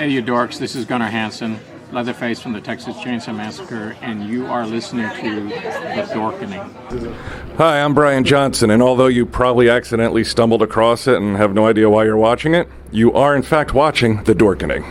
Hey, you dorks, this is Gunnar Hansen, Leatherface from the Texas Chainsaw Massacre, and you are listening to The Dorkening. Hi, I'm Brian Johnson, and although you probably accidentally stumbled across it and have no idea why you're watching it, you are in fact watching The Dorkening.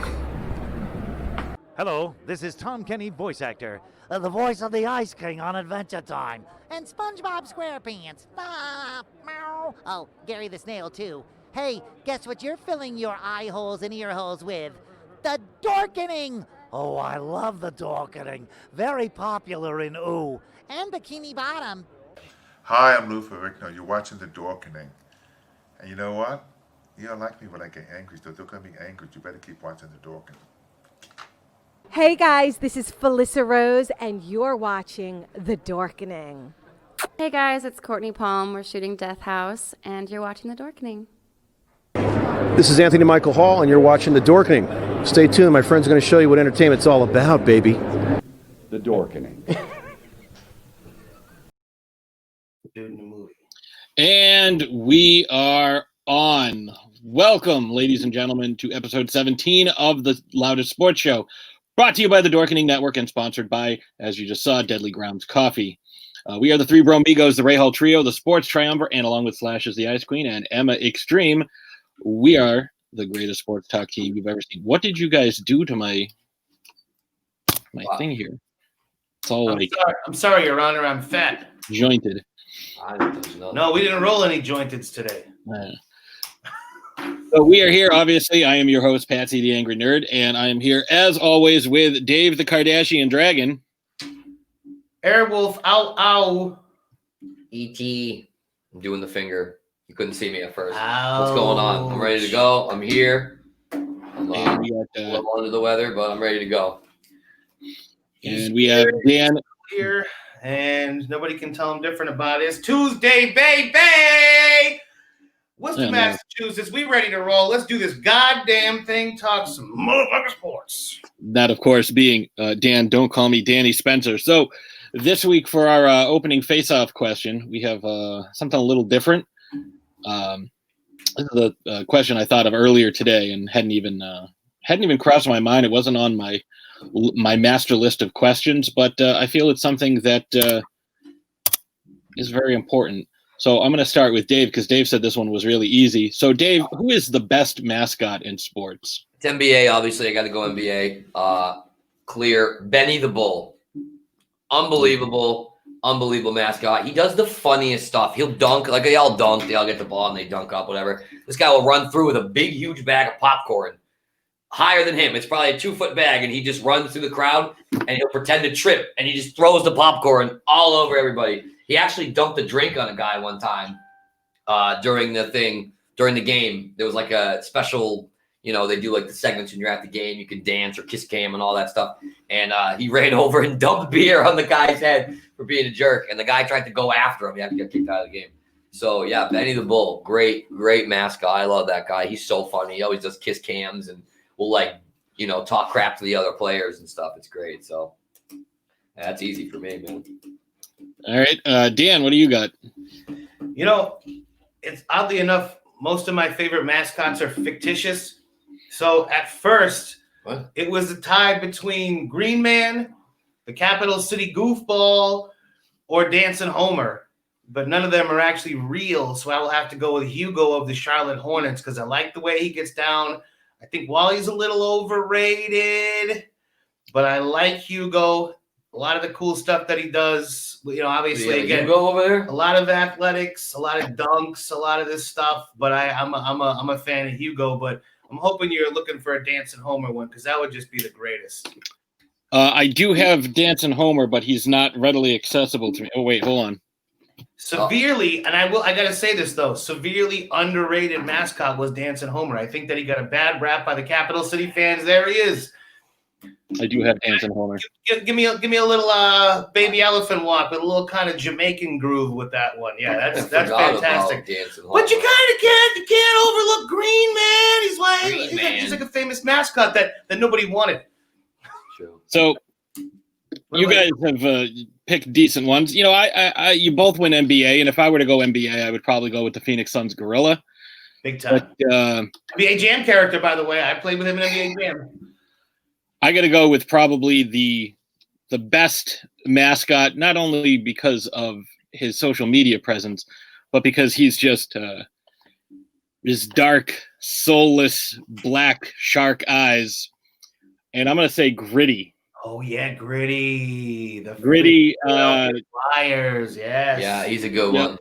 Hello, this is Tom Kenny, voice actor, the voice of the Ice King on Adventure Time, and SpongeBob SquarePants. Meow. Oh, Gary the Snail, too. Hey, guess what you're filling your eye holes and ear holes with? The Dorkening! Oh, I love the Dorkening. Very popular in Ooh. And Bikini Bottom. Hi, I'm Lou Ferrigno. You're watching The Dorkening. And you know what? You don't like me when I get angry, so don't get me angry. You better keep watching The Dorkening. Hey guys, this is Felissa Rose, and you're watching The Dorkening. Hey guys, it's Courtney Palm. We're shooting Death House, and you're watching The Dorkening. This is Anthony Michael Hall, and you're watching The Dorkening. Stay tuned. My friend's going to show you what entertainment's all about, baby. The Dorkening. And we are on. Welcome, ladies and gentlemen, to episode 17 of the Loudest Sports Show, brought to you by the Dorkening Network and sponsored by, as you just saw, Deadly Grounds Coffee. We are the Three Bromigos, the Ray Hall Trio, the Sports Triumvirate, and along with Slash as the Ice Queen and Emma Extreme, we are the greatest sports talk team you've ever seen. What did you guys do to my thing here? It's all I'm sorry, Your Honor, I'm fat. Jointed. No, we didn't roll any jointeds today. So we are here, obviously. I am your host, Patsy the Angry Nerd, and I am here, as always, with Dave the Kardashian Dragon. Airwolf, ow, ow. E.T. I'm doing the finger. You couldn't see me at first. Ouch. What's going on? I'm ready to go. I'm here. I'm a little under the weather, but I'm ready to go. And we have Dan here, and nobody can tell him different about it. It's Tuesday, baby! Worcester, Massachusetts, we ready to roll. Let's do this goddamn thing. Talk some motherfucking sports. That, of course, being Dan, don't call me Danny Spencer. So this week for our opening face-off question, we have something a little different. This is a question I thought of earlier today and hadn't even crossed my mind. It wasn't on my master list of questions, but I feel it's something that is very important. So I'm going to start with Dave because Dave said this one was really easy. So Dave, who is the best mascot in sports? It's NBA, obviously. I got to go NBA. Clear. Benny the Bull. Unbelievable mascot. He does the funniest stuff. He'll dunk. Like, they all dunk. They all get the ball and they dunk up, whatever. This guy will run through with a big, huge bag of popcorn. Higher than him. It's probably a 2-foot bag, and he just runs through the crowd, and he'll pretend to trip, and he just throws the popcorn all over everybody. He actually dumped a drink on a guy one time during the game. There was like a special, they do like the segments when you're at the game. You can dance or kiss cam and all that stuff. And he ran over and dumped beer on the guy's head for being a jerk. And the guy tried to go after him. He had to get kicked out of the game. So, yeah, Benny the Bull, great mascot. I love that guy. He's so funny. He always does kiss cams and will, talk crap to the other players and stuff. It's great. So, that's easy for me, man. All right. Dan, what do you got? It's oddly enough, most of my favorite mascots are fictitious. So at first, It was a tie between Green Man, the Capital City Goofball, or Dancing Homer. But none of them are actually real, so I will have to go with Hugo of the Charlotte Hornets because I like the way he gets down. I think Wally's a little overrated, but I like Hugo. A lot of the cool stuff that he does, obviously, again, Hugo over there? A lot of athletics, a lot of dunks, a lot of this stuff. But I'm a fan of Hugo. But I'm hoping you're looking for a Dancing Homer one because that would just be the greatest. I do have Dancing Homer, but he's not readily accessible to me. Oh wait, hold on. Severely, and I gotta say this though, severely underrated mascot was Dancing Homer. I think that he got a bad rap by the Capital City fans. There he is. I do have Dancing Homer. Give me a little baby elephant walk with a little kind of Jamaican groove with that one. Yeah, that's fantastic. But you kind of can't overlook Green Man. He's like a famous mascot that nobody wanted. So you guys have picked decent ones. You both win NBA, and if I were to go NBA, I would probably go with the Phoenix Suns Gorilla. Big time. But, NBA Jam character, by the way. I played with him in NBA Jam. I got to go with probably the best mascot, not only because of his social media presence, but because he's just his dark, soulless, black shark eyes. And I'm going to say Gritty. Oh, yeah, Gritty. The Gritty. Flyers, yes. Yeah, he's a good one.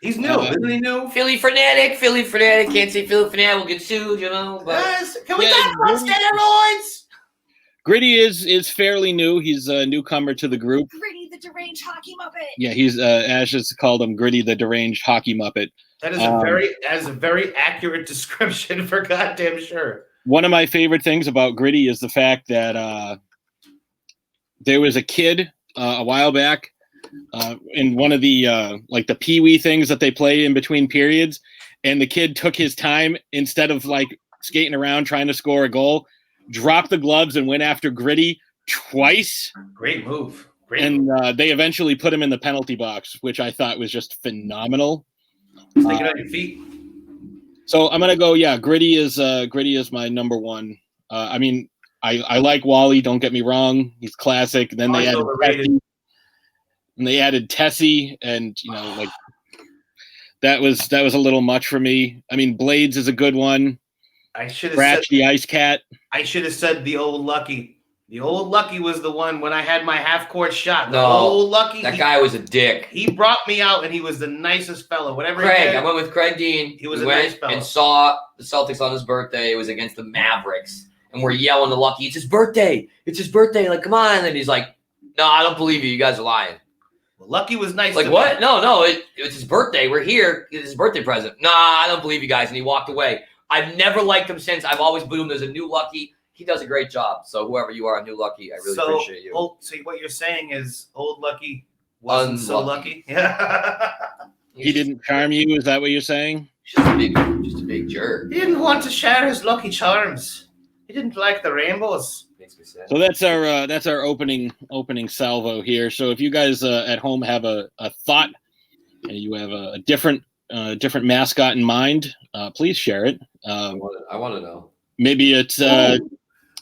He's new. Isn't he new? Philly fanatic. Can't say Philly fanatic. We'll get sued, you know. But Yes. Can we talk about steroids? Gritty is fairly new. He's a newcomer to the group. Gritty the deranged hockey muppet. Yeah, he's Ash has called him Gritty the deranged hockey muppet. That is a very accurate description for goddamn sure. One of my favorite things about Gritty is the fact that there was a kid a while back in one of the like the Pee-wee things that they play in between periods, and the kid took his time instead of like skating around trying to score a goal, dropped the gloves and went after Gritty twice. Great move. They eventually put him in the penalty box, which I thought was just phenomenal. Take it on your feet. So I'm gonna go. Yeah, Gritty is my number one. I mean, I like Wally. Don't get me wrong; he's classic. Then they added Tessie, and they added Tessie, and you know, like that was a little much for me. I mean, Blades is a good one. I should have Scratch the Ice Cat. I should have said the old Lucky. The old Lucky was the one when I had my half-court shot. The old Lucky. That guy was a dick. He brought me out, and he was the nicest fellow. Whatever. Craig, I went with Craig Dean. He was a nice fellow. And saw the Celtics on his birthday. It was against the Mavericks, and we're yelling to Lucky, "It's his birthday! It's his birthday! Like, come on!" And he's like, "No, I don't believe you. You guys are lying." Well, Lucky was nice. Like, what? No, it's his birthday. We're here. It's his birthday present. Nah, I don't believe you guys. And he walked away. I've never liked him since. I've always believed him. There's a new Lucky. He does a great job. So whoever you are, New Lucky, I really appreciate you. So what you're saying is old Lucky wasn't so lucky? Yeah. He didn't charm you? Is that what you're saying? Just a big jerk. He didn't want to share his lucky charms. He didn't like the rainbows. Makes me sad. So that's our opening salvo here. So if you guys at home have a thought and you have a different mascot in mind, please share it. I want to know. Maybe it's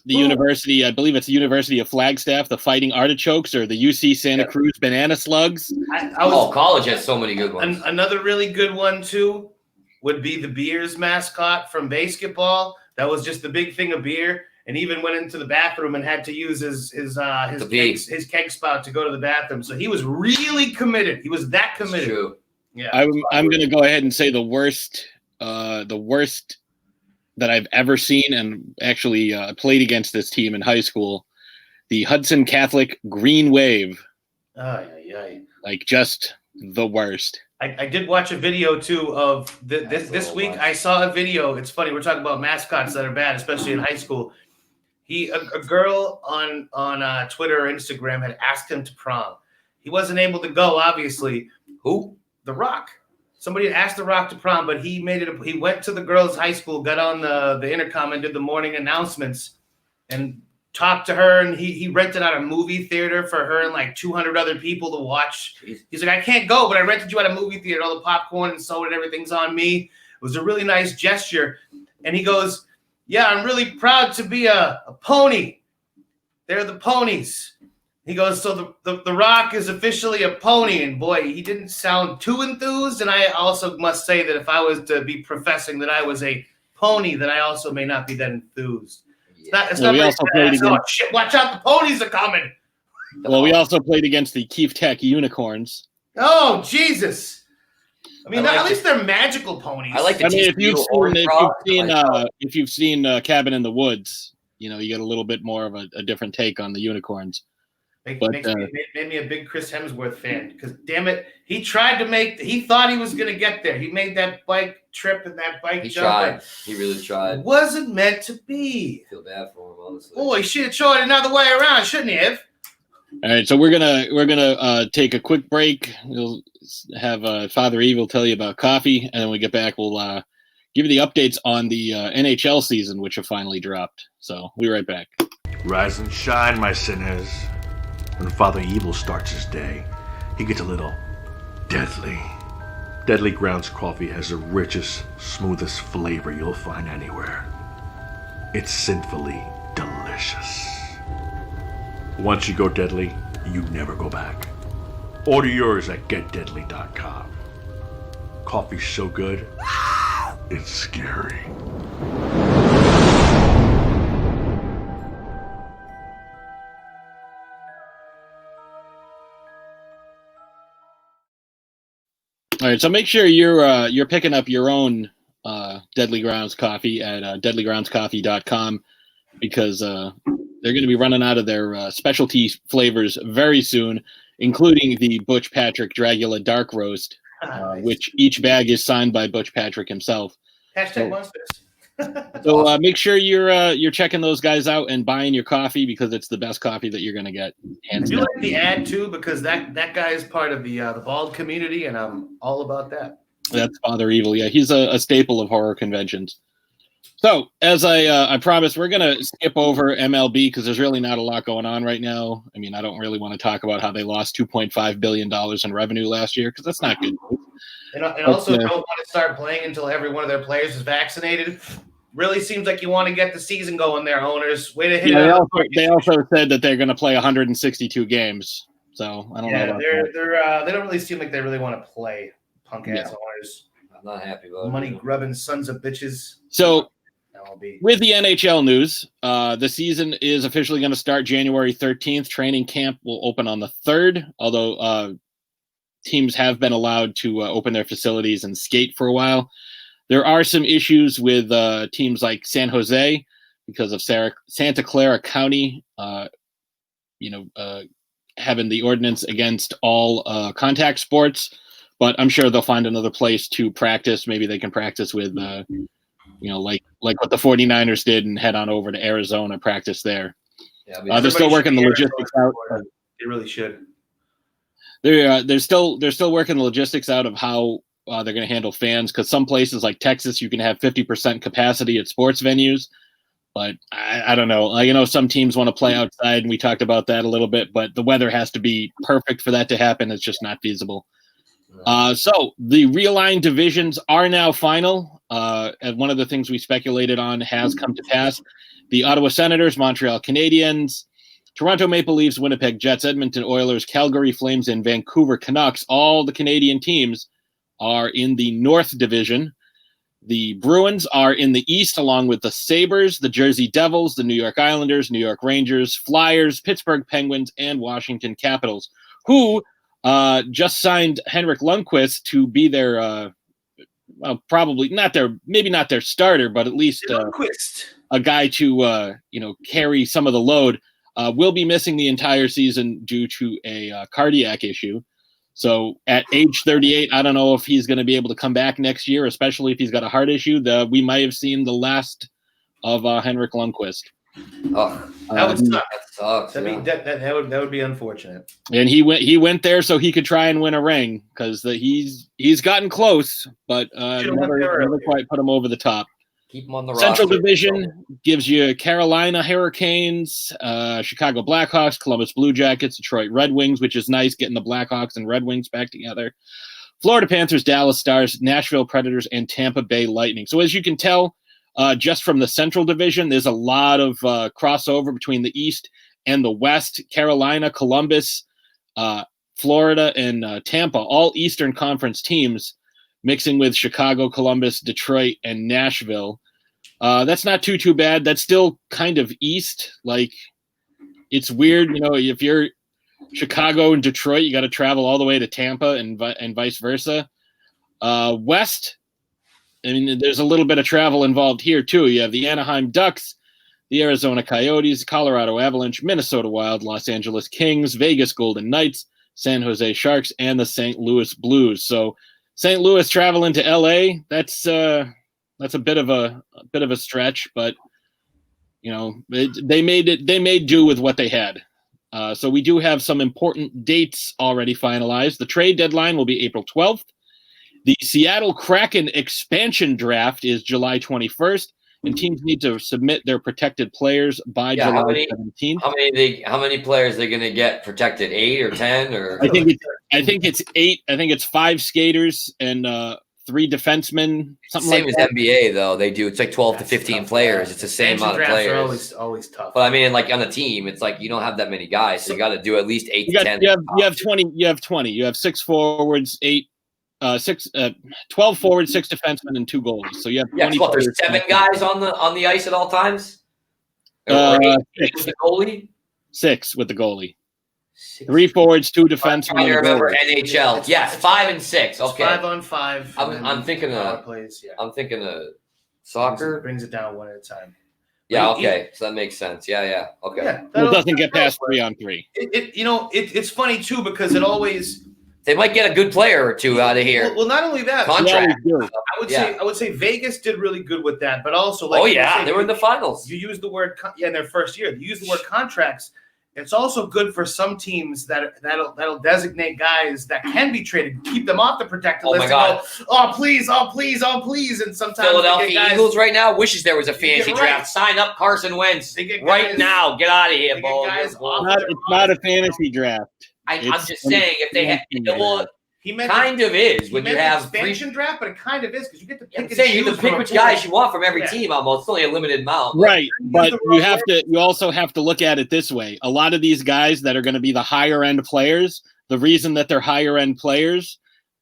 the university, I believe it's the University of Flagstaff, the Fighting Artichokes, or the UC Santa Cruz Banana Slugs. College has so many good ones. Another really good one, too, would be the Beers mascot from basketball. That was just the big thing of beer, and even went into the bathroom and had to use his keg spout to go to the bathroom. So he was really committed. He was that committed. That's true. Yeah, I'm going to go ahead and say the worst that I've ever seen, and actually played against this team in high school, the Hudson Catholic Green Wave. Like, just the worst. I did watch a video, too, of this week. I saw a video. It's funny. We're talking about mascots that are bad, especially in high school. A girl on Twitter or Instagram had asked him to prom. He wasn't able to go, obviously. Who? The Rock. Somebody had asked The Rock to prom, but he made it. He went to the girls' high school, got on the intercom, and did the morning announcements, and talked to her. And he rented out a movie theater for her and like 200 other people to watch. He's like, I can't go, but I rented you out a movie theater. All the popcorn and soda and everything's on me. It was a really nice gesture. And he goes, yeah, I'm really proud to be a pony. They're the ponies. He goes, so the Rock is officially a pony, and boy, he didn't sound too enthused. And I also must say that if I was to be professing that I was a pony, then I also may not be that enthused. It's not very fast. Oh, shit, watch out, the ponies are coming. Well, we also played against the Keefe Tech Unicorns. Oh, Jesus. I mean, at least they're magical ponies. I like the if you've seen Cabin in the Woods, you know, you get a little bit more of a different take on the unicorns. Made me a big Chris Hemsworth fan because, damn it, he thought he was going to get there. He made that bike trip and that bike jump. He really tried. It wasn't meant to be. I feel bad for him, honestly. Boy, he should have tried another way around, shouldn't he have? All right, so we're gonna take a quick break. We'll have Father Evil tell you about coffee, and then when we get back, we'll give you the updates on the NHL season, which have finally dropped. So we'll be right back. Rise and shine, my sinners. When Father Evil starts his day, he gets a little deadly. Deadly Grounds coffee has the richest, smoothest flavor you'll find anywhere. It's sinfully delicious. Once you go Deadly, you never go back. Order yours at getdeadly.com. Coffee's so good, it's scary. All right, so make sure you're picking up your own Deadly Grounds coffee at deadlygroundscoffee.com because they're going to be running out of their specialty flavors very soon, including the Butch Patrick Dragula Dark Roast, which each bag is signed by Butch Patrick himself. Hashtag monsters. So make sure you're checking those guys out and buying your coffee because it's the best coffee that you're going to get. I do like the ad too because that guy is part of the bald community, and I'm all about that. That's Father Evil. Yeah, he's a staple of horror conventions. So as I promised, we're going to skip over MLB because there's really not a lot going on right now. I mean, I don't really want to talk about how they lost $2.5 billion in revenue last year because that's not good. And also don't want to start playing until every one of their players is vaccinated. Really seems like you want to get the season going there, owners. Way to hit it. They also said that they're going to play 162 games. So I don't know. About they don't really seem like they really want to play, punk ass owners. I'm not happy about money grubbing sons of bitches. So with the NHL news, the season is officially going to start January 13th. Training camp will open on the 3rd, although teams have been allowed to open their facilities and skate for a while. There are some issues with teams like San Jose because of Santa Clara County, having the ordinance against all contact sports. But I'm sure they'll find another place to practice. Maybe they can practice with, like what the 49ers did and head on over to Arizona, practice there. Yeah, they're still working the logistics out. They really should. They're still working the logistics out of how they're going to handle fans because some places like Texas, you can have 50% capacity at sports venues. But I don't know. I know some teams want to play outside, and we talked about that a little bit, but the weather has to be perfect for that to happen. It's just not feasible. So the realigned divisions are now final. And one of the things we speculated on has come to pass. The Ottawa Senators, Montreal Canadiens, Toronto Maple Leafs, Winnipeg Jets, Edmonton Oilers, Calgary Flames, and Vancouver Canucks, all the Canadian teams are in the North Division. The Bruins are in the East, along with the Sabres, the Jersey Devils, the New York Islanders, New York Rangers, Flyers, Pittsburgh Penguins, and Washington Capitals, who just signed Henrik Lundqvist to be their, probably not their, maybe not their starter, but at least a guy to, carry some of the load. Will be missing the entire season due to a cardiac issue. So at age 38, I don't know if he's going to be able to come back next year, especially if he's got a heart issue. We might have seen the last of Henrik Lundqvist. Oh, that would suck. That sucks. That would be unfortunate. And he went there so he could try and win a ring because he's gotten close, but never quite put him over the top. Keep him on the Central roster. Division gives you Carolina Hurricanes, Chicago Blackhawks, Columbus Blue Jackets, Detroit Red Wings, which is nice getting the Blackhawks and Red Wings back together. Florida Panthers, Dallas Stars, Nashville Predators, and Tampa Bay Lightning. So as you can tell, just from the Central Division, there's a lot of crossover between the East and the West. Carolina, Columbus, Florida, and Tampa, all Eastern Conference teams, mixing with Chicago, Columbus, Detroit, and Nashville. That's not too bad. That's still kind of East. Like, it's weird, if you're Chicago and Detroit, you got to travel all the way to Tampa and vice versa. West, I mean, there's a little bit of travel involved here, too. You have the Anaheim Ducks, the Arizona Coyotes, Colorado Avalanche, Minnesota Wild, Los Angeles Kings, Vegas Golden Knights, San Jose Sharks, and the St. Louis Blues. So St. Louis traveling to LA, that's a bit of a stretch, but they made do with what they had. So we do have some important dates already finalized. The trade deadline will be April 12th. The Seattle Kraken expansion draft is July 21st, and teams need to submit their protected players by July 17th. How many players are they going to get protected? 8 or 10? Or I think I think it's 8. I think it's 5 skaters and 3 defensemen. Something Same like as that. NBA though. They do. It's like 12 to 15 players. It's the same amount of Drafts players. are always tough. But I mean, like on a team, it's like you don't have that many guys, so you got to do at least 8 to 10. You have 20. You have 20. You have 6 forwards, 12 forwards, 6 defensemen, and 2 goalies. So you have 20 what? There's 7 guys on the ice at all times. Or 8 with the goalie. 6 with the goalie. 3 forwards, 2 defensemen. I remember NHL. Yes, 5 and 6. Okay, 5 on 5. I'm thinking of plays. Yeah. I'm thinking of soccer. Brings it down one at a time. Yeah. Okay. So that makes sense. Yeah. Okay. Yeah, It doesn't get past 3 on 3. It's funny too because it always they might get a good player or 2 out of here. Well, not only that, contract. I would say Vegas did really good with that, but also they were in the finals. You use the word in their first year. You use the word contracts. It's also good for some teams that'll designate guys that can be traded, keep them off the protected list. My God. And go, oh please, and sometimes Philadelphia Eagles right now wishes there was a fantasy draft. Sign up Carson Wentz right now. Get out of here, Bo. It's not a fantasy draft. I'm just saying if they have, kind of is when you have expansion draft, but it kind of is because you get to pick. You get to pick which guys you want from every team. Almost it's only a limited amount, right? But you also have to look at it this way. A lot of these guys that are going to be the higher end players, the reason that they're higher end players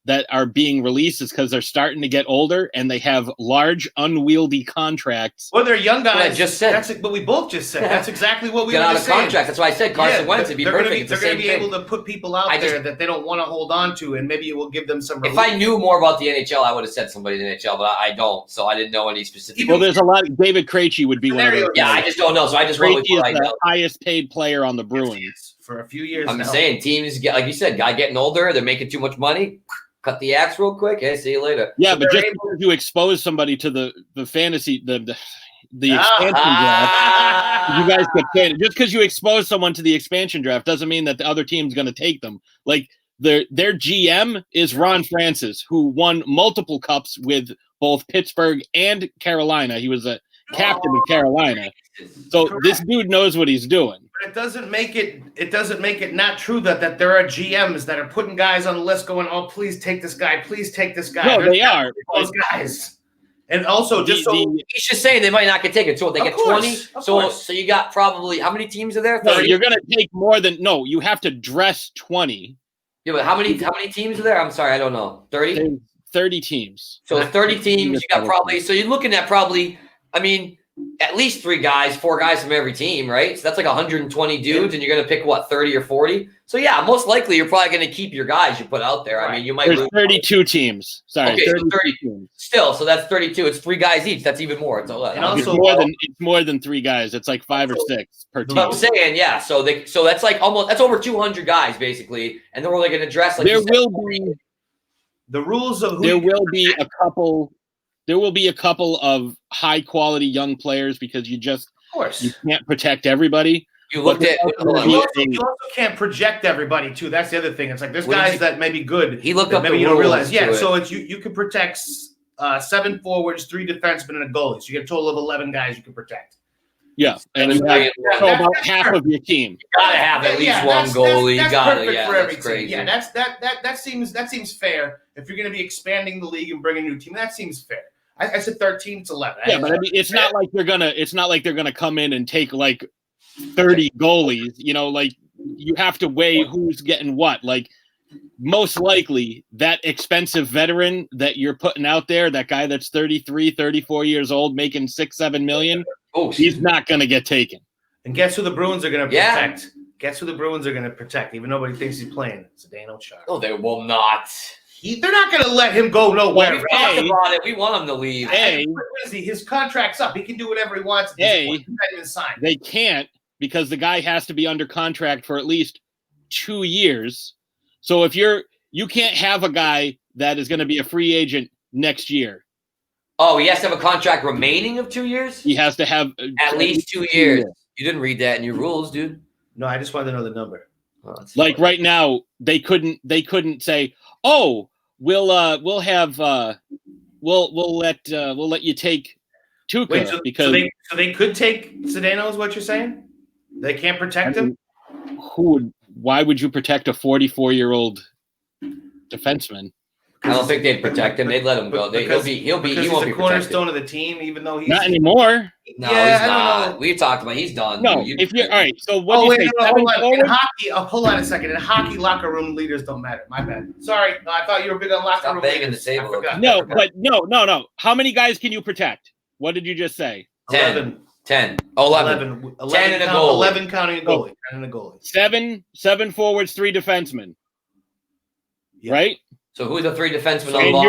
that are being released is because they're starting to get older and they have large, unwieldy contracts. Well, they're young guys. What I just said. That's what we both just said. That's exactly what we get were out just of contract. saying. That's why I said Carson Wentz would be perfect. They're going to be able to put people out there that they don't want to hold on to, and maybe it will give them some relief. If I knew more about the NHL, I would have said somebody in the NHL, but I don't, so I didn't know any specific. Well, there's a lot. David Krejci would be one of those. Yeah, I just don't know, so I just went with what I know. The highest paid player on the Bruins for a few years. I'm saying teams get, like you said, guy getting older, they're making too much money. Cut the axe real quick. Hey, see you later. Yeah, so but just because you expose somebody to the fantasy, the expansion draft, you guys get paid. Just because you expose someone to the expansion draft doesn't mean that the other team's going to take them. Like their GM is Ron Francis, who won multiple cups with both Pittsburgh and Carolina. He was a captain of Carolina. So this dude knows what he's doing. But it doesn't make it not true that there are GMs that are putting guys on the list going, oh, please take this guy, please take this guy. No, they are. Those guys. And also he's just saying they might not get taken. So they get 20. So you got probably how many teams are there? 30? No, you're gonna take more than you have to dress 20. Yeah, but how many teams are there? I'm sorry, I don't know. 30? 30 teams. So 30 teams, you got probably you're looking at probably, I mean, at least 4 guys from every team, right? So that's like 120 dudes, and you're going to pick, 30 or 40? So, yeah, most likely you're probably going to keep your guys you put out there. Right. I mean, you might There's 32 teams. Sorry, okay, 32 so 30 teams. Still, so that's 32. It's 3 guys each. That's even more. It's more than 3 guys. It's like 5 or 6 per team. I'm saying, yeah. So that's like that's over 200 guys, basically, and they're only going to dress like there will be the rules of who there will be a couple. There will be a couple of high-quality young players because you can't protect everybody. You looked at. You also can't project everybody too. That's the other thing. It's like there's guys that may be good. He looked up. Maybe you don't realize. Yeah. So it's you can protect 7 forwards, 3 defensemen, and a goalie. So you get a total of 11 guys you can protect. Yeah, and you have about half of your team. You gotta have at least one goalie. You gotta. Yeah, that's crazy. Yeah, that seems fair. If you're going to be expanding the league and bringing a new team, that seems fair. I said 13. It's 11. Yeah, but I mean, it's not like they're gonna come in and take like 30 goalies. Like you have to weigh who's getting what. Like most likely that expensive veteran that you're putting out there, that guy that's 33, 34 years old, making $6-7 million, he's not gonna get taken. And guess who the Bruins are gonna protect? Guess who the Bruins are gonna protect? Even nobody thinks he's playing. Zdeno Chara. No, they will not. They're not going to let him go nowhere. Well, we talked about it. We want him to leave. His contract's up. He can do whatever he wants. He's not even signed. They can't because the guy has to be under contract for at least 2 years. So if you can't have a guy that is going to be a free agent next year. Oh, he has to have a contract remaining of 2 years? He has to have at least 2 years. You didn't read that in your rules, dude. No, I just wanted to know the number. Like right now, they couldn't say, "Oh, we'll let you take Tuukka because they could take Zdeno is what you're saying? They can't protect him? Why would you protect a 44-year-old defenseman. I don't think they'd protect him. They'd let him go. He won't He's be the protected. cornerstone of the team, even though he's Not anymore. No, Yeah, he's I don't not. know. We talked about. He's done. No, You- if you're all right. So what Oh do you wait, say? no, Seven hold on. In forward? hockey, hold on a second. In hockey, locker room leaders don't matter. My bad. Sorry, no, I thought you were big on locker Stop room banging leaders. the table. I forgot. No, but no. How many guys can you protect? What did you just say? 10. 11. 10 and a goalie. 11 counting a goalie. 10 and a goalie. Seven forwards, 3 defensemen. Yeah. Right? So who's the 3 defensemen on And lock?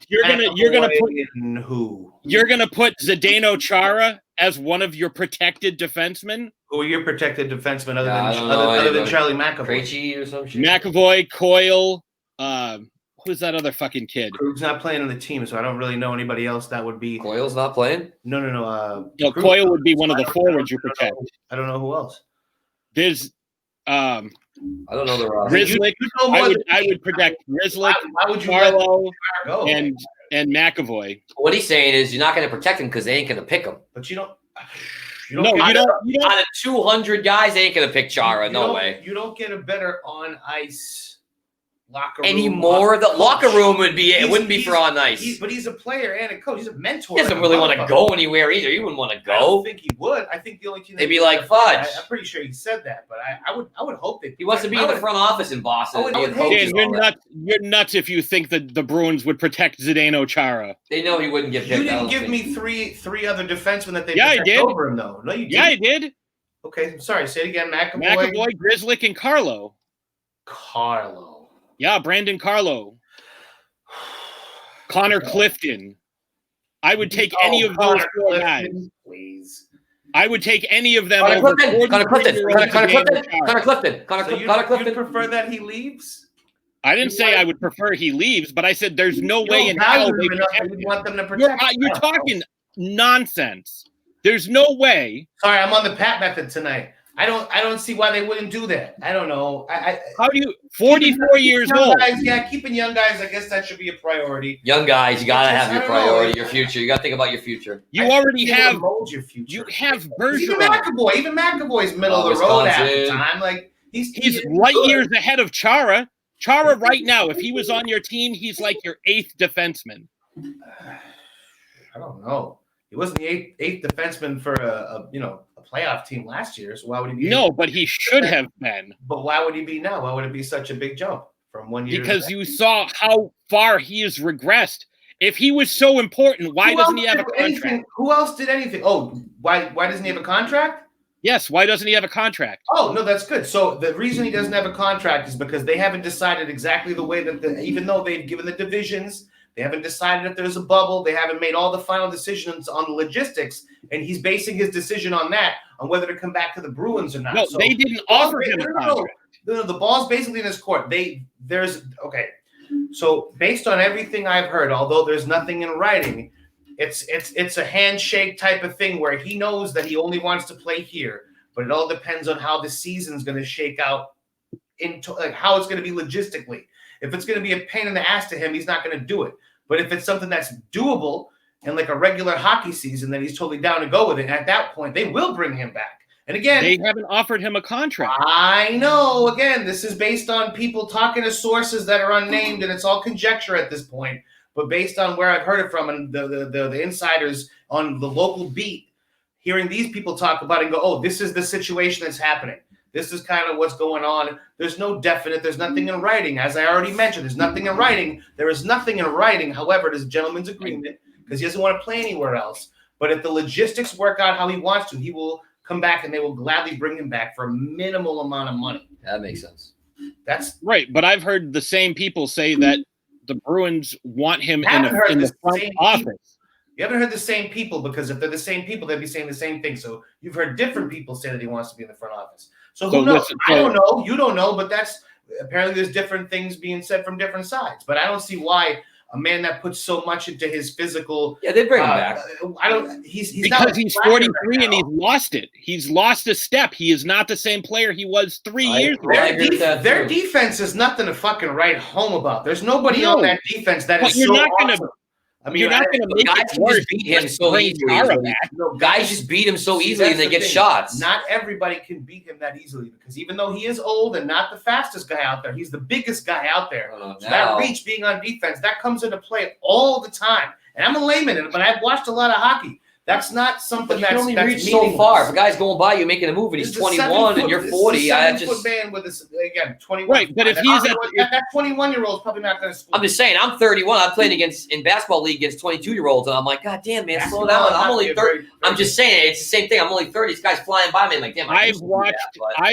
you're gonna put in who? You're gonna put Zdeno Chara as one of your protected defensemen. Who are your protected defensemen I don't know other than anybody. Charlie McAvoy? Krejci or some shit. McAvoy, Coyle, who's that other fucking kid? Krug's not playing on the team, so I don't really know anybody else that would be. Coyle's not playing? No. No, Krug- Coyle would be one of the forwards you protect. I don't know who else. There's I don't know the roster. Rizlik. You know more I than would protect Rizlik, Why would you let Carlo, go? and McAvoy. What he's saying is you're not going to protect him because they ain't going to pick him. But you don't. No, you don't. Out of 200 guys, they ain't going to pick Chara. You No don't- way. You don't get a better on ice locker room Anymore, the coach. locker room would be. It He's- wouldn't be for on ice. But he's a player and a coach. He's a mentor. He doesn't really want to go anywhere either. He wouldn't want to I don't go. think he would. I think the only team They'd be like, fudge. I'm pretty sure he said that, but I would hope that He wants to be in the front office in Boston. I would and be a hate coach to- and Dan, all you're that. nuts. You're nuts if you think that the Bruins would protect Zdeno Chara. They know he wouldn't get picked. You I didn't don't give think. me three other defensemen that they Yeah, I protect did. over him though. No, you didn't. Yeah, I did. Okay, I'm sorry. Say it again. McAvoy, Grizzlick, and Carlo. Carlo. Yeah, Brandon Carlo. Connor Clifton. I would take any of those Connor 4 guys. Clifton, please. I would take any of them Connor over Clifton. Connor Clifton. 43-year-old Connor Zdeno Clifton. Chara. Connor Clifton. Connor So Clifton. you'd prefer that he leaves? I didn't say I would prefer he leaves, but I said there's no You way don't in hell value they him enough protect that him. you want them to You're, protect him. you're talking nonsense. There's no way. Sorry, I'm on the Pat method tonight. I don't see why they wouldn't do that. I don't know. How do you? 44 years young old. guys, yeah, keeping young guys. I guess that should be a priority. Young guys, you gotta have your I don't know. priority, your future. You gotta think about your future. You I already think you have. mold your future. You have Even Bergeron. McAvoy. Even McAvoy's middle of the road at the Wisconsin. time. Like He's light years ahead of Chara. Chara, right now, if he was on your team, he's like your 8th defenseman. I don't know. He wasn't the eighth defenseman for a playoff team last year. So why would he be? No, but he should have been. But why would he be now? Why would it be such a big jump from 1 year? Because you saw how far he has regressed. If he was so important, why doesn't he have a contract? Who else did anything? Oh, why doesn't he have a contract? Yes, why doesn't he have a contract? Oh, no, that's good. So the reason he doesn't have a contract is because they haven't decided exactly the way that even though they've given the divisions, they haven't decided if there's a bubble. They haven't made all the final decisions on the logistics, and he's basing his decision on that, on whether to come back to the Bruins or not. No, So they didn't offer him a contract. No, the ball's basically in his court. Okay. So based on everything I've heard, although there's nothing in writing, it's a handshake type of thing where he knows that he only wants to play here, but it all depends on how the season's going to shake out into like how it's going to be logistically. If it's going to be a pain in the ass to him, he's not going to do it. But if it's something that's doable and like a regular hockey season, then he's totally down to go with it. And at that point, they will bring him back. And again, They haven't offered him a contract. I know. Again, this is based on people talking to sources that are unnamed, and it's all conjecture at this point. But based on where I've heard it from and the insiders on the local beat, hearing these people talk about it and go, oh, this is the situation that's happening. This is kind of what's going on. There's no definite. There's nothing in writing. As I already mentioned, there's nothing in writing. There is nothing in writing. However, there's a gentleman's agreement because he doesn't want to play anywhere else. But if the logistics work out how he wants to, he will come back and they will gladly bring him back for a minimal amount of money. That makes sense. That's right. But I've heard the same people say that the Bruins want him in the front office. People. You haven't heard the same people because if they're the same people, they'd be saying the same thing. So you've heard different people say that he wants to be in the front office. So who knows? I don't know. You don't know, but that's apparently there's different things being said from different sides. But I don't see why a man that puts so much into his physical. Yeah, they bring him back. I don't. He's because not he's 43 and he's lost it. He's lost a step. He is not the same player he was 3 years ago. Their defense is nothing to fucking write home about. There's nobody on that defense that is so awesome. I mean, you're not going to make guys it can worse. just beat him so Bring easily. Chara back. Guys just beat him so easily and that's they the get thing. shots. Not everybody can beat him that easily because even though he is old and not the fastest guy out there, he's the biggest guy out there. So that reach being on defense, that comes into play all the time. And I'm a layman, but I've watched a lot of hockey. That's not something But you that's only that's reach so far. If a guy's going by you making a move and he's 21 and you're 40, He's a 7-foot man with this again 21. Right, but if he's that 21-year-old is probably not going to score. I'm just saying, I'm 31. I played in basketball league against 22-year-olds, and I'm like, God damn, man, slow down. I'm only 30. I'm just saying, it's the same thing. I'm only 30. This guy's flying by me. I'm like, damn, I've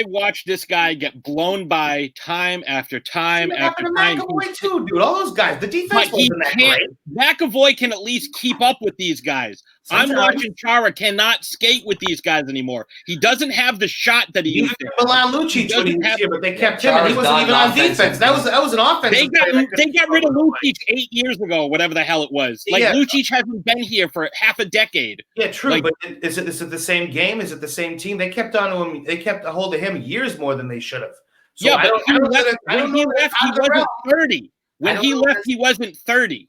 watched this guy get blown by time after time after time. McAvoy too, dude. All those guys. The defense wasn't that great. McAvoy can at least keep up with these guys. I'm watching Chara cannot skate with these guys anymore. He doesn't have the shot that he used to. Milan Lucic when he was here, but they kept him, and he wasn't even on defense. That was an offensive. They got rid of Lucic 8 years ago, whatever the hell it was. Like Lucic hasn't been here for half a decade. Yeah, true. But is it the same game? Is it the same team? They kept on to him. They kept a hold of him years more than they should have. So yeah, but when he left, he wasn't 30. When he left, he wasn't 30.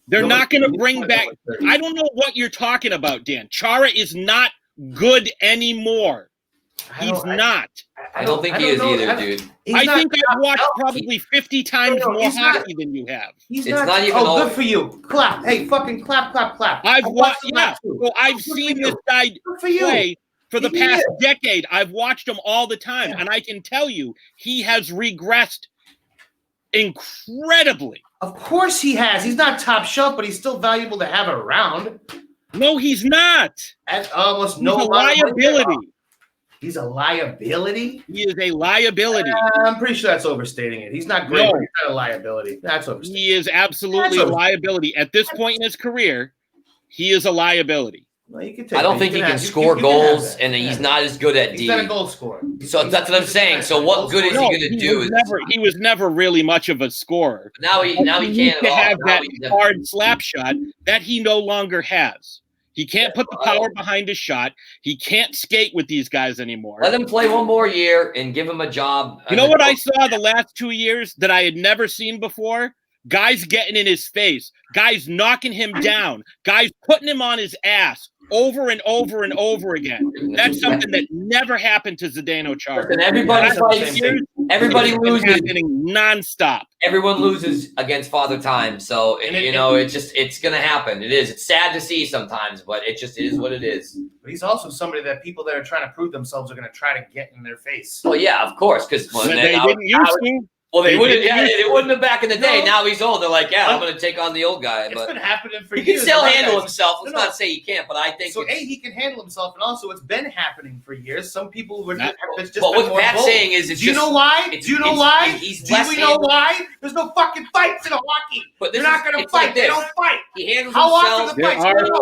They're not going to bring back. I don't know what you're talking about, Dan. Chara is not good anymore. He's not. I don't think he is either, dude. I think I've watched probably 50 times more hockey than you have. It's not even. Oh, good for you. Clap. Hey, fucking clap, clap, clap. I've watched. Yeah. Well, I've seen this guy play for the past decade. I've watched him all the time, and I can tell you he has regressed incredibly. Of course he has. He's not top shelf, but he's still valuable to have around. No, he's not. At almost no liability. He's a liability? He is a liability. I'm pretty sure that's overstating it. He's not great, but he's not a liability. That's overstating. He is absolutely a liability. At this point in his career, he is a liability. Well, I don't think he can score goals, and he's not as good at D. He's not a goal scorer. So that's what I'm saying. So what good is he going to do? He was never really much of a scorer. Now he can't to have that hard slap shot that he no longer has. He can't put the power behind his shot. He can't skate with these guys anymore. Let him play one more year and give him a job. You know what I saw the last 2 years that I had never seen before? Guys getting in his face, guys knocking him down, guys putting him on his ass over and over and over again. That's something that never happened to Zdeno Chara. And everybody fights. Everybody loses. Nonstop. Everyone loses against Father Time. So it's going to happen. It is. It's sad to see sometimes, but it just is what it is. But he's also somebody that people that are trying to prove themselves are going to try to get in their face. Well, yeah, of course, because they didn't used to. Well, they wouldn't. Yeah, it wouldn't have back in the day. Now he's old. They're like, yeah, I'm going to take on the old guy. It's been happening for years. He can still handle himself. Let's not say he can't, but I think so. He can handle himself, and also it's been happening for years. Some people were. It's just. But what Pat's saying is, do you know why? Do you know why? Do we know why? There's no fucking fights in hockey. But they're not going to fight. They don't fight. He handles How himself. often the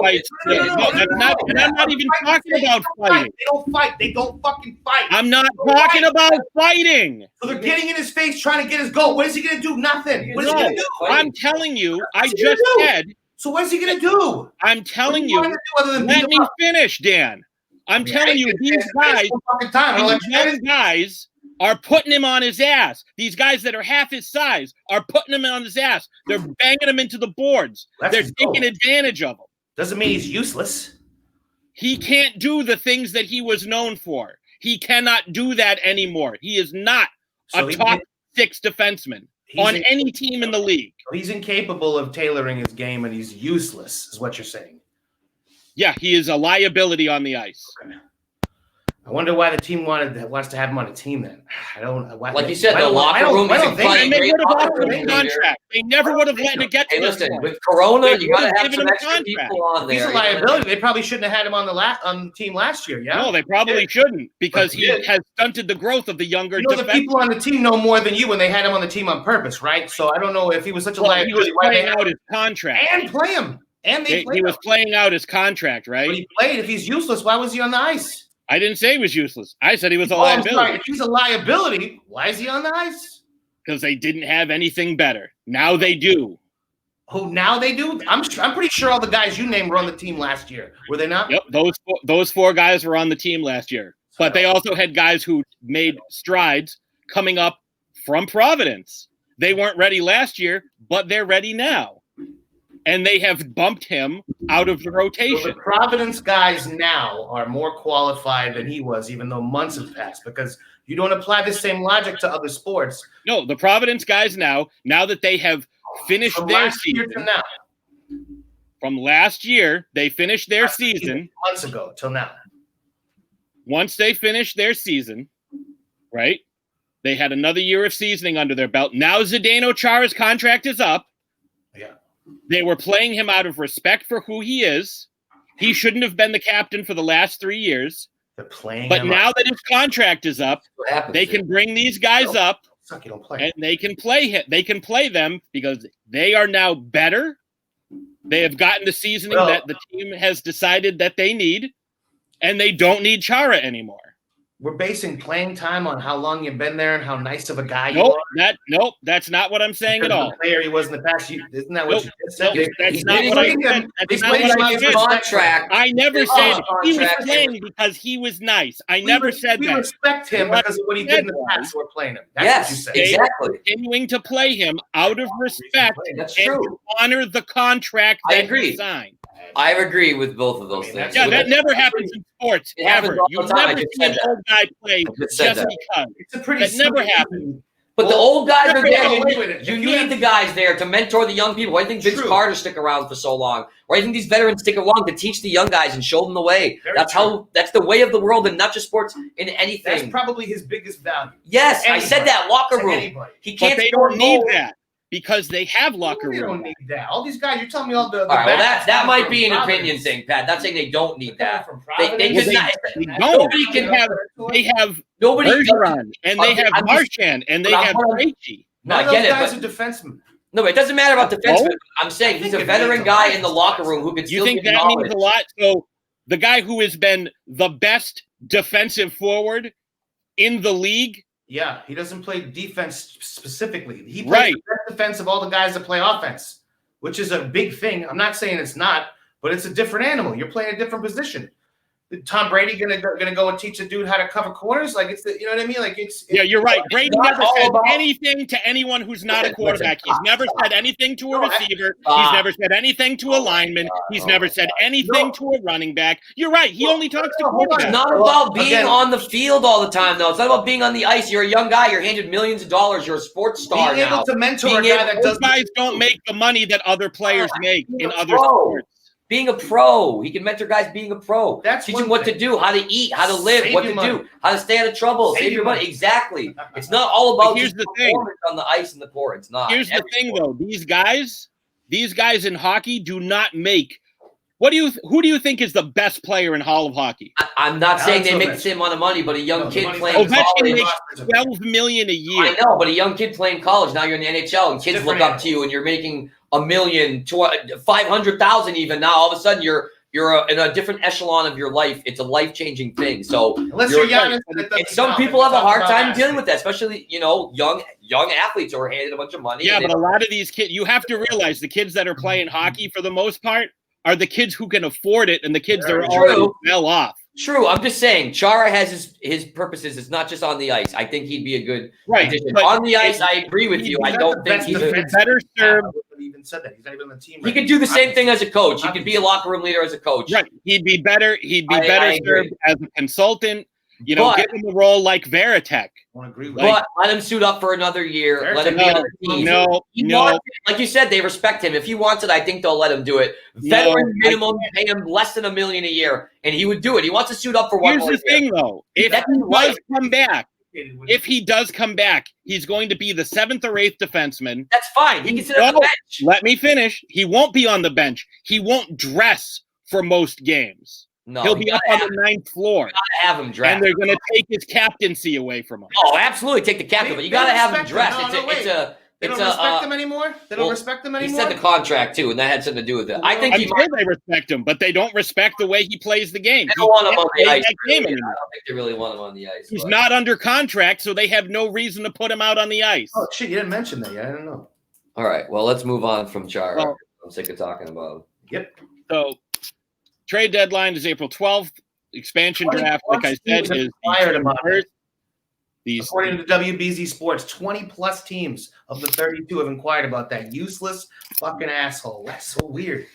fights? There are fights. I'm not even talking about fighting. They don't fight. They don't fucking fight. I'm not talking about fighting. So they're getting in his face, trying to get his goal. What is he going to do? Nothing. What is he going to do? I'm telling you, I just said. So what is he going to do? I'm telling you. Let me finish, Dan. I'm telling you, these guys are putting him on his ass. These guys that are half his size are putting him on his ass. They're banging him into the boards. They're taking advantage of him. Doesn't mean he's useless. He can't do the things that he was known for. He cannot do that anymore. He is not a top 6 defenseman on any team in the league. He's incapable of tailoring his game, and he's useless, is what you're saying. Yeah, he is a liability on the ice. Okay. I wonder why the team wants to have him on a team then. I don't. Like you said, the locker room is they would have offered him a contract. They never would have let it get to this point. With Corona, you got to have some extra people on there. He's a liability. They probably shouldn't have had him on the team last year. Yeah. No, they probably shouldn't because he has stunted the growth of the younger. The people on the team know more than you when they had him on the team on purpose, right? So I don't know if he was such a liability. He was playing out his contract and play him. And he was playing out his contract, right? But he played. If he's useless, why was he on the ice? I didn't say he was useless. I said he was a liability. If he's a liability, why is he on the ice? Because they didn't have anything better. Now they do. Oh, now they do? I'm pretty sure all the guys you named were on the team last year. Were they not? Yep, those 4 guys were on the team last year. But they also had guys who made strides coming up from Providence. They weren't ready last year, but they're ready now. and they have bumped him out of the So rotation. the Providence guys now are more qualified than he was, even though months have passed, because you don't apply the same logic to other sports. No, the Providence guys now that they have finished From their last year season. to now. From last year, they finished their season. Months ago till now. Once they finished their season, right? They had another year of seasoning under their belt. Now Zdeno Chara's contract is up. Yeah. They were playing him out of respect for who he is. He shouldn't have been the captain for the last 3 years. They're playing But him now up. that his contract is up, they can bring these guys up Suck, you don't play. and they can play him. They can play them because they are now better. They have gotten the seasoning that the team has decided that they need, and they don't need Chara anymore. We're basing playing time on how long you've been there and how nice of a guy you are. Nope, that's not what I'm saying at all. The player he was in the past. Isn't that what you just said? That's not what I said. That's not what I said. I never said he was playing because he was nice. I never said that. We respect him because of what he did in the past. We're playing him. That's what you said. Exactly. They are continuing to play him out of respect That's and true. to honor the contract I that agree. he signed. I agree with both of those things. Yeah, that never happens in sports, It happens ever. all You the time. I never just see an said that. old guy play just said just that. because. It's a pretty That never simple happens. But the old guys are there. wait a minute. You need the guys there to mentor the young people. Why do you think Vince Carter stick around for so long? Why do you think these veterans stick along to teach the young guys and show them the way? That's the way of the world, and not just sports, in anything. That's probably his biggest value. Yes, I said that. Locker room. He can't. But they score don't need goals. that because they have locker They room. don't need that. All these guys, you're telling me all the. All right, well, backups that might from be an Providence. opinion thing, Pat. Not saying they don't need that. From They Providence. just not. They don't. Nobody can have. They have Nobody. Bergeron, and they have I'm just- Marchand, and they but I'm- have Krejci. No, None I of get those it, guys but are defensemen. no, it doesn't matter about defensemen. No? I'm saying he's think a it veteran means a guy lot. in the locker room who can You still think give that knowledge. means a lot? So the guy who has been the best defensive forward in the league, Yeah, he doesn't play defense specifically. He plays Right. the best defense of all the guys that play offense, which is a big thing. I'm not saying it's not, but it's a different animal. You're playing a different position. Tom Brady gonna go and teach a dude how to cover corners? Like it's you know what I mean? Like it's yeah, you're right. Brady not never all said about- anything to anyone who's not a quarterback. He's never said anything to a receiver. He's Stop. never said anything to a lineman. He's never said anything to a running back. You're right. He only talks to It's quarterbacks. not about being Again- on the field all the time, though. It's not about being on the ice. You're a young guy. You're handed millions of dollars. You're a sports star being now. able to mentor a Being guy able- that Those does guys don't make the money that other players make in other pro. sports. Being a pro. He can mentor guys being a pro. That's Teach one them what thing. to do, how to eat, how to live, Save what your to money. do, how to stay out of trouble, Save save your your money. money. Exactly. It's not all about But here's just the thing. performance on the ice and the court. It's not. Here's the Every thing, sport. though. These guys in hockey do not make. Who do you think is the best player in Hall of Hockey? I'm not saying they Alex make the Ovechkin. same amount of money, but a young No, the kid money's playing not- Ovechkin college. makes $12 million a year. I know, but a young kid playing college, now you're in the NHL, and kids Different look up to you, and you're making $1 million, 500,000 even. Now all of a sudden you're in a different echelon of your life. It's a life-changing thing. So Unless you're Giannis, that doesn't and some count. people We're have a talking hard about time that. dealing with that, especially young athletes who are handed a bunch of money. Yeah, and but they- a lot of these kids, you have to realize the kids that are playing hockey for the most part are the kids who can afford it and the kids that are True. already well off. True, I'm just saying. Chara has his purposes. It's not just on the ice. I think he'd be a good Right, addition. but On the ice, I agree with you. I He's don't not the think best he's. He's defenseman. better served. He even said that. He's not even on the team. He right could now. do the same thing as a coach. He could be a locker room leader as a coach. Right. He'd be better. I Better agree. served as a consultant. But- Give him a role like Veritek. I want to agree with But let him suit up for another year. Let him be No, on the team. no, He no. wants it. Like you said, they respect him. If he wants it, I think they'll let him do it. Veteran minimum, pay him less than $1 million a year, and he would do it. He wants to suit up for one Here's more the year. thing, though. If That's he right. does come back, he's going to be the 7th or 8th defenseman. That's fine. He can sit on the No, bench. let me finish. He won't be on the bench. He won't dress for most games. No, He'll you be up gotta on the 9th floor. gotta have him dressed. And they're going to take his captaincy away from him. Oh, absolutely, take the captain, but you They got to have him respect him. dressed. No, no, wait. They don't respect him anymore? They don't respect him He anymore? said the contract too, and that had something to do with it. I think I'm he sure might. they respect him, but they don't respect the way he plays the game. They don't want him He on can't the play ice. that game I anymore. don't think they really want him on the ice. He's but- not under contract, so they have no reason to put him out on the ice. Oh, shit, you didn't mention that yet. I don't know. All right, well, let's move on from Chara. Well- I'm sick of talking about him. Yep. So, trade deadline is April 12th. Expansion draft, like I said, is fired him on December 1st. These, according to WBZ Sports, 20 plus teams of the 32 have inquired about that useless fucking asshole. That's so weird.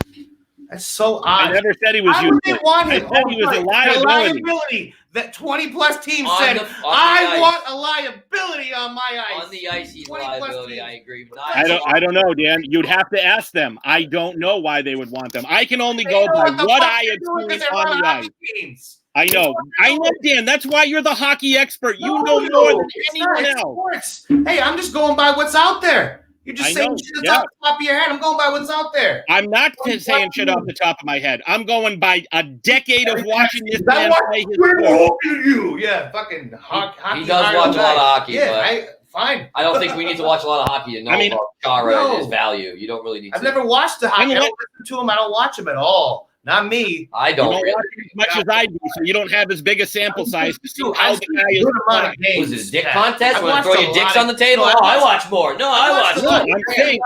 That's so odd. I never said he was Why would useless. they want I him? said he was a liability. The liability that 20 plus teams On said, the I ice. want a liability on my ice. On the ice, he's 20 plus liability. teams. I agree. But I don't know, Dan. You'd have to ask them. I don't know why they would want them. I can only go know by what the what fuck I they're have doing 'cause seen they on run the hockey ice. games. I know, Dan. That's why you're the hockey expert. You know No, more than it's anyone not. It's else. sports. Hey, I'm just going by what's out there. You're just I saying know, shit that's yeah. off the top of your head. I'm going by what's out there. I'm not saying shit off the top of my head. I'm going by a decade of watching this That man what- play his We're sport. hoping you. Yeah, fucking hockey. He does hard watch a lot of guy. hockey, Yeah, but fine. I don't think we need to watch a lot of hockey to know about Chara no. and his value. You don't really need I've to. never watched the hockey. You I know don't listen to him. I don't watch him at all. Not me. I You don't don't really. watch it as much as I do, so you don't have as big a sample size to see how the guy is Good amount playing. of games. Was this a dick Yeah. contest? I Want to watched throw a your dicks lot on the of- table? No, I watch more. No, I watch watched a No, lot. more. I'm saying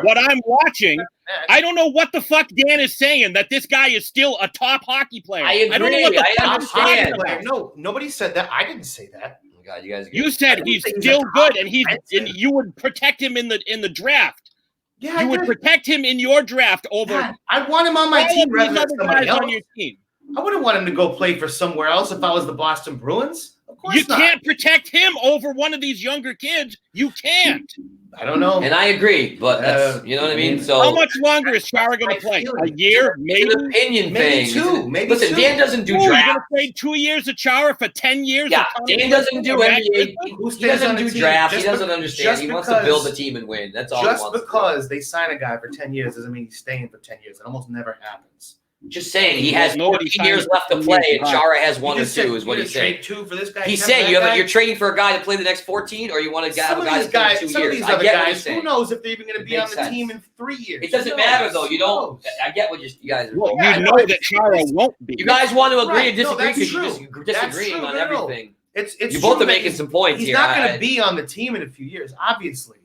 what I'm watching. I don't know what the fuck Dan is saying, that this guy is still a top hockey player. I don't know what agree. the I fuck I'm he's understand. talking hockey player. about. No, nobody said that. I didn't say that. Oh, God, you guys. You said didn't he's say he's still a good, top and you would protect him in the draft. Yeah, You would protect him in your draft over God, I'd want him on my all team of rather these than other somebody guys else. on your team. I wouldn't want him to go play for somewhere else if I was the Boston Bruins. Of course You not. can't protect him over one of these younger kids. You can't. I don't know. And I agree, but that's you know what I mean. So How much longer is Chara going to play? A year, maybe. it's an opinion Maybe thing. two. Maybe Listen, two. Dan doesn't do Ooh, you're going draft. to trade 2 years of Chara for 10 years? Yeah, of Connor Dan doesn't do Bedard? NBA. Who He stays doesn't on the do team? draft. He Just doesn't be- understand. just He wants to build the because- team and win. That's all he Just wants to do. because they sign a guy for 10 years doesn't mean he's staying for 10 years. It almost never happens. Just saying, he has Nobody 14 years signs left to for play, 10 and years. Chara has one You or just said two, is what you're he's gonna saying. trade two for this guy. He's ten saying for that guy? you're trading for a guy to play the next 14, or you want to have Some a of guy these to play guys, 2 some of years. these I other get what guys, you're who saying. knows if they're even going to It be on makes the sense. team in 3 years? It doesn't Who matter knows? though. You Who don't. knows? I get what you guys are. Well, doing. you know that Chara won't be. You guys want to agree Right, and disagree no, that's because you're true. just That's disagreeing true. on No, no. everything. It's You both true are that making some points he's here. not going I- to be on the team in a few years, obviously.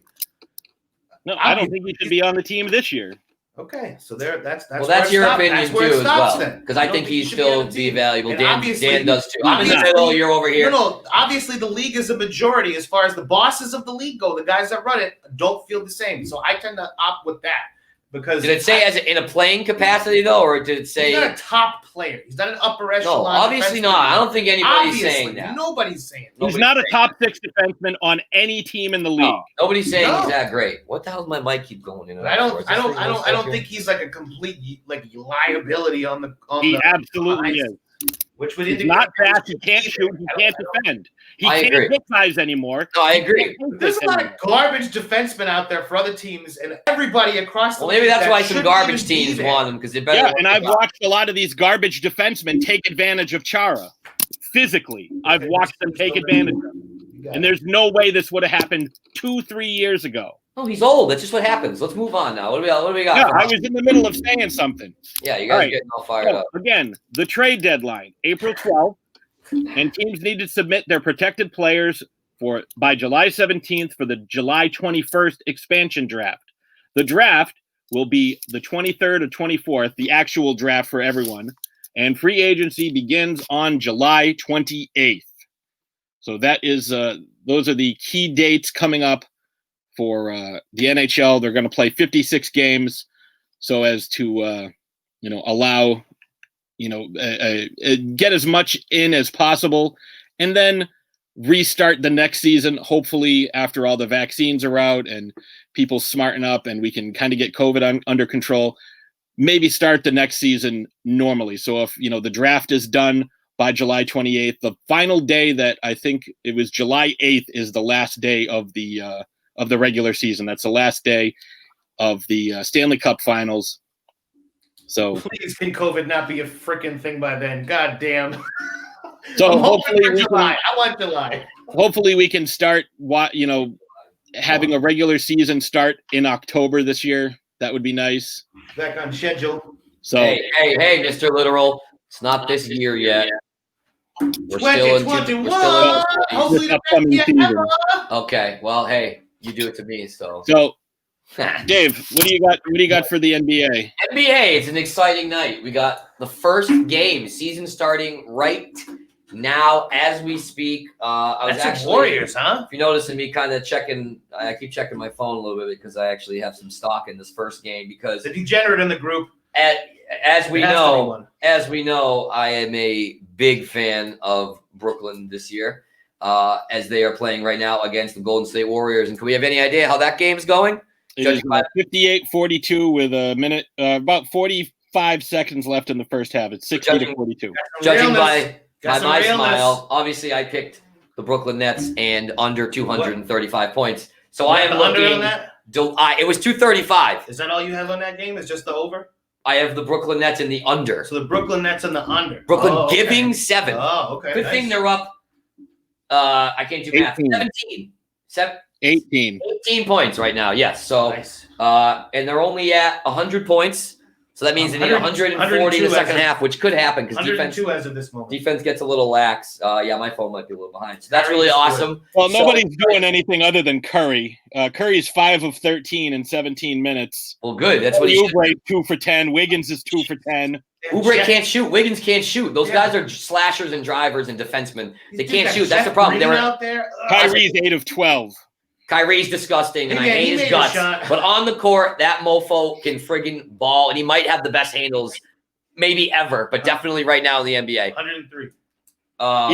No, I don't think he should be on the team this year. Okay, so that's Well, where that's it your stops. opinion That's where it too as stops well. then. Because I don't think he should be still on the be team. valuable. And Dan obviously- does too. I'm in the obviously- middle. You're over here. No, obviously the league is a majority as far as the bosses of the league go. The guys that run it don't feel the same. So I tend to opt with that because Did it say as in a playing capacity though, or did it say? he's not a top player. He's not an upper No, echelon. obviously defenseman. not. I don't think anybody's Obviously, saying that. Nobody's saying that. He's Nobody's not a saying top 6 defenseman on any team in the league. No, nobody's saying No. he's that great. What the hell does my mic keep going in? and But out for? Is this thing I going don't here? think he's like a complete like liability on the. He absolutely is. Which would He's indicate not that fast. He can't shoot. He can't defend. He I can't agree. hit guys anymore. No, I He agree. can't hit There's a lot anymore. of garbage defensemen out there for other teams, and everybody across the Well, maybe league that's that why some shouldn't garbage even be teams there. want him because they're better. Yeah, than and what I've they got. watched a lot of these garbage defensemen take advantage of Chara. Physically, I've watched them take advantage of him. And there's no way this would have happened 2-3 years ago. Oh, he's old. That's just what happens. Let's move on now. What do we got? Yeah, I was in the middle of saying something. Yeah, you guys All are right. getting all fired So, up. again, the trade deadline, April 12th, and teams need to submit their protected players by July 17th for the July 21st expansion draft. The draft will be the 23rd or 24th, the actual draft for everyone, and free agency begins on July 28th. So that is those are the key dates coming up for the NHL. They're going to play 56 games so as to allow get as much in as possible, and then restart the next season, hopefully after all the vaccines are out and people smarten up and we can kind of get COVID under control, maybe start the next season normally. So if, the draft is done by July 28th, the final day that I think it was July 8th is the last day of the regular season. That's the last day of the Stanley Cup Finals. So Please can COVID not be a freaking thing by then. God damn. So I'm hoping hopefully for we July. can, I want July. hopefully we can start having a regular season start in October this year. That would be nice. Back on schedule. So Hey, Mr. Literal. It's not this year yet. We're still in 2021. Hopefully the upcoming best year season. ever. Okay. Well, hey, you do it to me, so. Dave, what do you got? What do you got for the NBA? NBA, it's an exciting night. We got the first game, season starting right now as we speak. I was That's actually Warriors, huh? If you're noticing me kind of checking, I keep checking my phone a little bit because I actually have some stock in this first game because the degenerate in the group. As we know, I am a big fan of Brooklyn this year, as they are playing right now against the Golden State Warriors. And can we have any idea how that game's going? It is 58-42 with a minute, about 45 seconds left in the first half. It's 60-42. Judging by my smile, obviously I picked the Brooklyn Nets and under 235 points. So I am looking. Under on that? It was 235. Is that all you have on that game? Is just the over? I have the Brooklyn Nets in the under. So the Brooklyn Nets in the under. Brooklyn giving 7. Oh, okay. Good thing they're up. I can't do math. 18 points right now. Yes. So, and they're only at 100 points. So that means they need 140 in the second half, which could happen because defense. 102 as of this moment. Defense gets a little lax. Yeah, my phone might be a little behind. So that's really awesome. Well, nobody's doing anything other than Curry. Curry's 5 of 13 in 17 minutes. Well, good. That's what he's 2 for 10. Wiggins is 2 for 10. Oubre can't shoot. Wiggins can't shoot. Those guys are slashers and drivers and defensemen. They can't shoot. That's the problem. They were out there. Kyrie's 8 of 12. Kyrie's disgusting, and I hate his guts. But on the court, that mofo can friggin' ball, and he might have the best handles maybe ever, but definitely right now in the NBA. 103.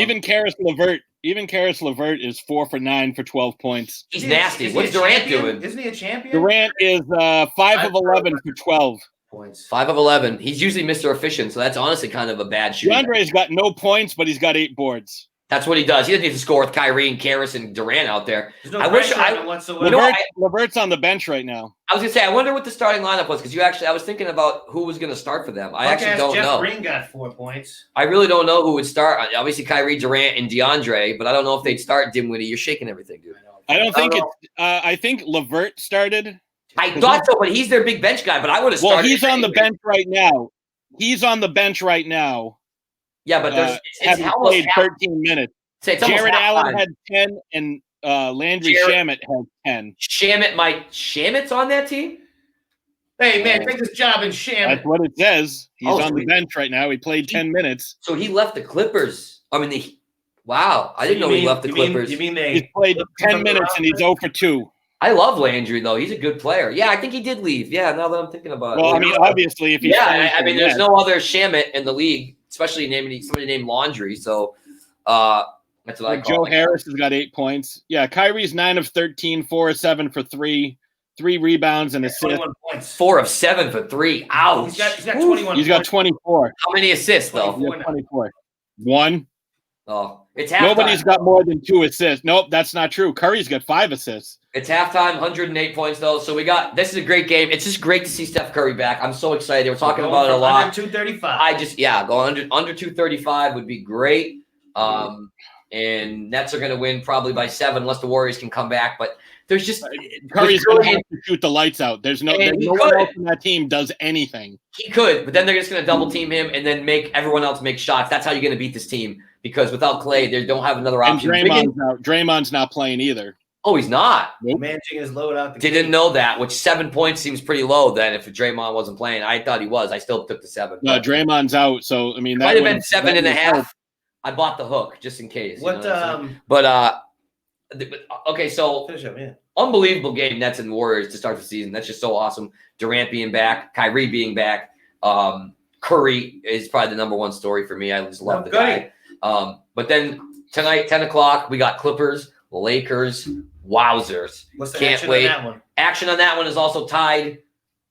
Even Karis Levert is 4 for 9 for 12 points. He's nasty. What's Durant doing? Isn't he a champion? Durant is 5 of 11 for 12 points. 5 of 11. He's usually Mr. Efficient, so that's honestly kind of a bad shooter. DeAndre's got no points, but he's got 8 boards. That's what he does. He doesn't need to score with Kyrie and Karis and Durant out there. No I wish Levert's on the bench right now. I was gonna say, I wonder what the starting lineup was because I was thinking about who was gonna start for them. I actually don't know. Jeff Green got 4 points. I really don't know who would start. Obviously, Kyrie, Durant, and DeAndre, but I don't know if they'd start Dinwiddie. You're shaking everything, dude. I think Levert started. I thought so, but he's their big bench guy. But I would have started. Well, he's on the bench right now. Yeah, but having played 13 minutes. Jared Allen had 10, and Landry Shamet had 10. Shamet's on that team? Hey, man, take this job in Shamet. That's what it says. He's on the bench right now. He played 10 minutes. So he left the Clippers. Wow. I didn't know he left the Clippers. He's played 10 minutes, and he's 0 for 2. I love Landry, though. He's a good player. Yeah, I think he did leave. Yeah, now that I'm thinking about it. Well, obviously, if he's there's no other Shamet in the league, especially somebody named Laundry. So, that's what I call Joe Harris has got 8 points. Yeah, Kyrie's 9 of 13, 4 of 7 for 3, 3 rebounds and assists. 21 points. 4 of 7 for 3. Ouch. He's got 21. He's got 24. How many assists though? 24. 1. Oh, it's halftime. Nobody's got more than 2 assists. Nope, that's not true. Curry's got 5 assists. It's halftime, 108 points though. So this is a great game. It's just great to see Steph Curry back. I'm so excited. We're talking about it a lot. Under 235. Going under 235 would be great. And Nets are going to win probably by 7 unless the Warriors can come back. But there's just Curry's going to have to shoot the lights out. There's no one else in that team does anything. He could, but then they're just going to double team him and then make everyone else make shots. That's how you're going to beat this team because without Clay, they don't have another option. And Draymond's not playing either. Oh, he's not. Nope. Managing his load out. Didn't know that. Which 7 points seems pretty low. Then if Draymond wasn't playing, I thought he was. I still took the 7. No, Draymond's out. So that might have been 7.5. I bought the hook just in case. Okay, so finish up, yeah. Unbelievable game, Nets and Warriors to start the season. That's just so awesome. Durant being back, Kyrie being back. Curry is probably the number one story for me. I just love the guy. But then tonight, 10 o'clock, we got Clippers, Lakers, Wowzers. What's the Can't action wait. on that one? Action on that one is also tied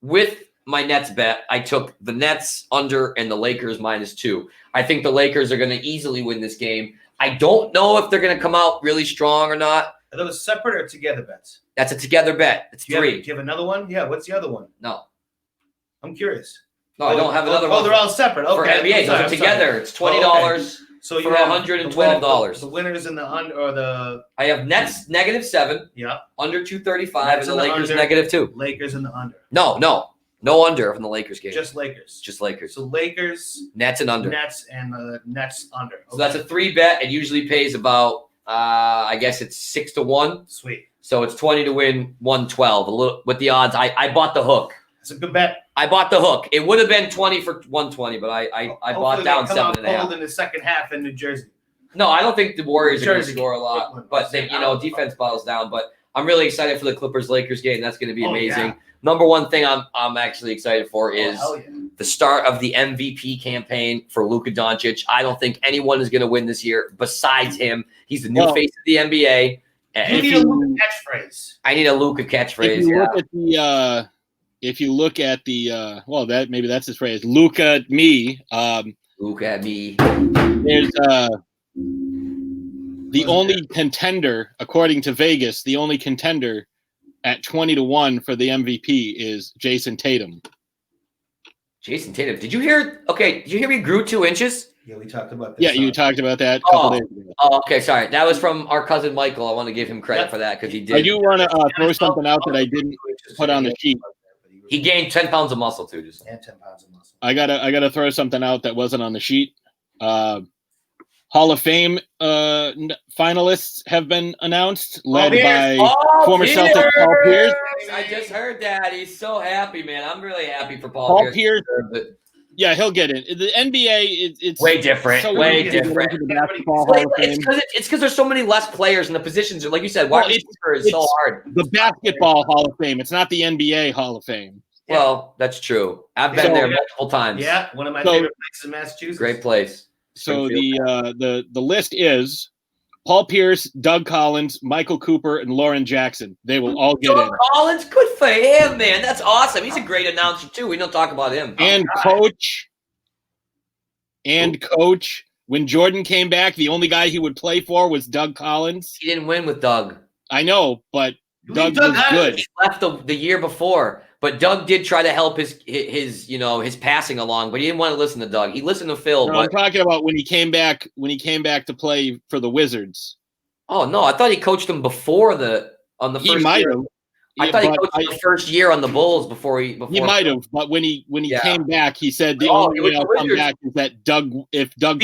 with my Nets bet. I took the Nets under and the Lakers -2. I think the Lakers are going to easily win this game. I don't know if they're going to come out really strong or not. Are those separate or together bets? That's a together bet. It's 3. Do you have another one? Yeah. What's the other one? No. I'm curious. No, I don't have another one. Oh, they're all separate. Okay. For NBA, those are together. It's $20 so for $112. The winners in the under or the. I have Nets -7. Yeah. Under 235 and the Lakers -2. Lakers in the under. No under from the Lakers game. Just Lakers. So Lakers. Nets and under. Nets and Nets under. Okay. So that's a 3 bet. It usually pays about I guess it's 6-1. Sweet. So it's 20 to win, 112. A little with the odds. I bought the hook. It's a good bet. I bought the hook. It would have been 20 for 120, but I bought down 7.5. Cold in the second half in New Jersey. No, I don't think the Warriors are going to Jersey. score a lot, but they, defense bottles down. But I'm really excited for the Clippers-Lakers game. That's going to be amazing. Yeah. Number one thing I'm actually excited for is yeah. the start of the MVP campaign for Luka Doncic. I don't think anyone is going to win this year besides him. He's the new face of the NBA. You need a Luka catchphrase. I need a Luka catchphrase. If you look at the maybe that's his phrase. Luka at me. Luka at me. There's the only contender, according to Vegas, the only contender at 20-1 for the MVP is Jason Tatum. Jason Tatum. Did you hear? Okay, did you hear he grew 2 inches? Yeah, we talked about this. Yeah, you talked about that a couple days ago. Oh, okay, sorry. That was from our cousin Michael. I want to give him credit for that because he did. I do want to throw something out that I didn't put on the sheet. He gained 10 pounds of muscle too. Just and 10 pounds of muscle. I gotta throw something out that wasn't on the sheet. Hall of Fame finalists have been announced, led by former Celtic Paul Pierce. I just heard that. He's so happy, man. I'm really happy for Paul Pierce. Yeah, he'll get in. The NBA, it's way different. So way different. It's because there's so many less players in the positions. Like you said, wide receiver is so hard. The Basketball Hall of Fame. It's not the NBA Hall of Fame. Well, that's true. I've been there multiple times. Yeah, one of my favorite places in Massachusetts. Great place. So the list is Paul Pierce, Doug Collins, Michael Cooper, and Lauren Jackson. They will all get in. Collins, good for him, man. That's awesome. He's a great announcer too. We don't talk about him. And coach. When Jordan came back, the only guy he would play for was Doug Collins. He didn't win with Doug. I know, but Doug was good. He left the year before. But Doug did try to help his passing along, but he didn't want to listen to Doug. He listened to Phil. No, I'm talking about when he came back to play for the Wizards. Oh no, I thought he coached them before the first year. Might have. I thought he coached them the first year on the Bulls before he might have, but when he came back, he said the only way I'll come back is that Doug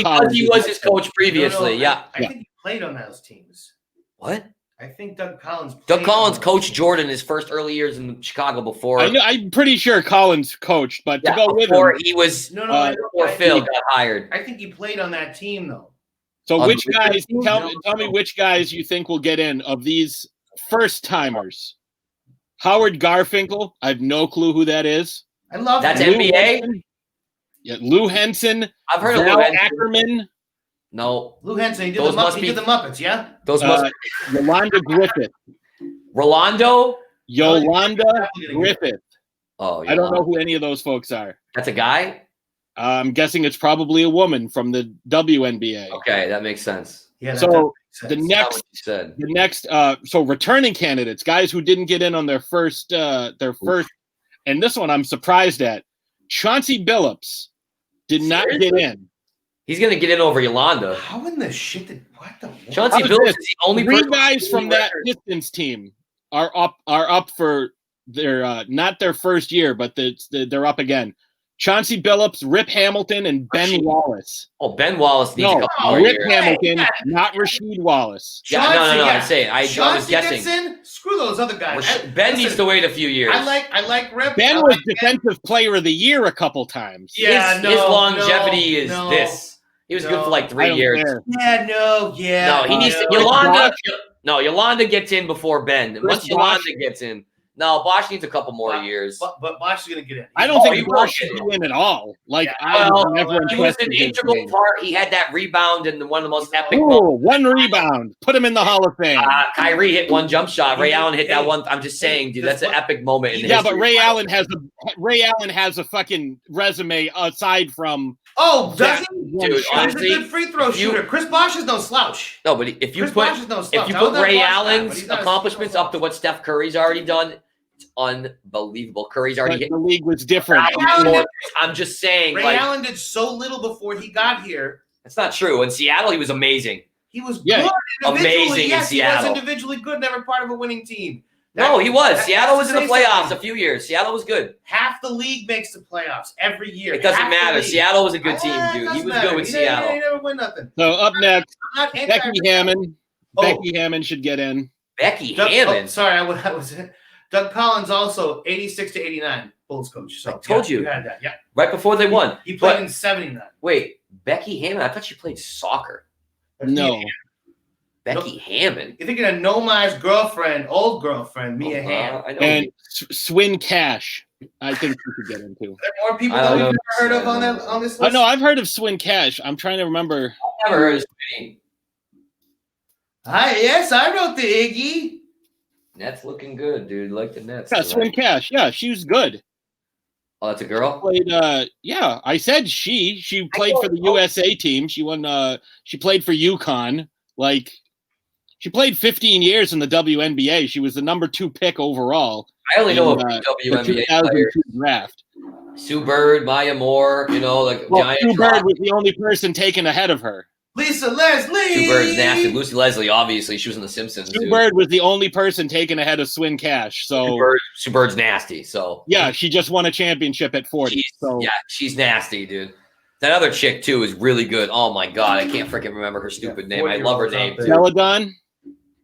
Collins, he was his coach previously. I think he played on those teams. What? I think Doug Collins. Coached Jordan his first early years in Chicago before. I'm pretty sure Collins coached, but to go with him, he was before Phil got hired. I think he played on that team though. So which guys? Tell me which guys you think will get in of these first timers? Howard Garfinkel. I have no clue who that is. I love that's him. NBA. Henson. Yeah, Lou Henson. I've heard Val of Lou Henson. Ackerman. No. Lou Henson. He did the Muppets, yeah? Those must be. Yolanda Griffith. Yolanda Griffith. Oh, I don't know who any of those folks are. That's a guy? I'm guessing it's probably a woman from the WNBA. Okay, that makes sense. Yeah. So the next, so returning candidates, guys who didn't get in on their first, and this one I'm surprised at. Chauncey Billups did not get in. He's going to get in over Yolanda. How in the shit did what the? Chauncey Billups is the only three guys from that Pistons team are up for their not their first year, but they're up again. Chauncey Billups, Rip Hamilton, and Ben Wallace. Oh, Ben Wallace needs a couple more Rip years. Hamilton, not Rasheed Wallace. Yeah, no. I'm saying I was Chauncey guessing. Gets in, screw those other guys. Ben needs to wait a few years. I like Rip. Ben was Defensive Player of the Year a couple times. Yeah, his longevity is this. He was good for like 3 years. No, he needs to. Yolanda. No, Yolanda gets in before Ben. Once Yolanda gets in. No, Bosch needs a couple more years. But Bosch is going to get in. I don't think Bosch should be in at all. Like, I was never he was impressed an with his integral game. part. He had that rebound in one of the most epic Ooh, one rebound. Put him in the Hall of Fame. Kyrie hit one jump shot. Ray Allen hit that one. I'm just saying, dude, that's an epic moment in history. But Ray Allen has a fucking resume aside from. Oh, does he? Dude, honestly, he's a good free throw shooter. Chris Bosh is no slouch. No, but if you put Ray Allen's accomplishments up to what Steph Curry's already done, it's unbelievable. Curry's already hit. The league was different. I'm just saying. Ray Allen did so little before he got here. That's not true. In Seattle, he was amazing. He was good amazing yes, in Seattle. He was individually good, never part of a winning team. No, he was. Seattle was in the playoffs a few years. Seattle was good. Half the league makes the playoffs every year. It doesn't matter. Seattle was a good team, dude. He was good with Seattle. He never win nothing. So up next, Becky Hammond. Becky Hammond should get in. Becky Hammond? Sorry, I was Doug Collins also 86 to 89 Bulls coach. So I told you. You had that, yeah. Right before they won. He played in 79. Wait, Becky Hammond? I thought she played soccer. No. Becky Hammond. You're thinking of Nomai's girlfriend, old girlfriend, Mia Hamm. I know. And Swin Cash, I think we could get into. Are there more people that we've never heard of on this list? No, I've heard of Swin Cash. I'm trying to remember. I've never heard of Swin. Yes, I wrote the Iggy. Nets looking good, dude. Like the Nets. Yeah, Swin Cash. Yeah, she was good. Oh, that's a girl? Played, yeah, I said she played for the USA team. She won. She played for UConn. Like, she played 15 years in the WNBA. She was the number 2 pick overall. I only know of the WNBA 2002 players. draft. Sue Bird, Maya Moore, like giant. Sue Bird was the only person taken ahead of her. Lisa Leslie. Sue Bird's nasty. Lucy Leslie, obviously, she was in The Simpsons. Sue Bird was the only person taken ahead of Swin Cash. So Sue Bird's nasty. So yeah, she just won a championship at 40. She's nasty, dude. That other chick too is really good. Oh my god, I can't freaking remember her stupid name. I love her name. Celadon?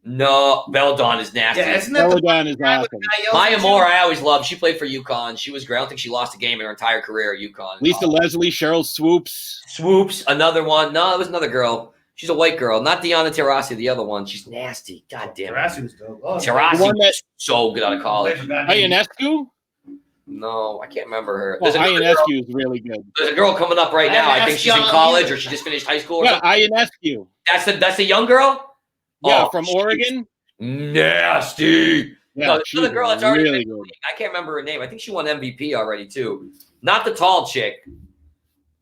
No, Belladon is nasty. Yeah, isn't that Celadon is awesome. Maya Moore, I always loved. She played for UConn. She was great. I don't think she lost a game in her entire career at UConn. Lisa Leslie, Cheryl Swoops, another one. No, it was another girl. She's a white girl, not Deanna Taurasi, the other one. She's nasty. God damn it. Taurasi was dope. Oh, Taurasi was so good out of college. Ionescu? No, I can't remember her. Well, Ionescu is really good. There's a girl coming up right now. I think she's in college or she just finished high school. Or yeah, something. Ionescu. That's the young girl? Yeah, from Oregon. Nasty. Yeah, No, the girl that's already really been, good. I can't remember her name. I think she won MVP already too. Not the tall chick.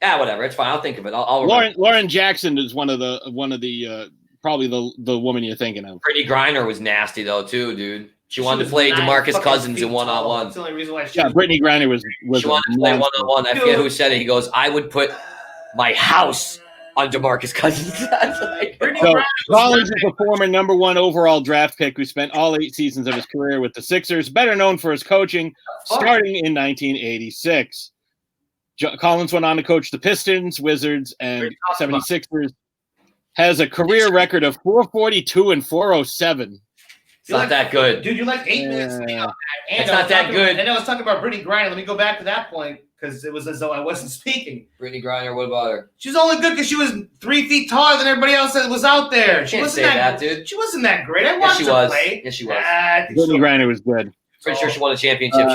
Whatever. It's fine. I'll think of it. I'll Lauren Jackson is one of the probably the woman you're thinking of. Brittany Griner was nasty though too, dude. She wanted to play DeMarcus Cousins in one-on-one. That's the only reason why Brittany Griner was she wanted to play one-on-one. I forget who said it. He goes, "I would put my house on DeMarcus Cousins." So Collins is a former number 1 overall draft pick who spent all 8 seasons of his career with the Sixers, better known for his coaching, starting in 1986. Collins went on to coach the Pistons, Wizards, and 76ers. Has a career record of 442 and 407. It's not that good. Dude, you're like 8 minutes to be on that. It's not that good. And I was talking about Brittany Griner. Let me go back to that point because it was as though I wasn't speaking. Brittany Griner, what about her? She's only good because she was 3 feet taller than everybody else that was out there. She Can't wasn't say that, dude. She wasn't that great. I watched she her was. play. Yes, she was. Brittany Griner was good. Pretty sure she won a championship.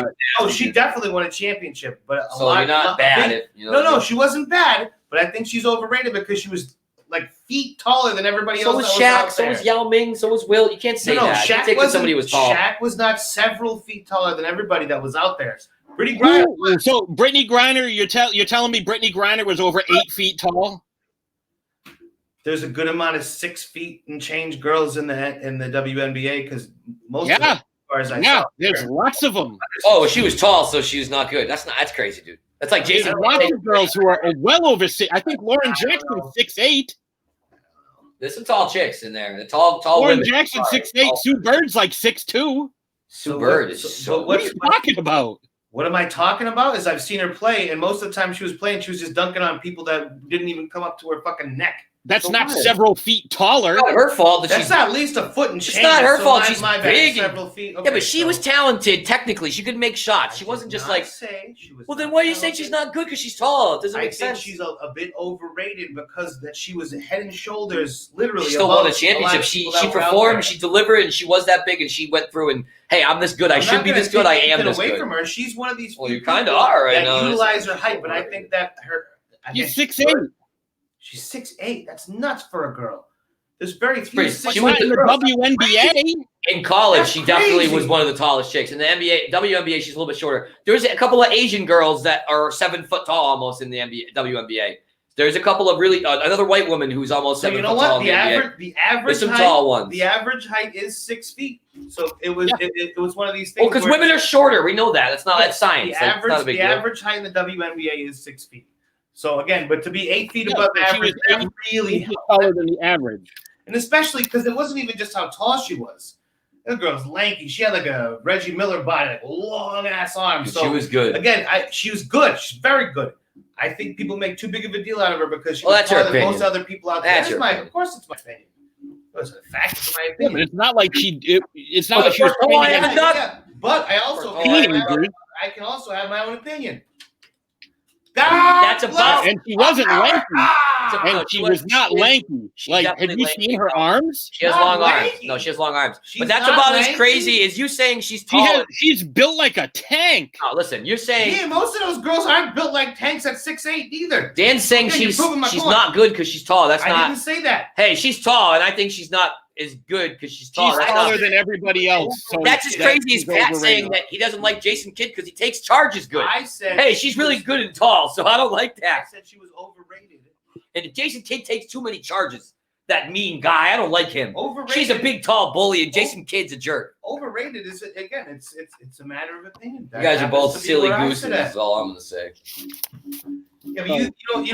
She definitely won a championship. But you're not bad. No, she wasn't bad. But I think she's overrated because she was like feet taller than everybody So else. was that Shaq. was So was Yao Ming. So was Will. You can't say that. Shaq You wasn't. somebody was tall. Shaq was not several feet taller than everybody that was out there. Brittany Griner. So Brittany Griner, you're telling me Brittany Griner was over 8 feet tall? There's a good amount of 6 feet and change girls in the WNBA because most of them, as far as I saw, there's lots of them. Oh, she was tall, so she's not good. That's crazy, dude. That's like There's Jason. lots of girls who are well over 6. I think Lauren Jackson's 6'8". There's some tall chicks in there. The tall Lauren women. Jackson 6'8". Sue Bird's like 6'2". Sue Bird is so. What are you talking about? What am I talking about? Is I've seen her play, and most of the time she was playing, she was just dunking on people that didn't even come up to her fucking neck. That's not several feet taller. It's not her fault. That's at least a foot and change. It's not her so fault. my- She's my bad, big. several feet. Yeah, but she was talented. Technically, she could make shots. She wasn't just like. Well, then why are you saying she's not good? Because she's tall. It doesn't I make think sense. she's a bit overrated because that she was head and shoulders, literally. She still above won a lot championship. of She people that were out performed. there. She delivered, and she was that big, and she went through and hey, I'm this good. I I'm should not be gonna this good. I take am anything this away good. from her. She's one of these. Well, few you kinda people are right that now. utilize her height, but I think that her. She's 6'8". She's 6'8". That's nuts for a girl. There's very few. Pretty- 6'8" she went to the girls. WNBA. In college, That's she definitely crazy. was one of the tallest chicks. In the WNBA, she's a little bit shorter. There's a couple of Asian girls that are 7 foot tall almost in the WNBA. There's a couple of really another white woman who's almost So 7 you foot know tall what? in The the NBA. average There's some height, tall ones. The average height is 6 feet. So it was it was one of these things. Well, because where- women are shorter. We know that. That's science. The That's not a big deal. average height in the WNBA is 6 feet. So again, but to be 8 feet Yeah, above but she average, was that 8 really She's helped. taller than the average. And especially because it wasn't even just how tall she was. That girl's lanky. She had like a Reggie Miller body, like long ass arms. So She was good. Again, she was good. She's very good. I think people make too big of a deal out of her because she Well, was that's your taller than most opinion. other people out there. That's your opinion. Of course, it's my opinion. It's a fact. It's my Yeah, opinion. but it's not like it's not like she was Oh, training yeah. at Yeah, but I also Oh, Team, dude. I can also have my own opinion. That's about. And she wasn't lanky. No, She was not lanky. Like, have you seen her arms? She has long arms. No, she has long arms. But that's about as crazy as you saying she's tall. She's built like a tank. No, listen, you're saying. Yeah, most of those girls aren't built like tanks at 6'8" either. Dan's saying she's not good because she's tall. That's not. I didn't say that. Hey, she's tall, and I think she's not as good because she's tall. She's taller than everybody else. So that's as crazy as Pat saying that he doesn't like Jason Kidd because he takes charges good. I said, hey, she's really good and tall, so I don't like that. I said she was overrated. And Jason Kidd takes too many charges. That mean guy, I don't like him. Overrated. She's a big, tall bully, and Jason Kidd's a jerk. Overrated is again. It's a matter of opinion. You guys are both silly gooses. That's all I'm gonna say. Yeah, but you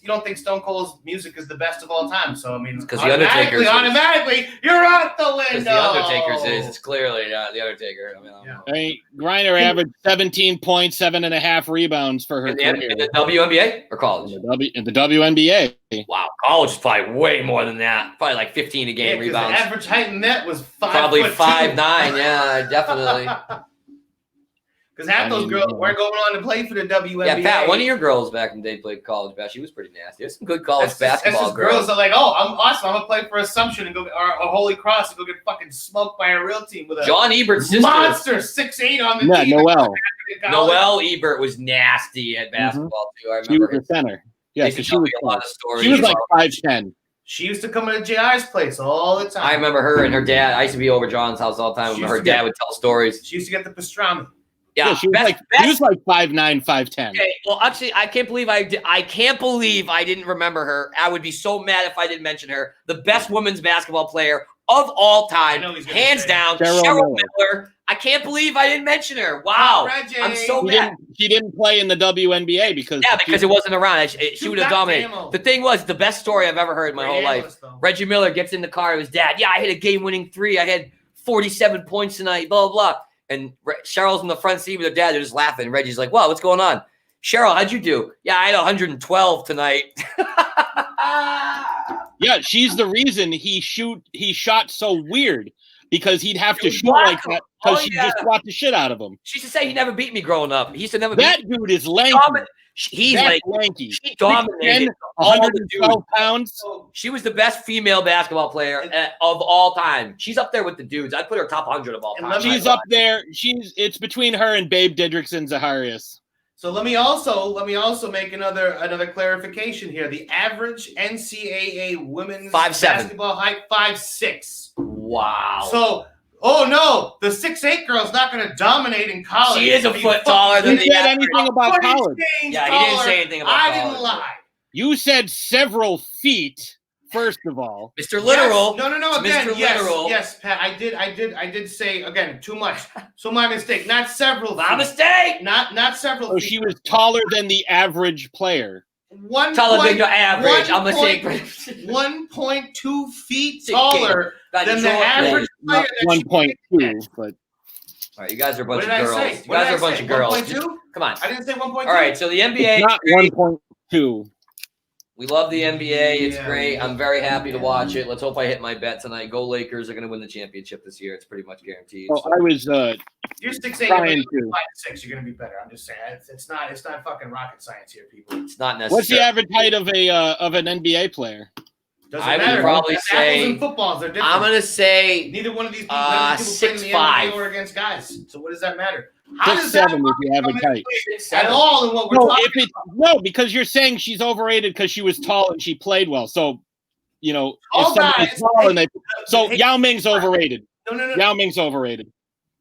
don't think Stone Cold's music is the best of all time. So I mean, because the Undertaker's automatically you're out the window. Because the Undertaker's is. It's clearly not the Undertaker. I mean, Griner averaged 17 points, 7.5 rebounds for her career. In the WNBA or college? In the WNBA. Wow, college is probably way more than that. Probably like 15 a game rebounds. The average height in net was 5'2". Probably 5'9". Yeah, definitely. Because half those girls were going on to play for the WNBA. Yeah, Pat, one of your girls back in the day played college basketball. She was pretty nasty. There's some good college basketball girls are like, oh, I'm awesome. I'm gonna play for Assumption and go or Holy Cross and go get fucking smoked by a real team with a John Ebert's sister. Monster 6'8" on the team. Noelle Ebert was nasty at basketball too. I remember. She was the center. Yeah, she was a lot of stories. She was like 5'10". She used to come to JI's place all the time. I remember her and her dad. I used to be over John's house all the time. Her dad would tell stories. She used to get the pastrami. Yeah, she was like 5'9", 5'10". Okay, well, actually, I can't believe I didn't remember her. I would be so mad if I didn't mention her. The best women's basketball player of all time, hands down, Cheryl Miller. I can't believe I didn't mention her. Wow, I'm so mad. She didn't play in the WNBA because it wasn't around. She would have dominated. The thing was, the best story I've ever heard in my whole life. Reggie Miller gets in the car with his dad. Yeah, I hit a game-winning 3. I had 47 points tonight. Blah blah blah. And Cheryl's in the front seat with her dad. They're just laughing. Reggie's like, "Wow, what's going on?" Cheryl, how'd you do? Yeah, I had 112 tonight. Yeah, she's the reason he shot so weird because he'd have to shoot like that because she just brought the shit out of him. She used to say he never beat me growing up. He used to never that beat me. Dude is lanky. He's like lanky. She dominated all the dudes. 112 pounds. She was the best female basketball player of all time. She's up there with the dudes. I'd put her top 100 of all time. She's up there. It's between her and Babe Didrikson Zaharias. So let me also make another clarification here. The average NCAA women's basketball height 5'6". Wow. So. Oh no, the 6'8" girl's not going to dominate in college. She is a foot taller than the said anything about college. Yeah, he didn't say anything about college. I didn't lie. You said several feet, first of all. Mr. Literal. Yes. No. Again, Mr. Literal. Yes, Pat. I did say again too much. So my mistake. Not several. My mistake. Not several. So she was taller than the average player. Taller than your average. I'm gonna say 1.2 feet taller than the average player. 1.2, but. All right, you guys are a bunch of girls. You guys are a bunch of girls. 1.2? Come on. I didn't say 1.2. All right, so the NBA. It's not 1.2. We love the NBA. It's great. I'm very happy to watch it. Let's hope I hit my bet tonight. Go Lakers are going to win the championship this year. It's pretty much guaranteed. Oh, so. I was you're 6'8", 5'6". You're going to be better. I'm just saying. It's not fucking rocket science here, people. It's not necessary. What's the average height of an NBA player? Doesn't matter. Would probably say. Apples and footballs are different. I'm going to say. Neither one of these people play in the NBA or against guys. So what does that matter? 6'7" is the average height. At all in what we're talking about. No, because you're saying she's overrated because she was tall and she played well. So, if somebody's tall and Yao Ming's overrated. No. Yao Ming's overrated.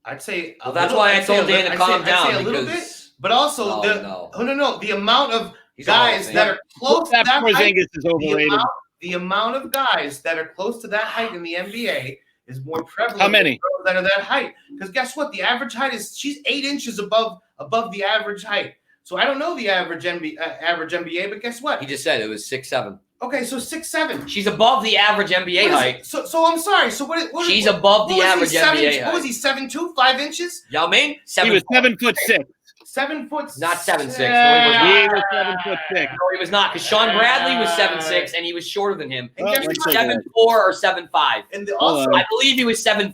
I'ed say. Well, that's why I told Dan to calm down. I'd say a little bit, but also the amount of guys that are close to that height. Is overrated. The amount of guys that are close to that height in the NBA is more prevalent. How many? That are that height? Because guess what? The average height she's 8 inches above the average height. So I don't know the average NBA, but guess what? He just said it was 6'7". Okay, so 6'7". She's above the average NBA height. So I'm sorry. So what? She's above the average NBA height. What was he? 7'2", 5 inches? Yao Ming? He was 7'6". 7 foot. Not 7'6". He was 7'6". No, he was not. Because Sean Bradley was 7'6", and he was shorter than him. And 7'4" or 7'5". And also, I believe he was 7'5",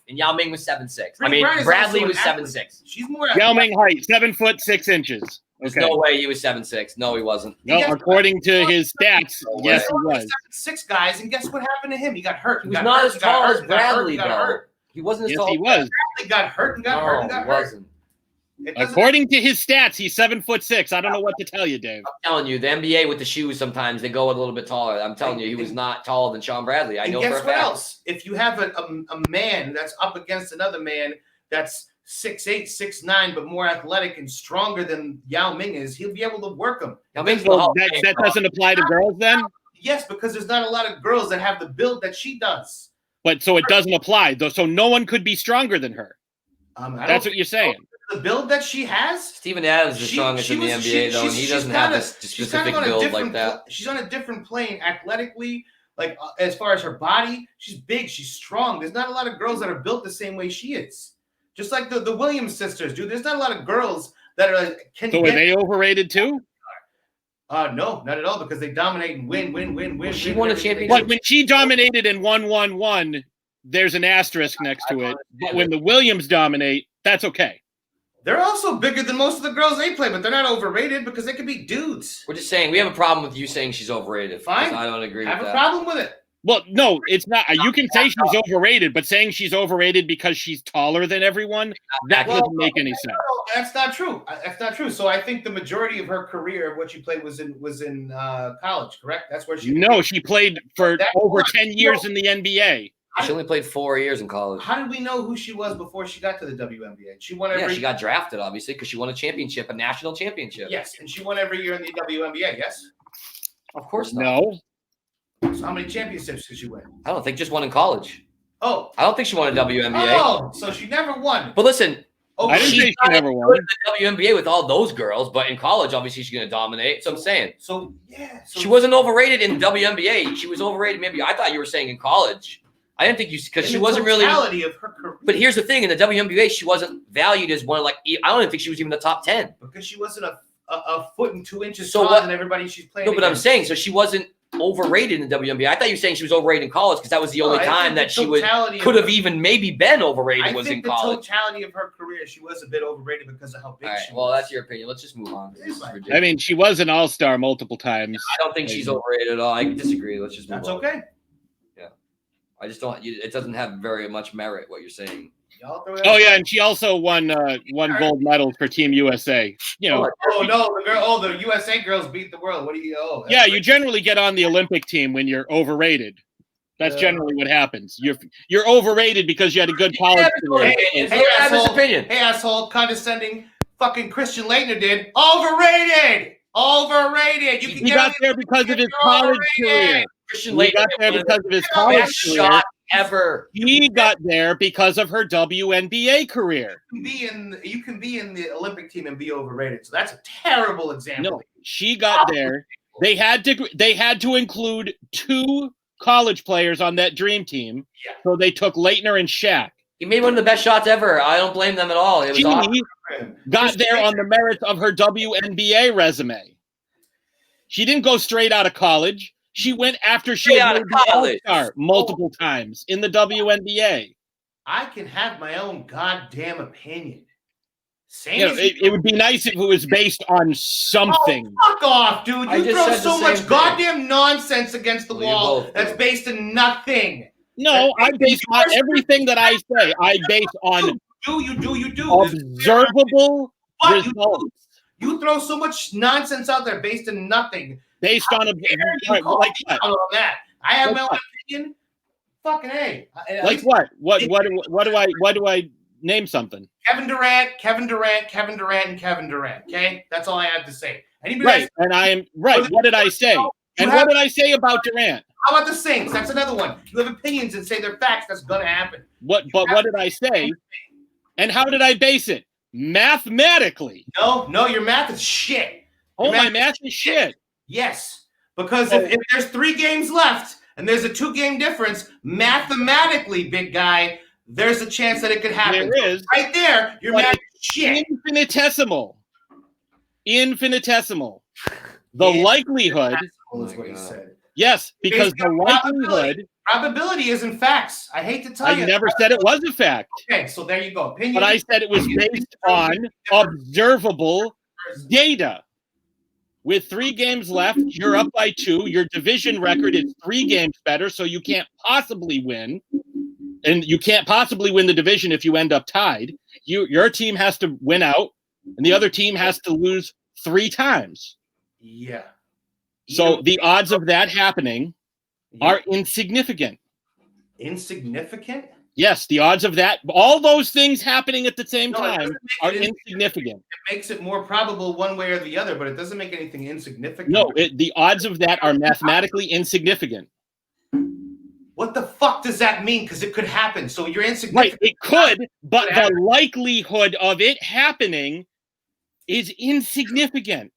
and Yao Ming was 7'6". I mean, Bradley was 7'6". She's more. Yao Ming height 7'6". There's no way he was 7'6". No, he wasn't. No, according to his stats, yes, he was. 7'6" guys, and guess what happened to him? He got hurt. He was not as tall as Bradley, though. He wasn't as Yes, tall. he was. Bradley got hurt and got hurt and got hurt. According to his stats, he's 7'6". I don't know what to tell you, Dave. I'm telling you, the NBA with the shoes sometimes they go a little bit taller. I'm telling you, he was not taller than Sean Bradley. I know for a fact. Guess what else? If you have a man that's up against another man that's 6'8", 6'9", but more athletic and stronger than Yao Ming is, he'll be able to work him. That doesn't apply to girls then? Yes, because there's not a lot of girls that have the build that she does. But so it doesn't apply, though. So no one could be stronger than her. That's what you're saying. The build that she has. Steven Adams is the strongest in the NBA, though, and he doesn't have this specific build like that. She's on a different plane athletically, like as far as her body. She's big, she's strong. There's not a lot of girls that are built the same way she is. Just like the Williams sisters, dude. There's not a lot of girls that are. So are they overrated too? No, not at all, because they dominate and win. She won a championship. But when she dominated and won, there's an asterisk next to it. But when the Williams dominate, that's okay. They're also bigger than most of the girls they play, but they're not overrated because they could be dudes. We're just saying we have a problem with you saying she's overrated. Fine. I don't agree I with have that. a problem with it. Well, no, it's not. You can say she's overrated, but saying she's overrated because she's taller than everyone, that doesn't make any sense. That's not true. That's not true. So I think the majority of her career, what she played was in college, correct? That's where she. No, she played for over 10 years in the NBA. She only played 4 years in college. How did we know who she was before she got to the WNBA? She won every. Yeah, she got drafted obviously because she won a championship, a national championship. Yes, and she won every year in the WNBA. Yes. Of course not. No. So how many championships did she win? I don't think just one in college. Oh. I don't think she won a WNBA. Oh, so she never won. But listen, I didn't say she never won the WNBA with all those girls, but in college, obviously, she's going to dominate. So I'm saying. So yeah. She wasn't overrated in WNBA. She was overrated. Maybe I thought you were saying in college. I didn't think you because she wasn't really. Of her career. But here's the thing: in the WNBA, she wasn't valued as one. Like I don't even think she was even the top 10 because she wasn't a foot and 2 inches so taller than everybody she's playing. No, but I'm saying so she wasn't overrated in the WNBA. I thought you were saying she was overrated in college because that was the only time that she could have even maybe been overrated was in college. The totality of her career, she was a bit overrated because of how big she was. Well, that's your opinion. Let's just move on. I mean, she was an all-star multiple times. I don't think she's overrated at all. I disagree. Let's just move on. That's okay. Yeah. I just don't. It doesn't have very much merit what you're saying. Oh yeah, and she also won gold medals for Team USA. You know. Oh no, the USA girls beat the world. What do you? Oh. Yeah, you generally get on the Olympic team when you're overrated. That's generally what happens. You're overrated because you had a good college career. Hey, asshole, condescending fucking Christian Laettner did. Overrated. He got there because of his college career. Christian Laettner got there because of his college career. Ever. He got there because of her WNBA career. You can be in the Olympic team and be overrated. So that's a terrible example. No, she got there. They had to include 2 college players on that dream team. Yeah. So they took Laettner and Shaq. He made one of the best shots ever. I don't blame them at all. It was awesome. Got there on the merits of her WNBA resume. She didn't go straight out of college. She went after she had made the All-Star multiple times in the WNBA. I can have my own goddamn opinion. It would be nice if it was based on something. Oh, fuck off, dude. You throw so much goddamn nonsense against the wall that's based in nothing. No, I base on everything that I say. I base on you do observable results. You throw so much nonsense out there based in nothing. Based on like that. I have my own opinion. Fucking A. Like what? What do I name something? Kevin Durant, and Kevin Durant. Okay? That's all I have to say. Right. And I am right. What did I say? And what did I say about Durant? How about the Saints? That's another one. You have opinions and say they're facts. That's gonna happen. But what did I say? And how did I base it? Mathematically. No, your math is shit. My math is shit. Yes, because if there's 3 games left and there's a 2-game difference, mathematically, big guy, there's a chance that it could happen. There is. Right there, your math is shit. Infinitesimal. The likelihood. Is what he said. Yes, because the likelihood. Probability isn't facts. I hate to tell you. I never said it was a fact. Okay, so there you go. Opinion. But I said it was based on observable data. With 3 games left, you're up by 2. Your division record is 3 games better, so you can't possibly win. And you can't possibly win the division if you end up tied. Your team has to win out, and the other team has to lose 3 times. Yeah. So the odds of that happening are insignificant. Insignificant? Yes, the odds of that, all those things happening at the same time are insignificant. It makes it more probable one way or the other, but it doesn't make anything insignificant. No, the odds of that are mathematically insignificant. What the fuck does that mean? Because it could happen. So you're insignificant. Right, it could, but the likelihood of it happening is insignificant.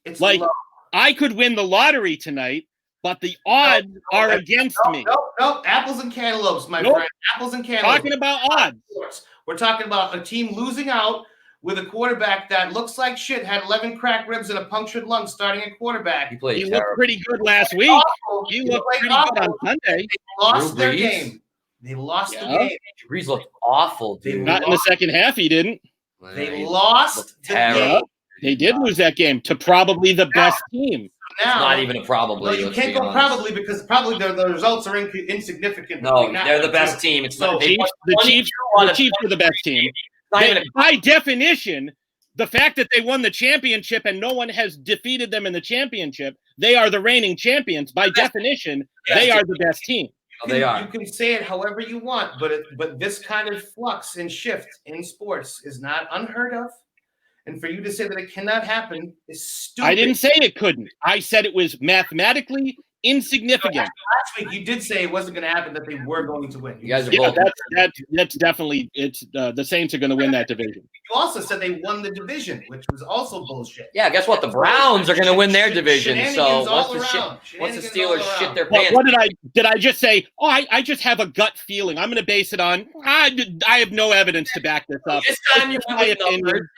It's like low. I could win the lottery tonight, but the odds are against me. No, apples and cantaloupes, my friend. Apples and cantaloupes. Talking about odds. We're talking about a team losing out with a quarterback that looks like shit, had 11 cracked ribs and a punctured lung starting at quarterback. He looked pretty good last week. He looked pretty good on Sunday. They lost their game. They lost the game. Brees looked awful, dude. Not in the second half, he didn't. They lost the game. They did lose that game to probably the best team. It's not even a probably. No, you can't go probably because probably the results are insignificant. No, they're the best team. It's So not, The Chiefs are the best team. By definition, the fact that they won the championship and no one has defeated them in the championship, they are the reigning champions. By definition, they are the best team. They are. You can say it however you want, but this kind of flux and shift in sports is not unheard of. And for you to say that it cannot happen is stupid. I didn't say it couldn't. I said it was mathematically insignificant. Last week you did say it wasn't going to happen, that they were going to win. You guys are both. That's definitely the Saints are going to win that division. You also said they won the division, which was also bullshit. Yeah, guess what? The Browns are going to win their division. So Shenanigans once the Steelers shit their Well, pants. what did I just say? Oh, I just have a gut feeling. I'm going to base it on. I have no evidence to back this up. This time you my opinion.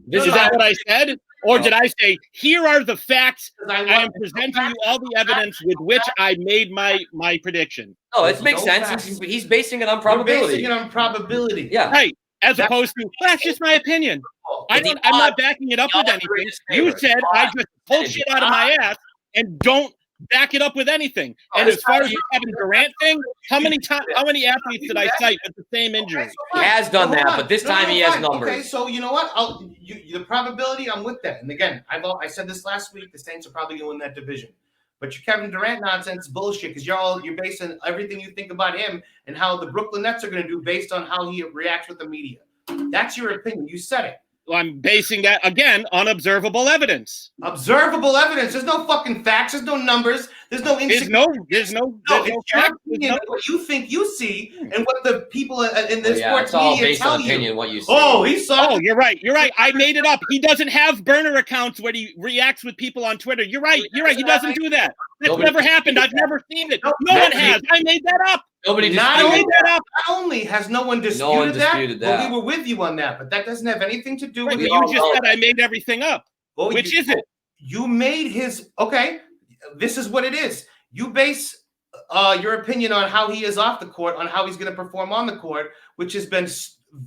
This Is that what I said? Or did I say, here are the facts? I am presenting you all the evidence with which I made my prediction. Oh, it makes sense. He's basing it on probability. Basing it on probability. Yeah. Right. As opposed to, that's just my opinion. I'm not backing it up with anything. You said I just pull shit out of my ass and don't back it up with anything. And as far as the Kevin Durant thing, how many athletes did I cite with the same injury? He has done that, but this time he has numbers. Okay, so you know what? The probability, I'm with that. And again, I said this last week. The Saints are probably going to win that division. But your Kevin Durant nonsense is bullshit because you're basing everything you think about him and how the Brooklyn Nets are going to do based on how he reacts with the media. That's your opinion. You said it. Well, I'm basing that again on observable evidence. Observable evidence. There's no fucking facts. There's no numbers. There's no. There's no facts. What you think you see and what the people in the sports media tell you. What you see. Oh, he saw. Oh, you're right. You're right. I made it up. He doesn't have burner accounts where he reacts with people on Twitter. You're right. You're right. He doesn't do that. That's never happened. I've never seen it. No one has. I made that up. Nobody not only has no one disputed that, but we were with you on that. But that doesn't have anything to do with it. You just said I made everything up. Well, which is it? You made his okay. This is what it is. You base your opinion on how he is off the court, on how he's going to perform on the court, which has been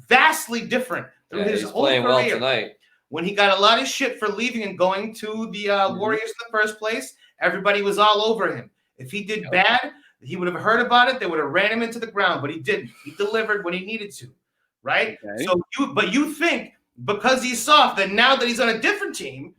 vastly different through his whole career. Well tonight. When he got a lot of shit for leaving and going to the Warriors in the first place, everybody was all over him. If he did bad, he would have heard about it. They would have ran him into the ground, but he didn't. He delivered when he needed to, right? Okay. So you think because he's soft that now that he's on a different team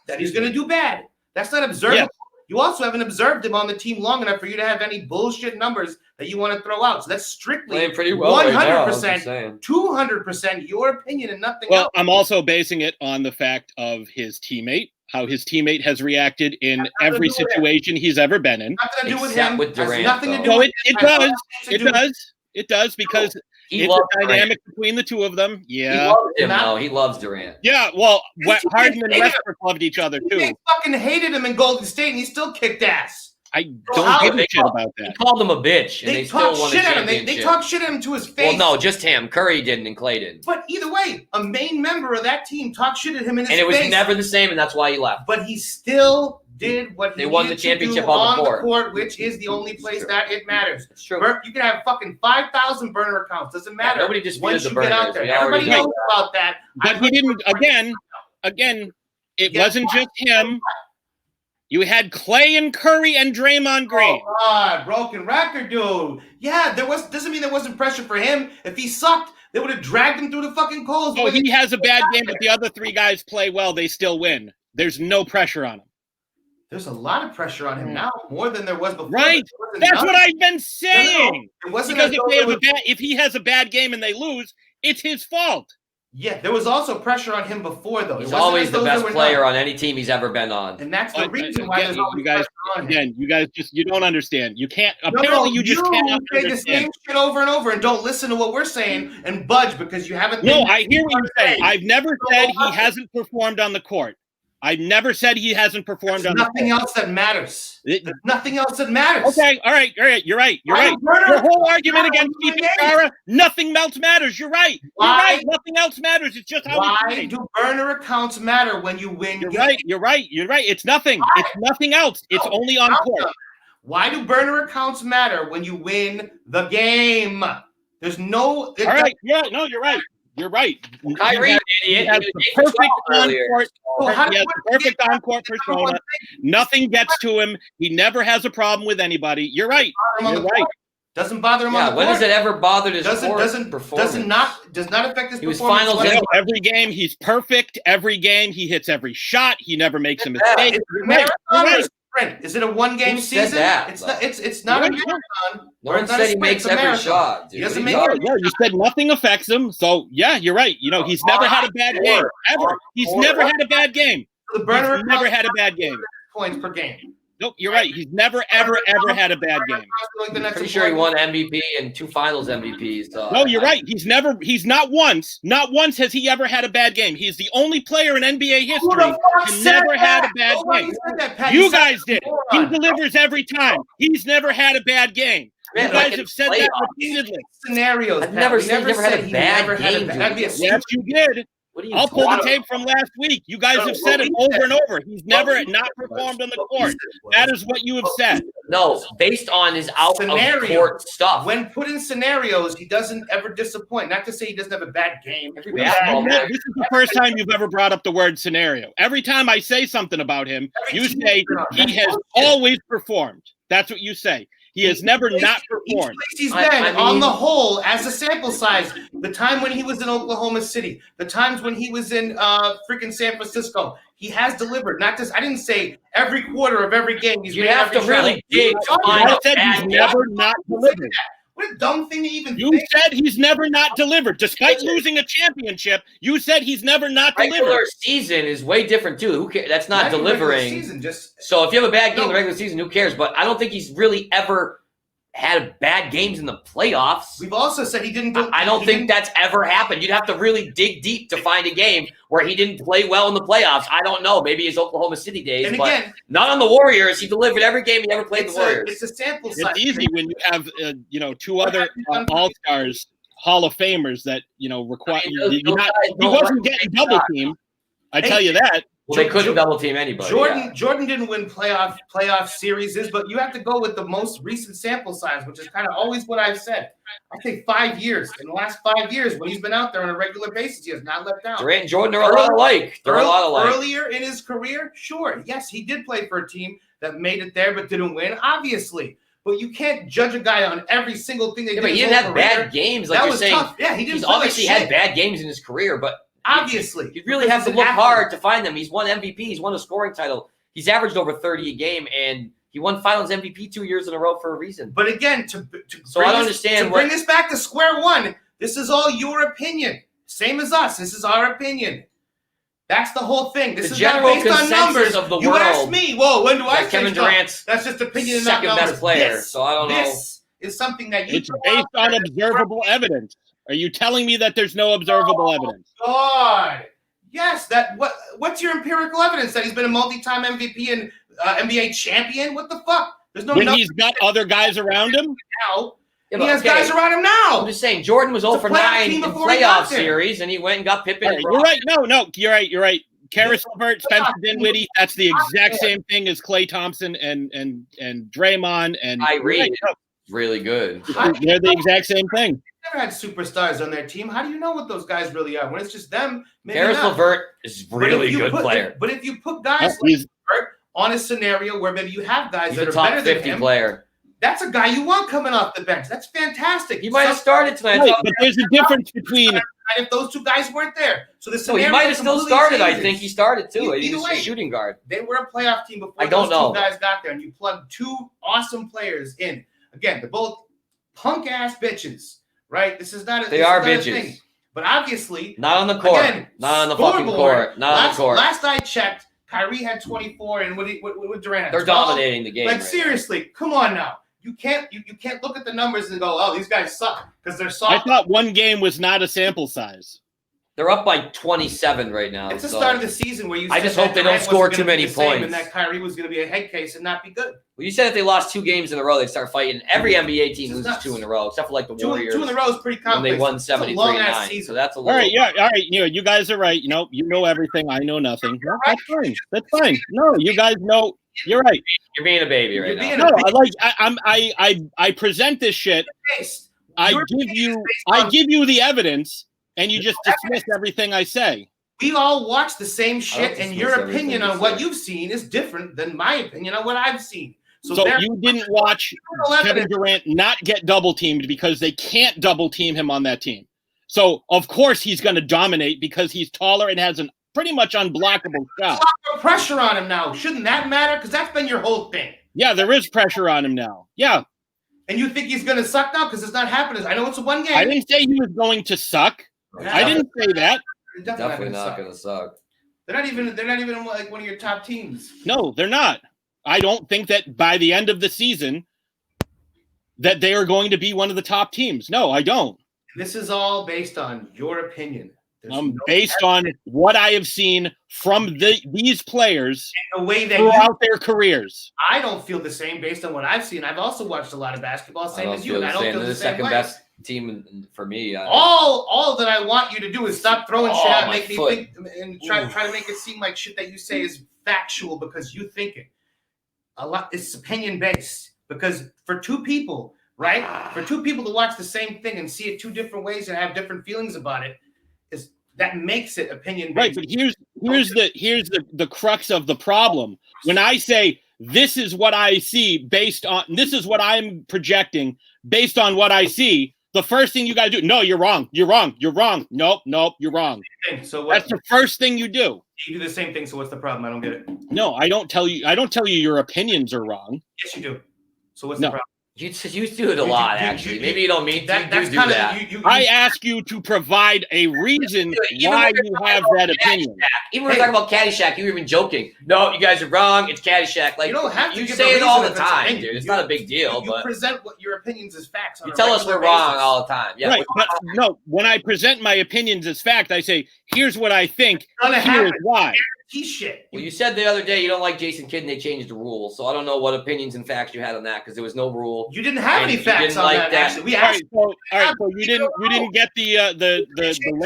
that he's going to do bad. That's not observable. Yeah. You also haven't observed him on the team long enough for you to have any bullshit numbers that you want to throw out. So that's strictly 100%, 200% your opinion and nothing else. Well, I'm also basing it on the fact of his teammate. How his teammate has reacted in every situation he's ever been in. Nothing to do with him. With Durant, nothing to do with it does because it's a dynamic between the two of them. Yeah. He loves Durant. Yeah, well, Harden and Westbrook loved each other too. He fucking hated him in Golden State and he still kicked ass. I don't give a shit about that. He called him a bitch, and they still won the championship. They talk shit at him to his face. Well, no, just him. Curry didn't, and Clay didn't. But either way, a main member of that team talked shit at him in his face. And it was never the same, and that's why he left. But he still did what he won the championship on the court, which is the only place that it matters. It's true. You can have fucking 5,000 burner accounts. Doesn't matter. Nobody disputed the burners. Everybody knows about that. But he didn't. Again, it wasn't just him. You had Clay and Curry and Draymond Green. Oh, God, broken record, dude. Yeah, doesn't mean there wasn't pressure for him. If he sucked, they would have dragged him through the fucking coals. Oh, he has a bad game, but the other three guys play well. They still win. There's no pressure on him. There's a lot of pressure on him now, more than there was before. Right. That's what I've been saying. No, it wasn't because if he has a bad game and they lose, it's his fault. Yeah, there was also pressure on him before, though. He's always the best player on any team he's ever been on. And that's the reason why there's always pressure on him. Again, you guys you don't understand. You can't. Apparently, you just cannot say understand. the same shit over and over and don't listen to what we're saying and budge because you haven't. No, I hear what you're saying. I've never said he hasn't performed on the court. I've never said he hasn't performed on the court. Nothing else that matters. Nothing else that matters. Okay, all right. You're right. Your whole argument against Steve Chara, nothing else matters. You're right. You're right. Nothing else matters. It's just how why do burner accounts matter when you win? You're right. You're right. It's nothing. It's nothing else. It's only on court. Why do burner accounts matter when you win the game? There's no. All right. Yeah. No, you're right. You're right. Kyrie, he has the perfect on-court. He has the perfect on-court persona. Nothing gets to him. He never has a problem with anybody. You're right. You're right. Doesn't bother him on the court. When has it ever bothered his does not affect his performance. He was finals every game. He's perfect. Every game he hits every shot. He never makes a mistake. You're right. Is it a one-game season? It's not a marathon. No one said he makes every shot. He doesn't make every shot. You said nothing affects him. So yeah, you're right. He's never had a bad game ever. He's never had a bad game. He's never had a bad game. Points per game. Nope, you're right. He's never, ever had a bad game. Pretty sure he won MVP and 2 Finals MVPs. No, you're right. He's not once has he ever had a bad game. He's the only player in NBA history who never had a bad game. You guys did. He delivers every time. He's never had a bad game. You guys have said that repeatedly. Scenarios. I've never said he never had a bad game. Yes, you did. I'll pull the tape from last week. You guys have said it over and over. He's never not performed on the court. That is what you have said. No, based on his out-of-court stuff. When put in scenarios, he doesn't ever disappoint. Not to say he doesn't have a bad game. This is the first time you've ever brought up the word scenario. Every time I say something about him, you say he has always performed. That's what you say. He has never not performed. He's been on the whole as a sample size. The time when he was in Oklahoma City, the times when he was in freaking San Francisco, he has delivered. Not just I didn't say every quarter of every game. You have to really dig to find out that he's never not delivered. What a dumb thing to even think. You said he's never not delivered. Despite losing a championship, you said he's never not delivered. Regular season is way different, too. Who cares? That's not delivering. So if you have a bad game in the regular season, who cares? But I don't think he's really ever had bad games in the playoffs. We've also said he didn't. I don't think that's ever happened. You'd have to really dig deep to find a game where he didn't play well in the playoffs. I don't know. Maybe his Oklahoma City days, and but again, not on the Warriors. He delivered every game he ever played the Warriors. It's a sample size. It's easy when you have 2 other All-Stars, Hall of Famers that require. He wasn't getting double teamed. I tell you that. Well, they couldn't double team anybody. Jordan didn't win playoff series, but you have to go with the most recent sample size, which is kind of always what I've said. I think 5 years. In the last 5 years, when he's been out there on a regular basis, he has not let down. Durant and Jordan are a lot alike. They're a lot alike. Earlier in his career, sure, yes, he did play for a team that made it there but didn't win, obviously. But you can't judge a guy on every single thing they did. But he didn't have bad games, like you're saying. Tough. Yeah, he didn't. He's obviously had bad games in his career, but. Obviously. You really have to look hard to find them. He's won MVP. He's won a scoring title. He's averaged over 30 a game, and he won Finals MVP 2 years in a row for a reason. But again, to bring this back to square one, this is all your opinion. Same as us. This is our opinion. That's the whole thing. This is not based on numbers. Of the you world, asked me, whoa, when do I say Kevin Durant's that's just opinion and second not numbers. best player, so I don't know. This is something that you It's based on observable evidence. Are you telling me that there's no observable evidence? God. Yes, what's your empirical evidence that he's been a multi-time MVP and NBA champion? What the fuck? There's no. When he's got other guys around him now. Yeah, he has guys around him now. I'm just saying, Jordan was 0 for 9 in playoff series, and he went and got Pippen. Right, you're right. No, you're right. You're right. Karis Levert, Spencer Dinwiddie. That's the exact same thing as Klay Thompson and Draymond and Kyrie. really good. They're the exact same thing. Never had superstars on their team. How do you know what those guys really are? When it's just them, maybe Karis not. Levert is really good player. But if you put guys like Levert on a scenario where maybe you have guys that are top better 50 than him, player. that's a guy you want coming off the bench. That's fantastic. He might have started tonight. Right, but there's a difference between if those two guys weren't there. So the he scenario might have still completely started. I changes. think he started too. He Either was way, a shooting guard. They were a playoff team before I don't those know. two guys got there, and you plugged two awesome players in. Again, they're both punk ass bitches, right? This is not. They are bitches. But obviously, not on the court. Again, not on the fucking court. Not on the court. Last I checked, Kyrie had 24, and what Durant had? They're 12. dominating the game. Like right seriously, come on now. You can't look at the numbers and go, oh, these guys suck because they're soft. I thought one game was not a sample size. They're up by 27 right now. It's the start of the season where you. I said just that hope they Durant don't score wasn't too gonna be many the same points. and that Kyrie was going to be a head case and not be good. Well, you said if they lost 2 games in a row, they'd start fighting. Every NBA team loses nuts. 2 in a row, except for like the Two Warriors. in a row is pretty when complex. they won It's a 73-9. season. So that's a All little. right, yeah, all right. You guys are right. You know everything. I know nothing. No, that's fine. That's fine. No, you guys know. You're right. You're being a baby right now. No, I present this shit. I give you the evidence, and you just dismiss everything I say. We all watch the same shit, don't and your dismiss opinion everything on you what say. you've seen is different than my opinion on what I've seen. So you didn't watch Kevin Durant not get double teamed because they can't double team him on that team. So of course he's going to dominate because he's taller and has an pretty much unblockable shot. A lot more pressure on him now. Shouldn't that matter? Because that's been your whole thing. Yeah, there is pressure on him now. Yeah. And you think he's going to suck now because it's not happening? I know it's a one game. I didn't say he was going to suck. I didn't say that. Definitely not going to suck. They're not even like one of your top teams. No, they're not. I don't think that by the end of the season that they are going to be one of the top teams. No, I don't. This is all based on your opinion. Based on what I have seen from these players the way that throughout their careers. I don't feel the same based on what I've seen. I've also watched a lot of basketball, same as you. And I don't feel They're the the same second way. best team for me. All that I want you to do is stop throwing shit out and my make me foot. think and try to make it seem like shit that you say is factual because you think it. A lot it's opinion based because for two people, right? For two people to watch the same thing and see it 2 different ways and have different feelings about it is that makes it opinion based. Right, but here's the crux of the problem. When I say this is what I see based on this is what I'm projecting based on what I see, the first thing you got to do, no, you're wrong. You're wrong. You're wrong. Nope, you're wrong. So that's the first thing you do. You do the same thing, so what's the problem? I don't get it. No, I don't tell you your opinions are wrong. Yes, you do. So what's the problem? You do it a lot, actually. Maybe you don't mean that. You do that. I ask you to provide a reason why you have that opinion. Even when we're talking about Caddyshack, you were even joking. No, you guys are wrong. It's Caddyshack. Like you don't have to you give say a it all the reason if it's time, opinion. dude. It's not a big deal. You but present what your opinions as facts. You tell us we're wrong all the time. Yeah, right. But no, when I present my opinions as fact, I say, here's what I think. Here's why. Shit. Well, you said the other day you don't like Jason Kidd and they changed the rule. So I don't know what opinions and facts you had on that because there was no rule. You didn't have any facts on that. Actually, we asked. All right. So you didn't get the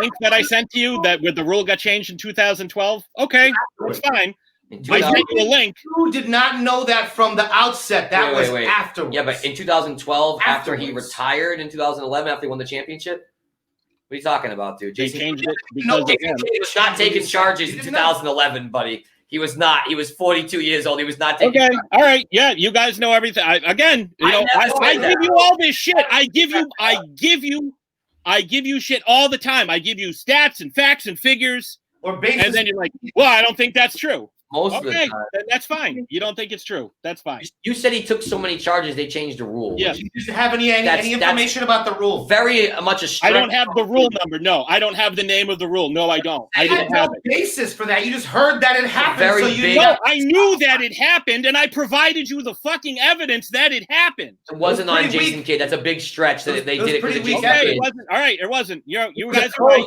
link that I sent to you that where the rule got changed in 2012. Okay, that's fine. I sent you a link. You did not know that from the outset. That was wait. afterwards. Yeah, but in 2012, after he retired in 2011, after he won the championship. What are you talking about, dude? They changed it because he was not taking charges in 2011, buddy. He was not. He was 42 years old. He was not taking charges. All right. Yeah, you guys know everything. I give you all this shit. I give you shit all the time. I give you stats and facts and figures. And then you're like, well, I don't think that's true. Most of the time. That's fine. You don't think it's true. That's fine. You said he took so many charges, they changed the rule. Yeah. Do you have any information about the rule? Very much a I don't have the rule number. No, I don't have the name of the rule. No, I don't. I didn't have it. Basis for that. You just heard that it happened. I knew that it happened, and I provided you the fucking evidence that it happened. It wasn't on Jason Kidd. That's a big stretch that they did it because of Jason Kidd. It wasn't. All right, it wasn't. You guys are right.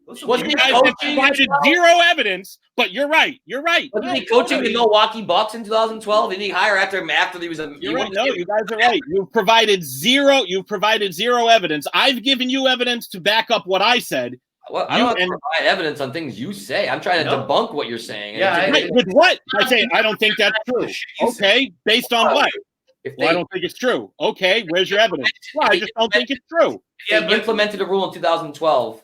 You guys have provided zero evidence, but you're right. You're right. Wasn't he coaching the Milwaukee Bucks in 2012? Didn't he hire after he was a? You're right. No, you guys are right. You've provided zero evidence. I've given you evidence to back up what I said. Well, I don't have to provide evidence on things you say. I'm trying to debunk what you're saying. Yeah. With what? I say I don't think that's true. Okay, based on what? Well, I don't think it's true. Okay, where's your evidence? Well, I just don't think it's true. They implemented a rule in 2012.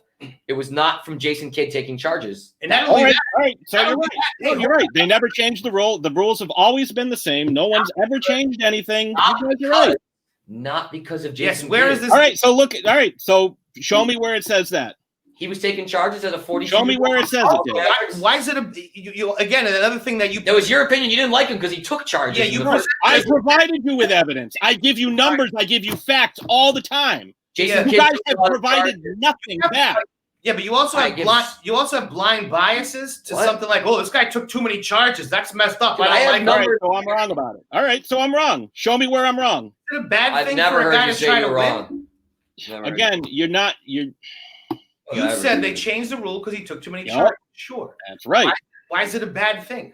It was not from Jason Kidd taking charges. And not only All that, right. So you're right. No, you're right. They never changed the rule. The rules have always been the same. No one's ever changed anything. You guys are right. Not because of Jason. Yes, where Kidd. is this? All right. So look. All right. So show me where it says that. He was taking charges as a 40. Show me where it says it. Why is it again another thing that you? That was your opinion. You didn't like him because he took charges. Yeah, you. I provided you with evidence. I give you numbers. I give you facts all the time. Jason You Kidd guys took have a lot of provided charges. nothing back. Yeah, but you also have blind biases to something like, oh, this guy took too many charges. That's messed up. Dude, I have numbers. So I'm wrong about it. All right, so I'm wrong. Show me where I'm wrong. Is it a bad thing never for a heard guy you to say try you're to wrong. win? Again, you're not. You said they changed the rule because he took too many Yep. charges. Sure. That's right. Why is it a bad thing?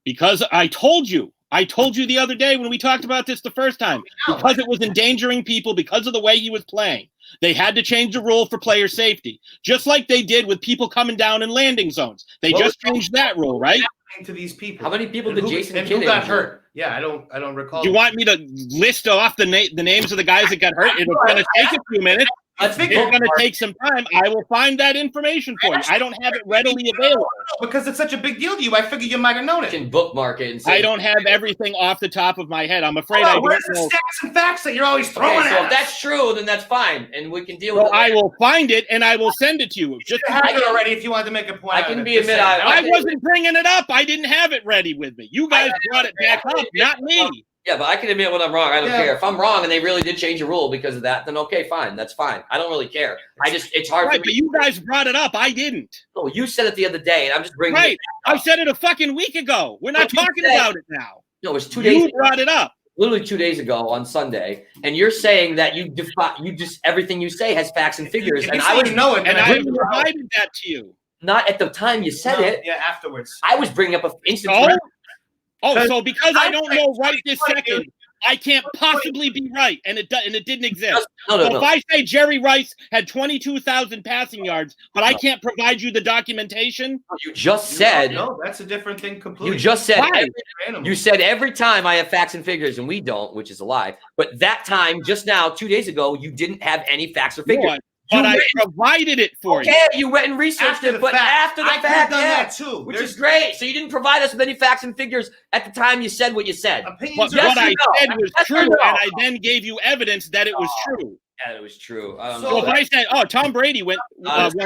Because I told you. I told you the other day when we talked about this the first time. Because it was endangering people because of the way he was playing. They had to change the rule for player safety, just like they did with people coming down in landing zones. They just changed that rule, right? To these people. How many people did Jason and Kidd who got injure? hurt? Yeah, I don't recall. Do you want me to list off the names of the guys that got hurt? It's going to take a few minutes. It's going to take some time. I will find that information for you. I don't have it readily available. Because it's such a big deal to you. I figured you might have known it. You can bookmark it and say, I don't have everything off the top of my head. I'm afraid I don't where's the know. stats and facts that you're always throwing Okay, so at if us? that's true, then that's fine, and we can deal So with it. I will find it and I will send it to you. Just You have it already if you wanted to make a point. I out can of it. be Just admit saying. I wasn't bringing it up. I didn't have it ready with me. You guys brought it back up, not me. Yeah, but I can admit when I'm wrong. I don't Yeah. care. If I'm wrong and they really did change a rule because of that, then okay, fine. That's fine. I don't really care. It's hard Right, for but me. you guys brought it up. I didn't. No, you said it the other day, and I'm just bringing Right. it I said it a fucking week ago. We're not But you talking said- about it now. No, it was 2 days You ago. brought it up. Literally 2 days ago on Sunday, and you're saying that you just everything you say has facts and figures, If and you I say was you know it, And then I I provided that to you. not at the time you said it. Yeah, afterwards. I was bringing up an instant. So because I don't know right this second, I can't possibly be right, and it didn't exist. No. If I say Jerry Rice had 22,000 passing yards, but I can't provide you the documentation, You just said. No, that's a different thing completely. You just said. Why? You said every time I have facts and figures, and we don't, which is a lie. But that time, just now, 2 days ago, you didn't have any facts or figures. but I provided it for you. Okay, you went and researched After it, the but fact. after the I could've fact, done yeah, that too. which There's- is great. So you didn't provide us with any facts and figures at the time you said what you said. But Opinions Yes, what I you know. said was Yes, true, you know. and I then gave you evidence that it was true. Yeah, it was true. So if I said, "Oh, Tom Brady won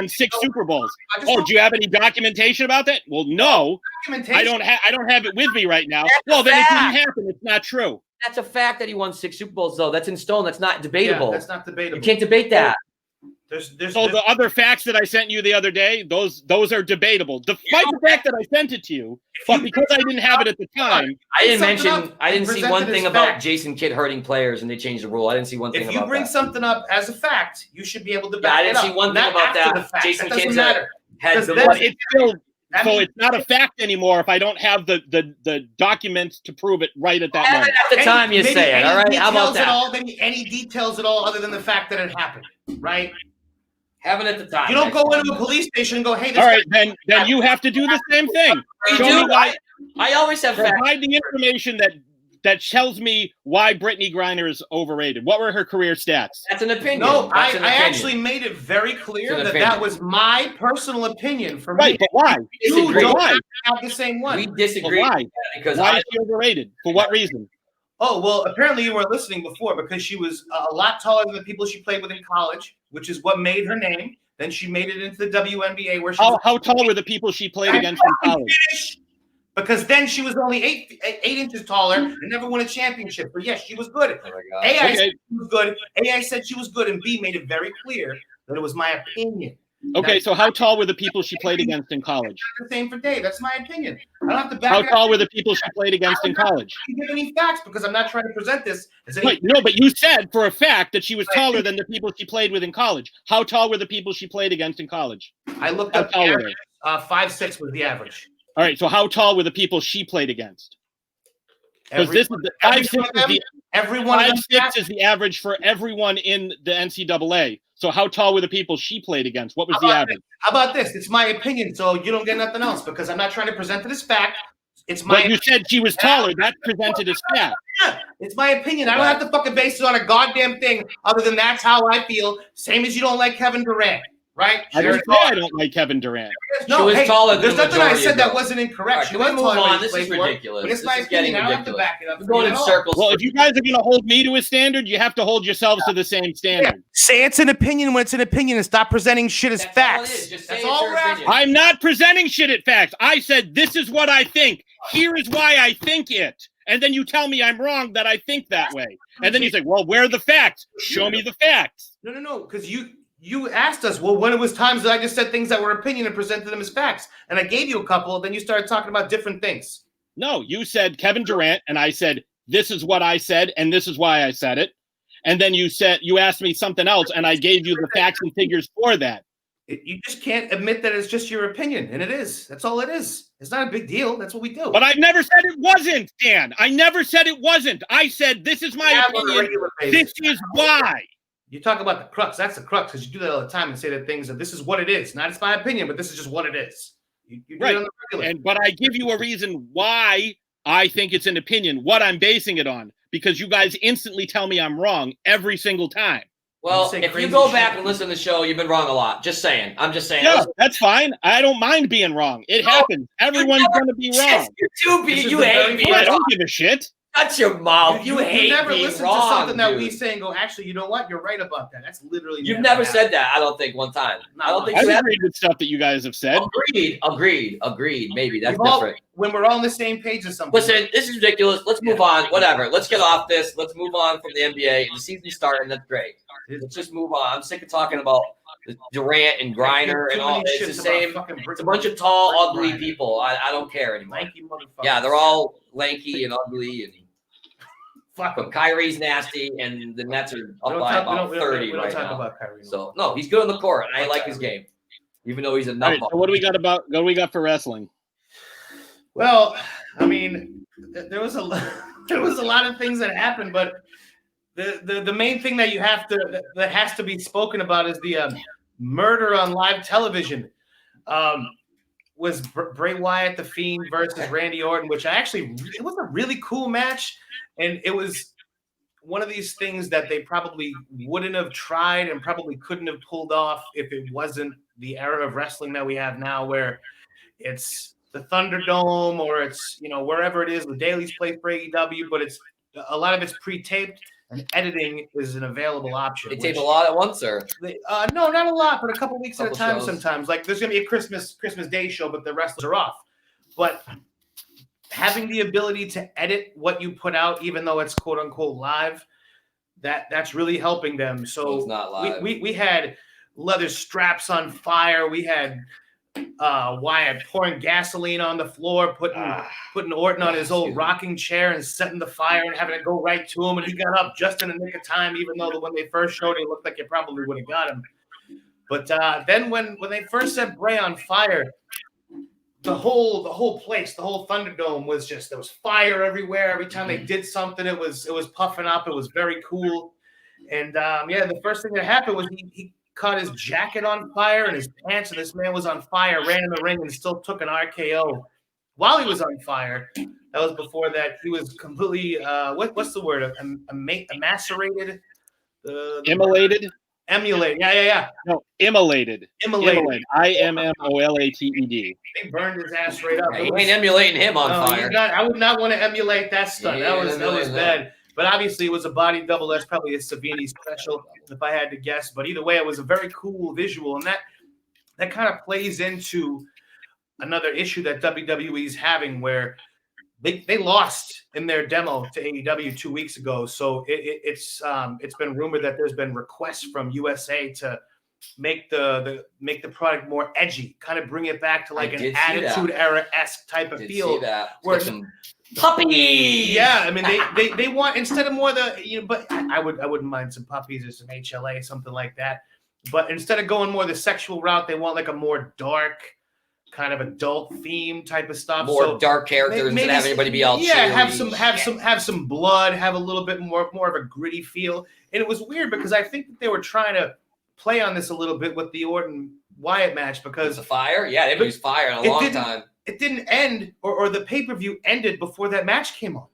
6 Super Bowls," do you have any documentation about that? Well, no, I don't have it with me right now. Well, then it didn't happen. It's not true. That's a fact that he won 6 Super Bowls, though. That's in stone. That's not debatable. Yeah, that's not debatable. You can't debate that. So the other facts that I sent you the other day, those are debatable. Despite the fact that I sent it to you, but because I didn't have it at the time, I didn't something mention. up I didn't and see present one it thing as about fact. Jason Kidd hurting players, and they changed the rule. I didn't see one thing If about you bring that. something up as a fact, you should be able to Yeah, back I it didn't up. see one thing Not about after that. the fact. Jason That doesn't Kidd matter. had Because the then- but it's still. I So mean- it's not a fact anymore if I don't have the documents to prove it right at that moment. At the time you maybe say it. any All right. How about details at that? all, maybe any details at all other than the fact that it happened, right? Having at the time. You don't go into a police station and go, "Hey, this All right, guy-" then you have to do the same thing. You Show do. me why. I always have facts. Provide the information that tells me why Brittany Griner is overrated. What were her career stats? That's an opinion. No, That's I an opinion. actually made it very clear It's an that opinion. that was my personal opinion for Right, me. but why? You Disagree. don't Why? have the same one. We But disagree why? because Why is she overrated? For what reason? Oh, well, apparently you weren't listening before because she was a lot taller than the people she played with in college, which is what made her name. Then she made it into the WNBA where she was How tall were the people she played against in college? finish, because then she was only eight inches taller and never won a championship. But yes, she was good. Oh my God. A, I Okay. said she was good. A, I said she was good, and B made it very clear that it was my opinion. Okay, so how tall were the people she played against in college? The same for Dave. That's my opinion. I don't have to back How it up. tall were the people she played against in college? I don't give any facts because I'm not trying to present this as any. Right, no, but you said for a fact that she was taller than the people she played with in college. How tall were the people she played against in college? I looked How up tall the were average. they? 5'6" was the average. All right, so how tall were the people she played against? Because this is the every 5'6" one of is them- the every one of them 5'6" is the average for everyone in the NCAA. So how tall were the people she played against? What was the average? How about this? It's my opinion, so you don't get nothing else because I'm not trying to present it as fact. It's my. But you said she was taller. That's presented as fact. Yeah, it's my opinion. I don't have to fucking base it on a goddamn thing other than that's how I feel. Same as you don't like Kevin Durant, right? I didn't say I don't like Kevin Durant. No, she was taller than there's the nothing I majority said of that girls. wasn't incorrect. Right, She can we was move taller on? than This is played for, ridiculous. But it's This my is getting opinion. I don't have to ridiculous. back it up. We're going in circles. Well, if you guys are going to hold me to a standard, you have to hold yourselves to the same standard. Yeah. Say it's an opinion when it's an opinion and stop presenting shit as facts. That's all we're asking. I'm not presenting shit at facts. I said, this is what I think. Here is why I think it. And then you tell me I'm wrong that I think that way. And then you say, well, where are the facts? Show me the facts. No, because you asked us, well, when it was times that I just said things that were opinion and presented them as facts. And I gave you a couple, then you started talking about different things. No, you said Kevin Durant, and I said, this is what I said, and this is why I said it. And then you asked me something else, and I gave you the facts and figures for that. You just can't admit that it's just your opinion, and it is. That's all it is. It's not a big deal. That's what we do. But I've never said it wasn't, Dan. I never said it wasn't. I said, this is my opinion. This is why. You talk about the crux. That's the crux, because you do that all the time and say that things that this is what it is. Not it's my opinion, but this is just what it is. You do right. it on the regular. But I give you a reason why I think it's an opinion, what I'm basing it on, because you guys instantly tell me I'm wrong every single time. Well, if you go back and listen to the show, you've been wrong a lot. Just saying. I'm just saying. Yeah, that's fine. I don't mind being wrong. It happens. Everyone's going to be wrong. You do be. You hate being wrong. I don't give a shit. Shut your mouth. You hate never being listen wrong, to something that dude. we say and go, actually, you know what? You're right about that. That's literally You've never said that, I don't think, one time. I don't think I've you have. agreed with stuff that you guys have said. Agreed. Maybe that's We've all- different. when we're all on the same page or something. Listen, this is ridiculous. Let's move on. Whatever. Let's get off this. Let's move on from the NBA. The season's starting. That's great. Let's just move on. I'm sick of talking about Durant and Griner and all. It's the same. It's a bunch of tall, ugly people. I don't care anymore. Lanky motherfuckers. Yeah, they're all lanky and ugly and. Fuck but Kyrie's nasty, and the Nets are up by about 30 we don't right talk now. about Kyrie. So no, he's good on the court, and I like his game, even though he's a All right, nutball. so what do we got for wrestling? Well, I mean, there was a lot of things that happened, but the main thing that that has to be spoken about is the murder on live television. Was Bray Wyatt the Fiend versus Randy Orton, which it was a really cool match, and it was one of these things that they probably wouldn't have tried and probably couldn't have pulled off if it wasn't the era of wrestling that we have now, where it's the Thunderdome or it's wherever it is, the Daily's place for AEW, but it's a lot of it's pre-taped. And editing is an available option. They tape a lot at once, or no, not a lot, but a couple weeks at a time. shows. Sometimes, like there's gonna be a Christmas Day show, but the wrestlers are off. But having the ability to edit what you put out, even though it's quote unquote live, that's really helping them. So it's not live. We had leather straps on fire. We had Wyatt pouring gasoline on the floor, putting Orton on his old rocking chair and setting the fire and having it go right to him. And he got up just in the nick of time, even though when they first showed it looked like it probably would have got him. But then when they first set Bray on fire, the whole place, the whole Thunderdome was just, there was fire everywhere. Every time they did something, it was puffing up. It was very cool. And the first thing that happened was he caught his jacket on fire and his pants, and this man was on fire, ran in the ring, and still took an RKO while he was on fire. That was before that. He was completely, what's the word? Emascerated? Immolated? Emulated. Yeah. No, immolated. Immolated. IMMOLATED. They burned his ass right up. Yeah, you ain't emulating him on fire. I would not want to emulate that stunt. Yeah, that was bad. But obviously, it was a body double. That's probably a Savini special, if I had to guess. But either way, it was a very cool visual. And that kind of plays into another issue that WWE's having, where they lost in their demo to AEW 2 weeks ago. So it's been rumored that there's been requests from USA to make the product more edgy, kind of bring it back to like an Attitude Era-esque type of feel. Where puppies. Yeah, I mean they want, instead of more but I wouldn't mind some puppies or some HLA, something like that. But instead of going more the sexual route, they want like a more dark, kind of adult theme type of stuff. More dark characters and have anybody be all have some blood, have a little bit more of a gritty feel. And it was weird because I think that they were trying to play on this a little bit with the Orton Wyatt match, because the fire, they've used fire in a long time. it didn't end, or the pay-per-view ended before that match came on.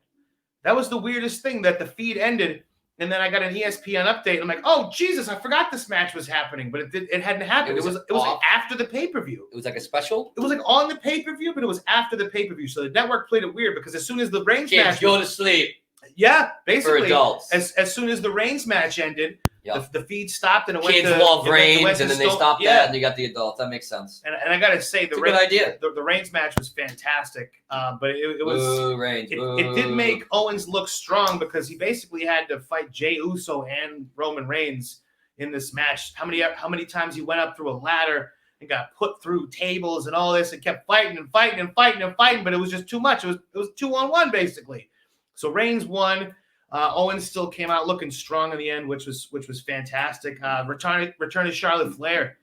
That was the weirdest thing, that the feed ended, and then I got an ESPN update. I'm like, oh Jesus, I forgot this match was happening, but it hadn't happened. It was like after the pay-per-view. It was like a special. It was like on the pay-per-view, but it was after the pay-per-view. So the network played it weird because as soon as the Reigns match, go to sleep. Yeah, basically. For adults. As soon as the Reigns match ended, the feed stopped and it went Kids to love it Reigns, went to and then they Stone- stopped yeah. that, and you got the adults. That makes sense. And I gotta say, It's a good idea. The Reigns match was fantastic, but it was Boo, Reigns, it did make Owens look strong because he basically had to fight Jey Uso and Roman Reigns in this match. How many times he went up through a ladder and got put through tables and all this and kept fighting and fighting and fighting and fighting, but it was just too much. It was 2-on-1 basically. So Reigns won. Owens still came out looking strong in the end, which was fantastic. Return to Charlotte Flair,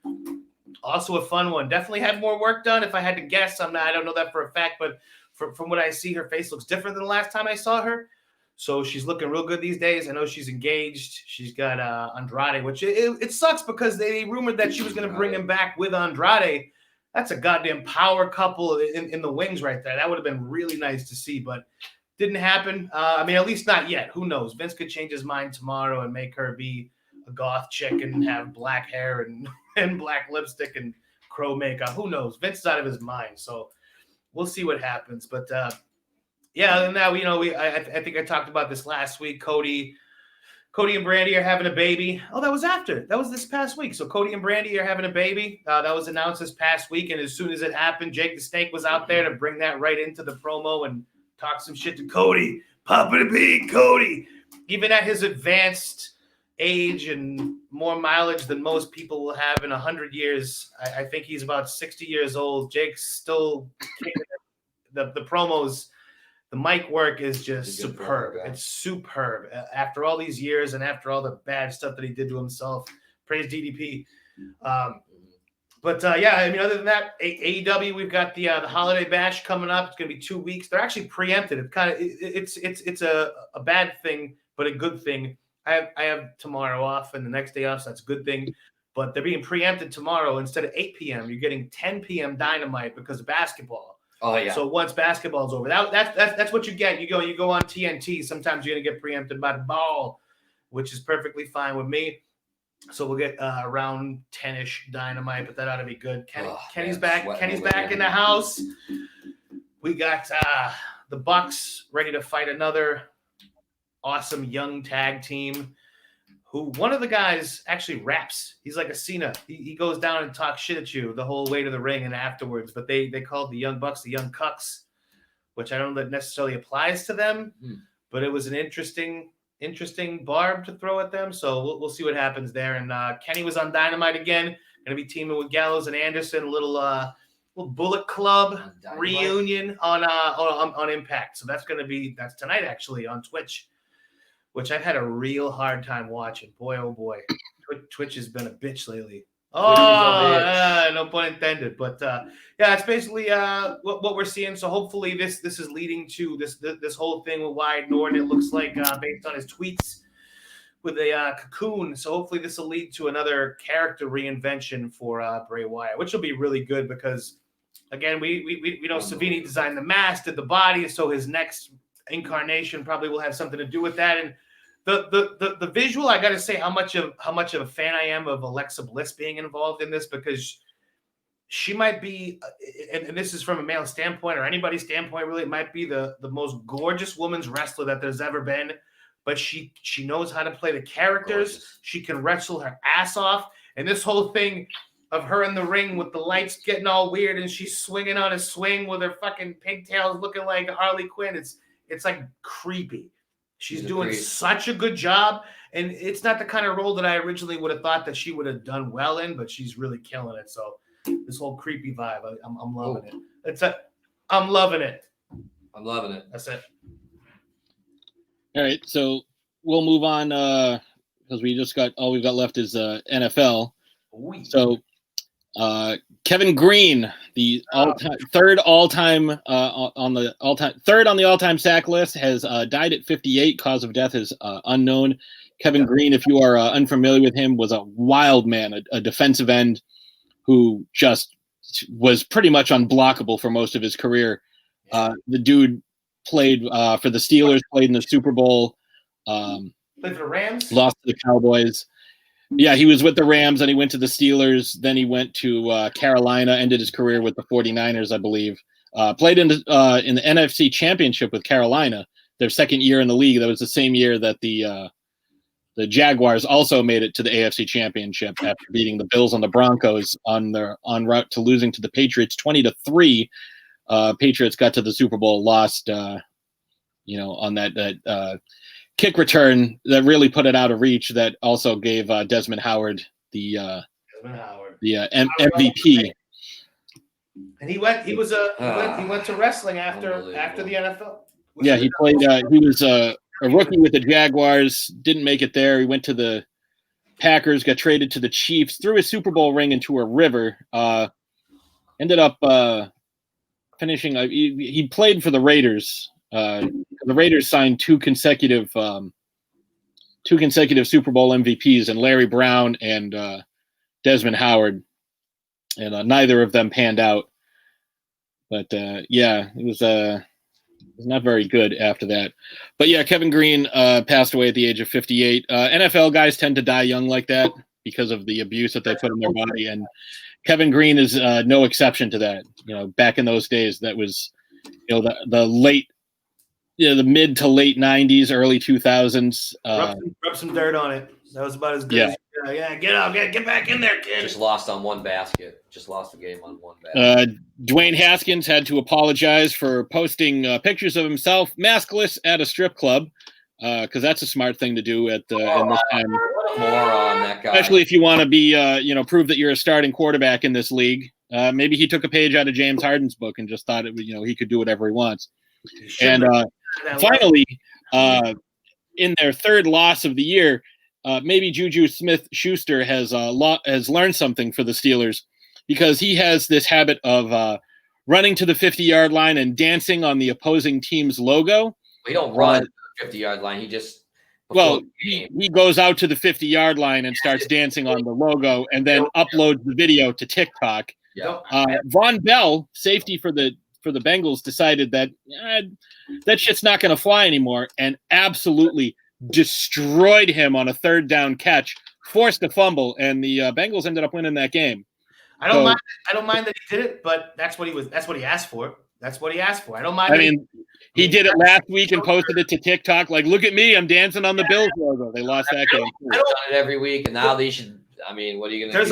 also a fun one. Definitely had more work done. If I had to guess, I don't know that for a fact, but from what I see, her face looks different than the last time I saw her. So she's looking real good these days. I know she's engaged. She's got Andrade, which it sucks because they rumored that she was going to bring him back with Andrade. That's a goddamn power couple in the wings right there. That would have been really nice to see, but didn't happen. At least not yet. Who knows? Vince could change his mind tomorrow and make her be a goth chick and have black hair and black lipstick and crow makeup. Who knows? Vince is out of his mind. So we'll see what happens. But other than that, I think I talked about this last week. Cody and Brandy are having a baby. Oh, that was this past week. So Cody and Brandy are having a baby. That was announced this past week. And as soon as it happened, Jake the Snake was out there to bring that right into the promo and talk some shit to Cody. Papa the Pig, Cody. Even at his advanced age and more mileage than most people will have in 100 years, I think he's about 60 years old. Jake's still the promos. The mic work is just superb. It's superb. After all these years and after all the bad stuff that he did to himself, praise DDP. Other than that, AEW, we've got the Holiday Bash coming up. It's going to be 2 weeks. They're actually preempted. It's a bad thing, but a good thing. I have tomorrow off and the next day off, so that's a good thing. But they're being preempted tomorrow. Instead of 8 p.m., you're getting 10 p.m. Dynamite because of basketball. Oh yeah. So once basketball's over, that's what you get. You go on TNT. Sometimes you're gonna get preempted by the ball, which is perfectly fine with me. So we'll get around 10-ish Dynamite, but that ought to be good. Kenny's back. Kenny's back in the house. We got the Bucks ready to fight another awesome young tag team. Who one of the guys actually raps. He's like a Cena. He goes down and talks shit at you the whole way to the ring and afterwards. But they called the Young Bucks the Young Cucks, which I don't know that necessarily applies to them. But it was an interesting barb to throw at them. So we'll see what happens there. And Kenny was on Dynamite again. Going to be teaming with Gallows and Anderson. A little Bullet Club reunion on Impact. So that's tonight actually on Twitch, which I've had a real hard time watching. Boy, oh boy. Twitch has been a bitch lately. No pun intended. But it's basically what we're seeing. So hopefully this is leading to this whole thing with Wyatt Norton. It looks like based on his tweets with a cocoon. So hopefully this will lead to another character reinvention for Bray Wyatt, which will be really good because, again, we know Savini designed the mask, did the body, so his next incarnation probably will have something to do with that. And the visual, I got to say how much of a fan I am of Alexa Bliss being involved in this, because she might be, and this is from a male standpoint or anybody's standpoint, really, it might be the most gorgeous women's wrestler that there's ever been. But she knows how to play the characters. Gorgeous. She can wrestle her ass off. And this whole thing of her in the ring with the lights getting all weird and she's swinging on a swing with her fucking pigtails looking like Harley Quinn. It's like creepy. She's doing such a good job. And it's not the kind of role that I originally would have thought that she would have done well in, but she's really killing it. So this whole creepy vibe, I'm loving it. I'm loving it. I'm loving it. That's it. All right, so we'll move on because we just got all we've got left is NFL. So Kevin Greene, the third on the all-time sack list, has died at 58. Cause of death is unknown. Kevin Greene, if you are unfamiliar with him, was a wild man, a defensive end who just was pretty much unblockable for most of his career. The dude played for the Steelers, played in the Super Bowl. Played for the Rams? Lost to the Cowboys. Yeah, he was with the Rams, and he went to the Steelers. Then he went to Carolina, ended his career with the 49ers, I believe. Played in the NFC Championship with Carolina, their second year in the league. That was the same year that the Jaguars also made it to the AFC Championship after beating the Bills and the Broncos en route to losing to the Patriots 20-3. Patriots got to the Super Bowl, lost, on that kick return that really put it out of reach. That also gave Desmond Howard the MVP. And he went to wrestling after the NFL. Yeah, he played. He was a rookie with the Jaguars. Didn't make it there. He went to the Packers. Got traded to the Chiefs. Threw his Super Bowl ring into a river. Ended up finishing. He played for the Raiders. The Raiders signed two consecutive Super Bowl MVPs, and Larry Brown and Desmond Howard, and neither of them panned out. But it was not very good after that. But yeah, Kevin Greene passed away at the age of 58. NFL guys tend to die young like that because of the abuse that they put in their body, and Kevin Greene is no exception to that. Back in those days, that was the mid to late 90s, early 2000s. Rub some dirt on it. That was about as good. Yeah. Get back in there, kid. Just lost on one basket. Just lost the game on one basket. Dwayne Haskins had to apologize for posting pictures of himself maskless at a strip club, because that's a smart thing to do at in this time. What a moron, that guy. Especially if you want to be, prove that you're a starting quarterback in this league. Maybe he took a page out of James Harden's book and just thought he could do whatever he wants. And finally, in their third loss of the year, maybe Juju Smith-Schuster has learned something for the Steelers, because he has this habit of running to the 50-yard line and dancing on the opposing team's logo. We don't run to the 50-yard line. He just he goes out to the 50-yard line and starts dancing on the logo, and then uploads the video to TikTok. Yeah. Von Bell, safety for the Bengals, decided that that shit's not going to fly anymore, and absolutely destroyed him on a third down catch, forced a fumble, and the Bengals ended up winning that game. I don't mind that he did it, but that's what he asked for. That's what he asked for. I don't mind. I mean, he did it last week and posted it to TikTok. Like, look at me, I'm dancing on the Bills logo. They lost that game. I've done it every week, and now they should. I mean, what are you going to? There's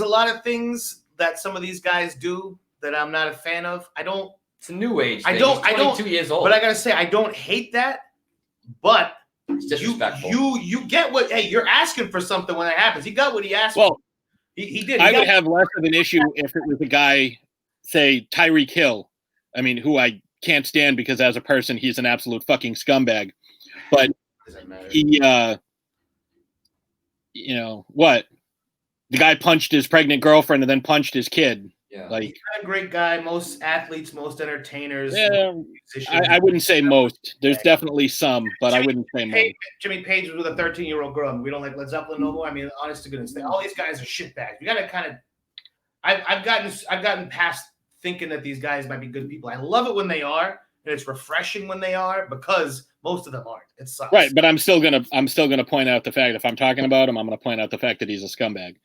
a lot of things that some of these guys do that I'm not a fan of. It's a new age thing. I don't. 22 years old. But I gotta say, I don't hate that. But it's disrespectful. You get what? Hey, you're asking for something when that happens. He got what he asked for. He did. I would have less of an issue if it was a guy, say Tyreek Hill. I mean, who I can't stand because as a person, he's an absolute fucking scumbag. But he, what? The guy punched his pregnant girlfriend and then punched his kid. Yeah. He's not a great guy. Most athletes, most entertainers. Yeah, I wouldn't say most. There's definitely some, but I wouldn't say most. Jimmy Page was with a 13-year-old girl. And we don't like Led Zeppelin no more. I mean, honest to goodness, all these guys are shitbags. We gotta kind of. I've gotten past thinking that these guys might be good people. I love it when they are, and it's refreshing when they are, because most of them aren't. It sucks. Right, but I'm still gonna point out the fact, if I'm talking about him, I'm gonna point out the fact that he's a scumbag.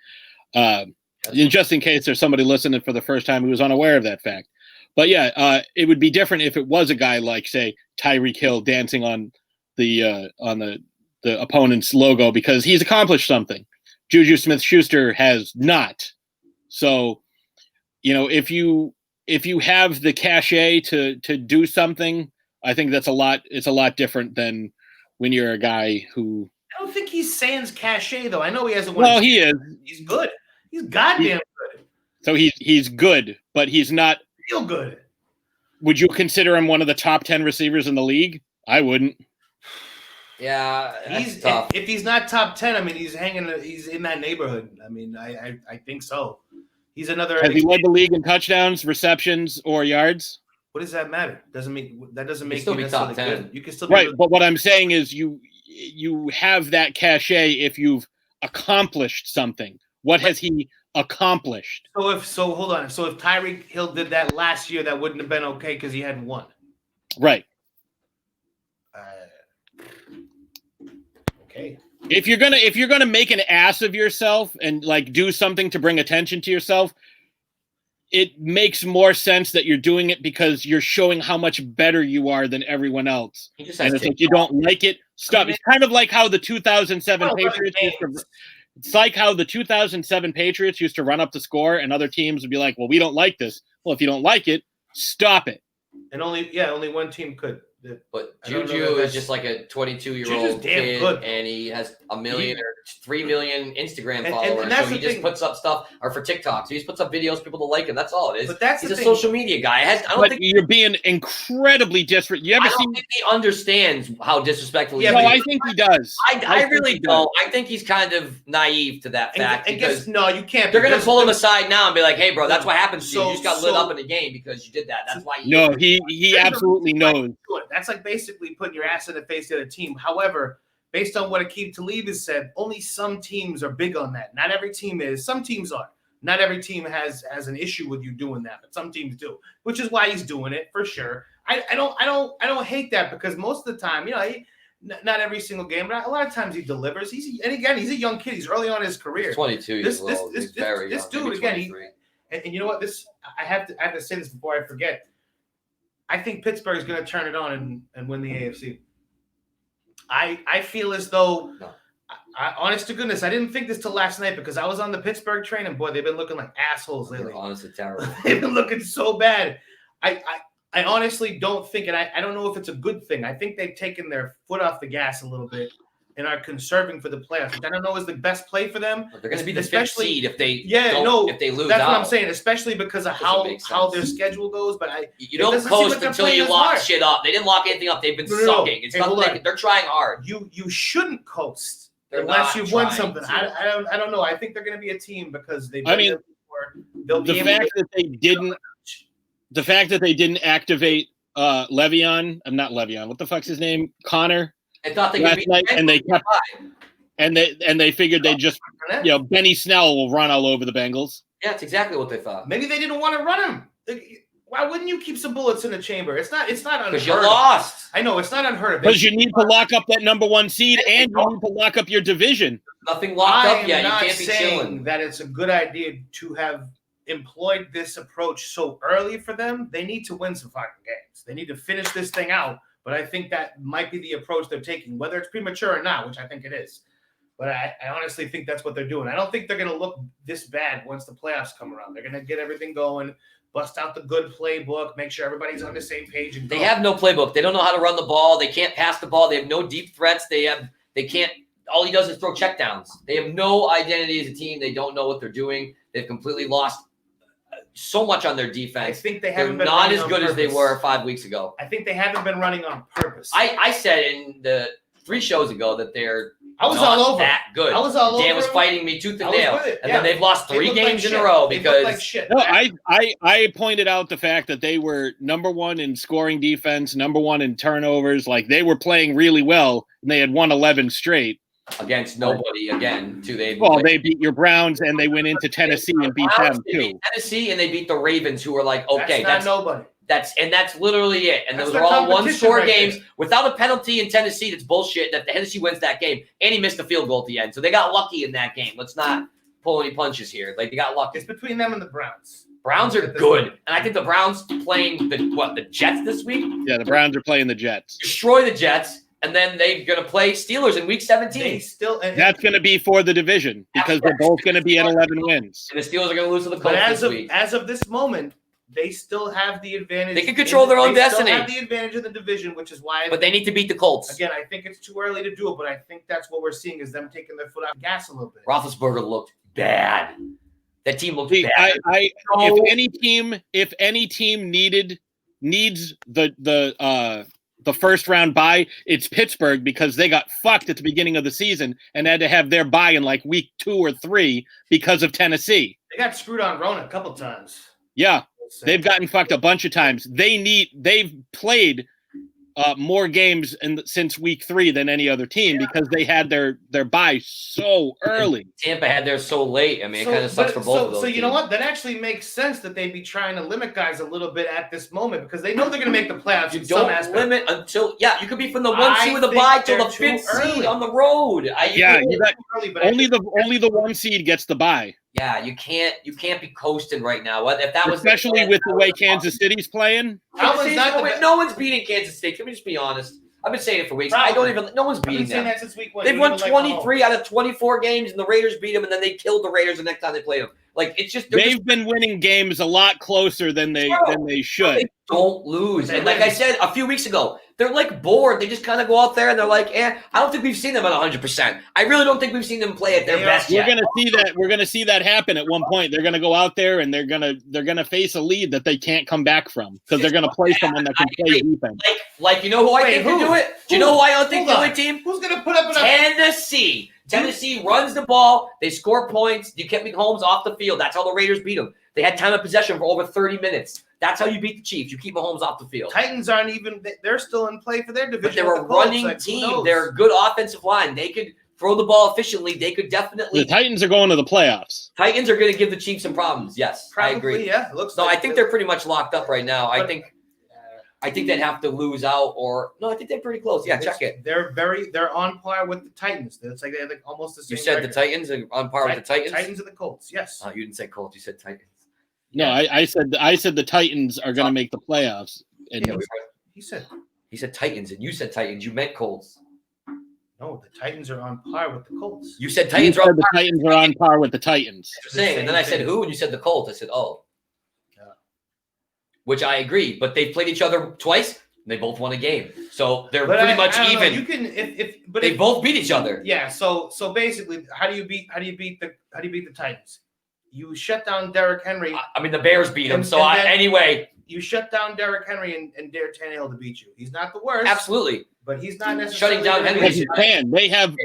Just in case there's somebody listening for the first time who was unaware of that fact. But yeah, it would be different if it was a guy like, say, Tyreek Hill dancing on the opponent's logo, because he's accomplished something. Juju Smith-Schuster has not. So, if you have the cachet to do something, I think it's a lot different than when you're a guy who. I don't think he's sans cachet though. I know he hasn't won. Well, he is. He's good. He's goddamn good. So he's good, but he's not real good. Would you consider him one of the top 10 receivers in the league? I wouldn't. Yeah, he's tough. If he's not top 10, I mean, he's in that neighborhood. I mean, I think so. He's another. Has he led the league in touchdowns, receptions, or yards? What does that matter? Doesn't make still be top 10. Good. You can still be right. good. But what I'm saying is, you have that cachet if you've accomplished something. What has he accomplished. Hold on. So if Tyreek Hill did that last year, that wouldn't have been okay because he hadn't won. Right. Okay. If you're gonna make an ass of yourself and like do something to bring attention to yourself, it makes more sense that you're doing it because you're showing how much better you are than everyone else. And it's like you don't like it, stop. It's kind of like how the 2007 Patriots used to. It's like how the 2007 Patriots used to run up the score, and other teams would be like, "Well, we don't like this." Well, if you don't like it, stop it. And only one team could. But Juju is just like a 22-year-old kid, good. And he has 1 million or 3 million Instagram followers. And that's so he the just thing. puts up stuff, or for TikTok. So he just puts up videos, people to like him. That's all it is. But that's he's the a thing. social media guy. I don't think you're being incredibly disrespectful. You ever I don't seen? think he understands how disrespectful he is. No, I think he does. I really don't. I think he's kind of naive to that fact. Because no, you can't. They're going to pull him aside now and be like, "Hey, bro, that's what happens to you. So- You just got lit up in the game because you did that. That's why." No, he absolutely knows. That's like basically putting your ass in the face of the other team. However, based on what Aqib Talib has said, only some teams are big on that. Not every team is. Some teams are. Not every team has an issue with you doing that, but some teams do, which is why he's doing it for sure. I don't hate that because most of the time, not every single game, but a lot of times he delivers. He's a young kid. He's early on in his career. He's 22 years old. He's very young. This dude again. And you know what? I have to say this before I forget. I think Pittsburgh's going to turn it on and win the AFC. I feel as though, honest to goodness, I didn't think this till last night because I was on the Pittsburgh train and boy, they've been looking like assholes lately. They're honestly terrible. They've been looking so bad. I honestly don't think, and I don't know if it's a good thing. I think they've taken their foot off the gas a little bit and are conserving for the playoffs, which I don't know is the best play for them. They're going to be the fifth seed if they if they lose. That's out. what I'm saying, especially because of how their schedule goes. But you don't coast until you lock shit up. They didn't lock anything up. They've been sucking. It's nothing. They're trying hard. You shouldn't coast unless you've won something. I don't know. I think they're going to be a team because they've. The fact that they didn't activate Le'Veon. I'm not Le'Veon. What the fuck's his name? Connor. I thought they last could night, and they kept, and they figured they just, Benny Snell will run all over the Bengals. Yeah, that's exactly what they thought. Maybe they didn't want to run him. Why wouldn't you keep some bullets in the chamber? It's not unheard of. Because you lost. I know it's not unheard of. Because you need to lock up that number 1 seed, and you need to lock up your division. Nothing locked up yet. You can't be saying chilling. That it's a good idea to have employed this approach so early for them. They need to win some fucking games. They need to finish this thing out. But I think that might be the approach they're taking, whether it's premature or not, which I think it is. But I honestly think that's what they're doing. I don't think they're going to look this bad once the playoffs come around. They're going to get everything going, bust out the good playbook, make sure everybody's on the same page. And they have no playbook. They don't know how to run the ball. They can't pass the ball. They have no deep threats. They can't. All he does is throw checkdowns. They have no identity as a team. They don't know what they're doing. They've completely lost so much on their defense. I think they haven't been not as good purpose. as they were 5 weeks ago. I think they haven't been running on purpose. I said in the 3 shows ago that they're all over that good. I was all Dan over was them. fighting me tooth and nail. And then they've lost 3 games in a row because no, I pointed out the fact that they were number 1 in scoring defense, number 1 in turnovers. Like they were playing really well, and they had won 11 straight. Against nobody again. They beat your Browns and they went into Tennessee and beat them too. Beat Tennessee and they beat the Ravens, who were like, okay, that's nobody. That's literally it. And those are all 1-score games without a penalty in Tennessee. That's bullshit. That Tennessee wins that game, and he missed a field goal at the end, so they got lucky in that game. Let's not pull any punches here. Like they got lucky. It's between them and the Browns. Browns are good, and I think the Browns playing the Jets this week. Yeah, the Browns are playing the Jets. Destroy the Jets. And then they're going to play Steelers in Week 17. That's going to be for the division because they're both going to be at 11 wins. And the Steelers are going to lose to the Colts this week. As of this moment, they still have the advantage. They can control their own destiny. They still have the advantage of the division, which is why. But they need to beat the Colts. Again, I think it's too early to do it, but I think that's what we're seeing is them taking their foot off the gas a little bit. Roethlisberger looked bad. That team looked bad. If any team needs the first round bye, it's Pittsburgh because they got fucked at the beginning of the season and had to have their bye in like week 2 or 3 because of Tennessee. They got screwed on Rona a couple times. Yeah, they've gotten fucked a bunch of times. They've played more games since week 3 than any other team because they had their bye so early. Tampa had theirs so late. I mean, it kind of sucks for both of those. So you know teams. what? That actually makes sense that they'd be trying to limit guys a little bit at this moment because they know they're going to make the playoffs. You don't limit until you could be from the 1 seed with a bye till the 5th seed on the road. Only the 1 seed gets the bye. Yeah, you can't be coasting right now. If that was especially with the way Kansas City's playing. No one's beating Kansas State. Can we just be honest? I've been saying it for weeks. No one's beating them. That since week 1. They've won 23 out of 24 games, and the Raiders beat them, and then they killed the Raiders the next time they played them. Like it's just they've been winning games a lot closer than they should. They don't lose, and like I said a few weeks ago, they're like bored. They just kind of go out there and they're like, I don't think we've seen them at 100%. I really don't think we've seen them play at their best yet. We're gonna see that happen at one point. They're gonna go out there and they're gonna face a lead that they can't come back from because they're gonna play someone that can play defense. Like you know who I think can do it? Do you know who I don't think can do it, team? Who's gonna put up Tennessee? Tennessee runs the ball. They score points. You kept Mahomes off the field. That's how the Raiders beat them. They had time of possession for over 30 minutes. That's how you beat the Chiefs. You keep Mahomes off the field. Titans aren't even – they're still in play for their division. But they're a running team. They're a good offensive line. They could throw the ball efficiently. They could definitely – The Titans are going to the playoffs. Titans are going to give the Chiefs some problems. Yes, probably, I agree. Yeah, it looks I think they're pretty much locked up right now. I think they'd have to lose out or – no, I think they're pretty close. Yeah, check it. They're on par with the Titans. It's like they're like almost the same. You said record. the Titans are on par with the Titans? Titans and the Colts, yes. Oh, you didn't say Colts. You said Titans. No, I said the Titans are going to make the playoffs. And He said Titans, and you said Titans. You meant Colts. No, the Titans are on par with the Colts. You said Titans are on par with the Titans. Saying, and then I said who, and you said the Colts. I said which I agree, but they've played each other twice. And they both won a game, so they're pretty much even. You can they both beat each other. Yeah. So basically, how do you beat the Titans? You shut down Derrick Henry. I mean, the Bears beat him. Anyway, you shut down Derrick Henry and dare Tannehill to beat you. He's not the worst. Absolutely. But he's not necessarily shutting down Henry.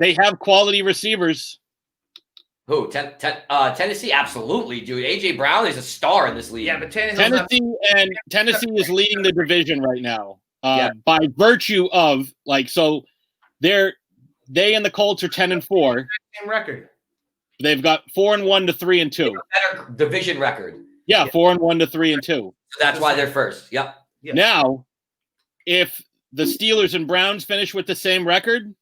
They have quality receivers. Who? Tennessee? Absolutely, dude. AJ Brown is a star in this league. Yeah, but Tennessee is leading the division right now. By virtue of they and the Colts are 10-4. Same record. They've got 4-1 to 3-2. Better division record. Yeah, 4-1 to 3-2. So that's why they're first. Yep. Yeah. Now, if the Steelers and Browns finish with the same record,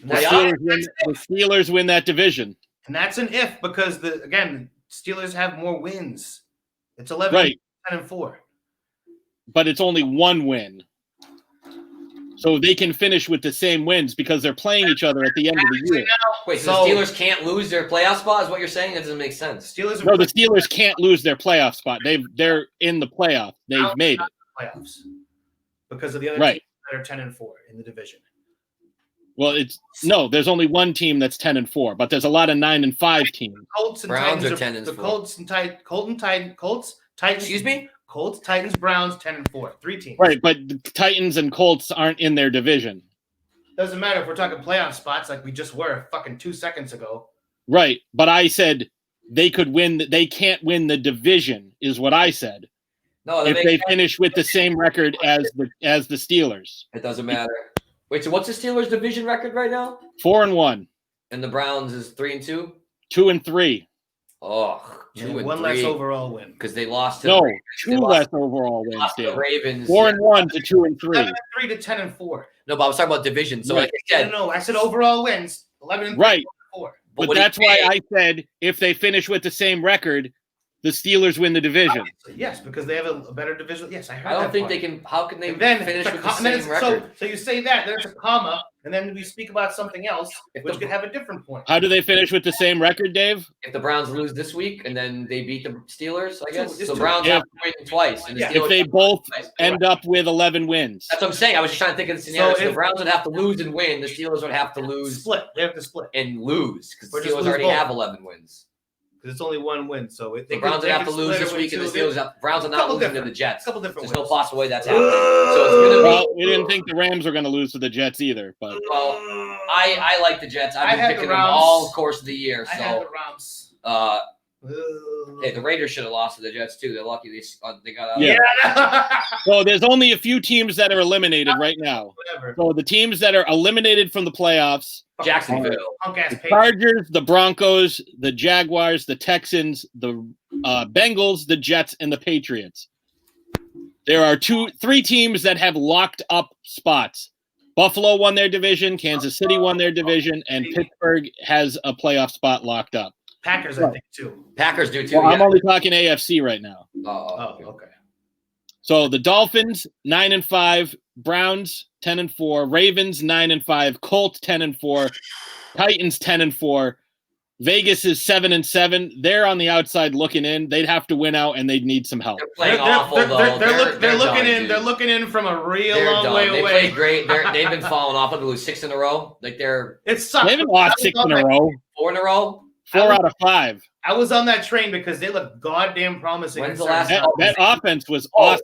the Steelers win that division. And that's an if because the Steelers have more wins. It's 11 right. 10-4. But it's only one win. So they can finish with the same wins because they're playing each other at the end of the year. Wait, so the Steelers can't lose their playoff spot is what you're saying? That doesn't make sense. The Steelers can't lose their playoff spot. They're in the playoff. They've made it. Playoffs. Because of the other teams that are 10-4 in the division. Well, there's only one team that's 10-4, but there's a lot of 9-5 teams. Colts and Browns Titans are 10-4. The Colts, Titans. Excuse me? Colts, Titans, Browns, 10-4. 3 teams. Right, but the Titans and Colts aren't in their division. Doesn't matter if we're talking playoff spots like we just were fucking 2 seconds ago. Right, but I said they could win. They can't win the division, is what I said. No, if they finish with the same record as the Steelers, it doesn't matter. Wait, so what's the Steelers' division record right now? 4-1. And the Browns is 3-2. 2-3. Oh, 2-3. One less overall win because they lost. To two less overall wins. The Ravens. 4-1 to 2-3. 11-3 to 10-4. No, but I was talking about division. So like I said, no, I said overall wins. 11-3. Right. 4. But that's why I said if they finish with the same record, the Steelers win the division. Yes, because they have a better division. Yes, I heard. I don't think they can. How can they finish with the same record? So you say that there's a comma, and then we speak about something else, which could have a different point. How do they finish with the same record, Dave? If the Browns lose this week and then they beat the Steelers, I guess. So Browns have to win twice. And if they both end up with 11 wins. That's what I'm saying. I was just trying to think of the scenario. So the Browns would have to lose and win. The Steelers would have to lose. Split. They have to split. And lose because the Steelers already have 11 wins. Because it's only one win, so the Browns would have to lose this week, and the Steelers Browns are not losing to the Jets. Couple different. There's no possible way that's happening. So it's gonna be. Well, we didn't think the Rams were going to lose to the Jets either, but I like the Jets. I've been picking them all course of the year. So I had the Rams. Hey, the Raiders should have lost to the Jets too. They're lucky they got out. Yeah. So there's only a few teams that are eliminated right now. Whatever. So the teams that are eliminated from the playoffs: Jacksonville, the Chargers, the Broncos, the Jaguars, the Texans, the Bengals, the Jets, and the Patriots. There are three teams that have locked up spots. Buffalo won their division, Kansas City won their division, and Pittsburgh has a playoff spot locked up. Packers, I think, too. Packers do, too. Well, I'm only talking AFC right now. Oh, okay. So the Dolphins 9-5, Browns 10-4, Ravens 9-5, Colts 10-4, Titans 10-4. Vegas is 7-7. They're on the outside looking in. They'd have to win out, and they'd need some help. Playing awful though. They're looking done, in. dude. They're looking in from a real They're long done. way They away. played great. They've been falling off. They've lose 6 in a row. Like It sucks. They haven't lost 6 in a row. 4 in a row. 4 out of 5. I was on that train because they look goddamn promising. When's the last that offense was awesome.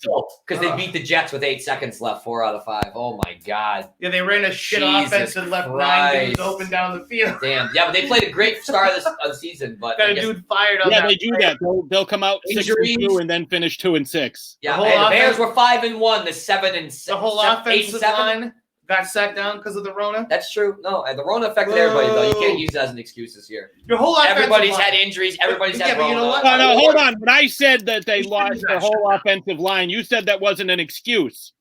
Because they beat the Jets with 8 seconds left, 4 out of 5. Oh my God. Yeah, they ran a shit Jesus offense and left 9 Christ. dudes open down the field. Damn. Yeah, but they played a great start of the season. But Got I a guess- dude fired on that. Yeah, they do that. They'll come out Injuries. 6-2 and then finish 2-6. Yeah, whole hey, the Bears offense- were 5-1. The 7-7. The whole 8 offensive 7. line got sat down because of the Rona. That's true. No, the Rona affected everybody, though. You can't use that as an excuse this year. Your whole offensive Everybody's line. had injuries. Everybody's had but you know Rona. what? No, hold on. When I said that they lost their whole offensive line, you said that wasn't an excuse.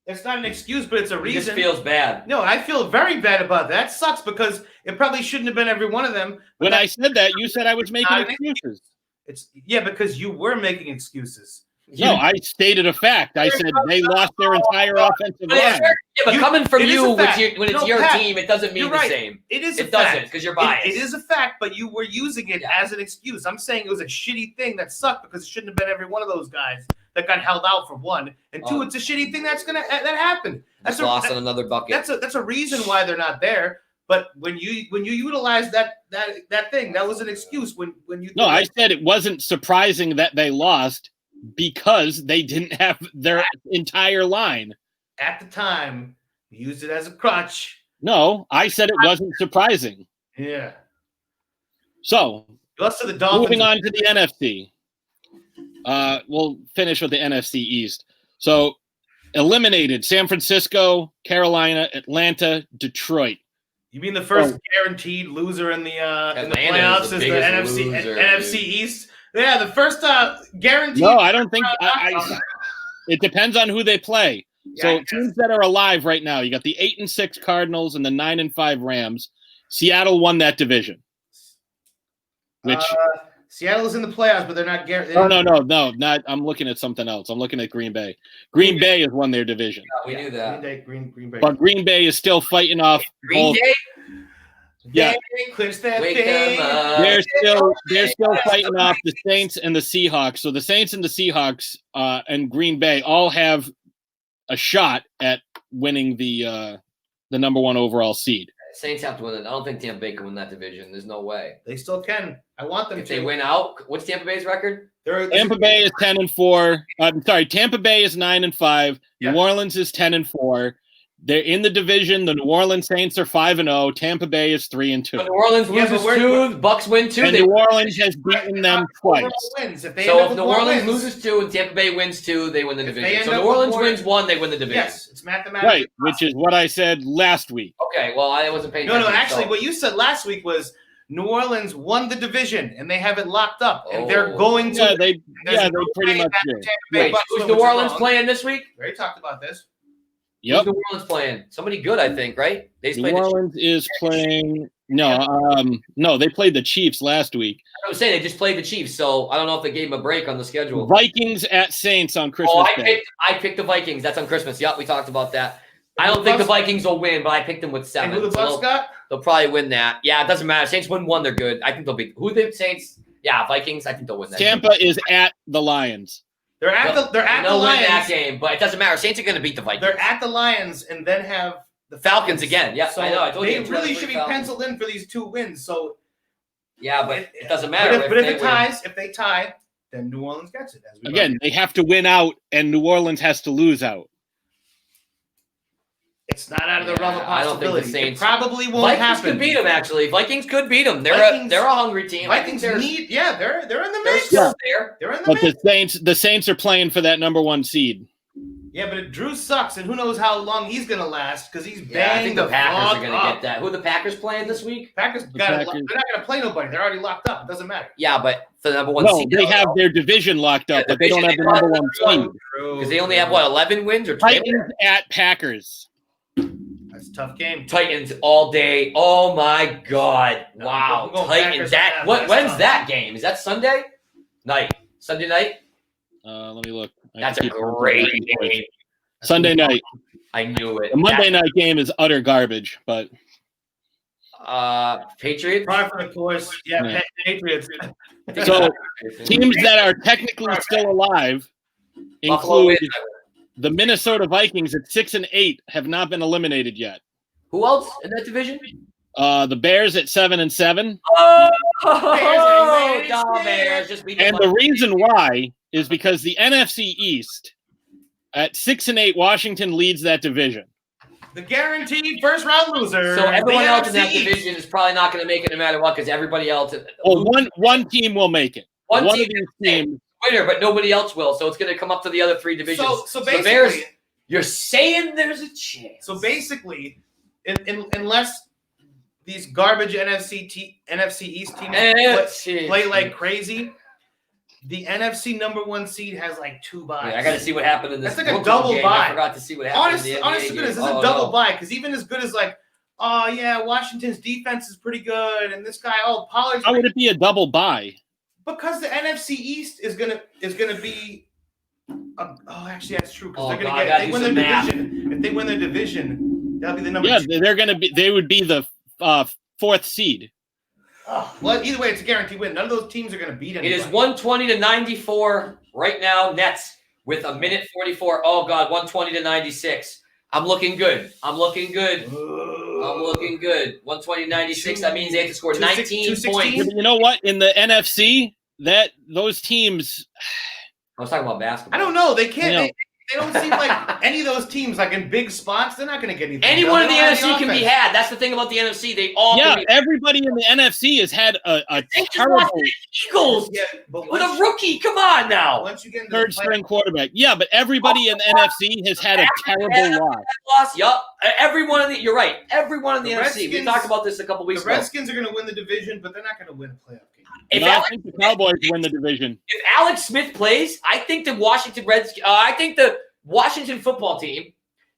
It's not an excuse, but it's a It reason. just feels bad. No, I feel very bad about that. That sucks because it probably shouldn't have been every one of them. When I said that, you said I was making not an excuses. It's because you were making excuses. No, I stated a fact. I said they lost their entire offensive But line. but coming from it is you, a fact. when it's No, your Pat, team, it doesn't mean you're the right. same. It is. It a doesn't fact. because you're biased. It is a fact, but you were using it as an excuse. I'm saying it was a shitty thing that sucked because it shouldn't have been every one of those guys that got held out for one, and two, it's a shitty thing that happened. That's lost in another bucket. That's a reason why they're not there. But when you utilize that thing, that was an excuse. When you No, I said it wasn't surprising that they lost because they didn't have their entire line. At the time, you used it as a crutch. No, I said it wasn't surprising. Yeah. So, Lost to the Dolphins. moving on to the NFC. We'll finish with the NFC East. So, eliminated San Francisco, Carolina, Atlanta, Detroit. You mean the first guaranteed loser in the playoffs is the NFC East? Yeah, the first guaranteed. No, I don't think. It depends on who they play. So teams that are alive right now, you got the 8-6 Cardinals and the 9-5 Rams. Seattle won that division. Which Seattle's in the playoffs, but they're not guaranteed. no, not. I'm looking at something else. I'm looking at Green Bay. Green Bay has won their division. We knew that. Green Bay. But Green Bay is still fighting off. Green Bay. Yeah, clinch that Wake thing. them up. they're still fighting off the Saints and the Seahawks. So the Saints and the Seahawks and Green Bay all have a shot at winning the number 1 overall seed. Saints have to win it. I don't think Tampa Bay can win that division. There's no way. They still can. I want them If to. they win out, what's Tampa Bay's record? Tampa Bay is 10-4. I'm sorry, Tampa Bay is 9-5. Yeah. New Orleans is 10-4. They're in the division. The New Orleans Saints are 5-0. Tampa Bay is 3-2. But New Orleans loses 2. The Bucks win 2. And New Orleans has beaten them twice. Wins. If they So end up if with New more Orleans wins, loses 2 and Tampa Bay wins 2, they win the they division. end So up New with Orleans more- wins 1, they win the division. yes, it's mathematically Right, which is what I said last week. Okay, well, I wasn't paying No, attention. actually, so- what you said last week was New Orleans won the division and they have it locked up, and Oh. they're going to. Yeah, they There's no pretty way much that do. Tampa Bay Wait, Bucks who's win, New which is Orleans wrong. playing this week? We already talked about this. Yep. Who's New Orleans playing? Somebody good, I think, right? They just New played the Orleans is playing. No, they played the Chiefs last week. I was saying they just played the Chiefs, so I don't know if they gave them a break on the schedule. Vikings at Saints on Christmas Oh, Day. I picked the Vikings. That's on Christmas. Yep, we talked about that. I don't think the Vikings will win, but I picked them with 7. And who the So Bucks got? they'll probably win that. Yeah, it doesn't matter. Saints win 1, they're good. I think they'll beat the Saints. Yeah, Vikings. I think they'll win that. Tampa is at the Lions. They're at the They'll win Lions. that game, but it doesn't matter. Saints are going to beat the Vikings. They're at the Lions and then have the Falcons again. Yeah, So I know. I told they you. really should be penciled in for these 2 wins. So Yeah, but it doesn't matter. But if they it ties, if they tie, then New Orleans gets it. As we Again, they have to win out, and New Orleans has to lose out. It's not out of the realm of I don't think the possibility. Saints It probably won't Vikings happen. could beat them. Actually, Vikings could beat them. They're a hungry team. Vikings they're need. Yeah, they're in the they're mix. still there. They're in the But mix. the Saints are playing for that number 1 seed. Yeah, but Drew sucks, and who knows how long he's gonna last because he's banged. Yeah, I think the Packers fuck are going to up. get that. Who are the Packers playing this week? Packers they're not gonna play nobody. They're already locked up. It doesn't matter. Yeah, but for the number 1 No, seed, they have their division locked up, but they don't have the number 1 seed. because they only have what 11 wins or 12? Titans at Packers. That's a tough game. Titans all day. Oh my God! Wow, I'm going Titans. Packers on that. When's That's that game? Is that Sunday night? Sunday night? Let me look. That's a great game. Sunday night. I knew it. The Monday night game is utter garbage, but Patriots. Par for the course. Yeah, Patriots. so teams that are technically still alive Buffalo include wins. the Minnesota Vikings at 6-8 have not been eliminated yet. Who else in that division? The Bears at 7-7. Oh, Bears just beat And the reason why is because the NFC East at 6-8, Washington leads that division. The guaranteed first round loser. So everyone The else in that NFC. division is probably not going to make it no matter what because everybody else. Well, one team will make it. One of team these is teams. winner, but nobody else will. So it's going to come up to the other 3 divisions. So the basically, Bears, you're saying there's a chance. So basically, unless these garbage NFC East teams play like crazy, the NFC number 1 seed has like 2 buys. I got to see what happened in this. That's like a Brooklyn double game. bye. I forgot to see what happened. Honest to goodness, this is a double bye because even as good as like, oh yeah, Washington's defense is pretty good, and this guy, Pollard. How would it be a double bye? Because the NFC East is gonna be. Actually, that's true. Because they're gonna God, get if they do win their some math. division. If they win their division, that'll be the number. Yeah, 2. they're going to be. They would be the 4th seed. Well, either way, it's a guaranteed win. None of those teams are going to beat It anybody. is 120-94 right now. Nets with a minute 44. Oh God, 120-96. I'm looking good. 120-96. That means they have to score 19 points. You know what? In the NFC, those teams. I was talking about basketball. I don't know. They can't. I know. They don't seem like any of those teams, like in big spots, they're not going to get anything. Anyone in the They don't have NFC can be offense. had. That's the thing about the NFC. They all Yeah, can be. everybody in the NFC has had a They just terrible lost to the Eagles but with a rookie. Come on now. Once you get into third string quarterback. Yeah, but everybody in the NFC has had a terrible loss. Loss. Yup. Everyone in the. You're right. Everyone in the, The NFC. We Redskins- talked about this a couple weeks The ago. Redskins are going to win the division, but they're not going to win a playoff game. If And I Alex think the Cowboys win the division. If Alex Smith plays, I think the Washington football team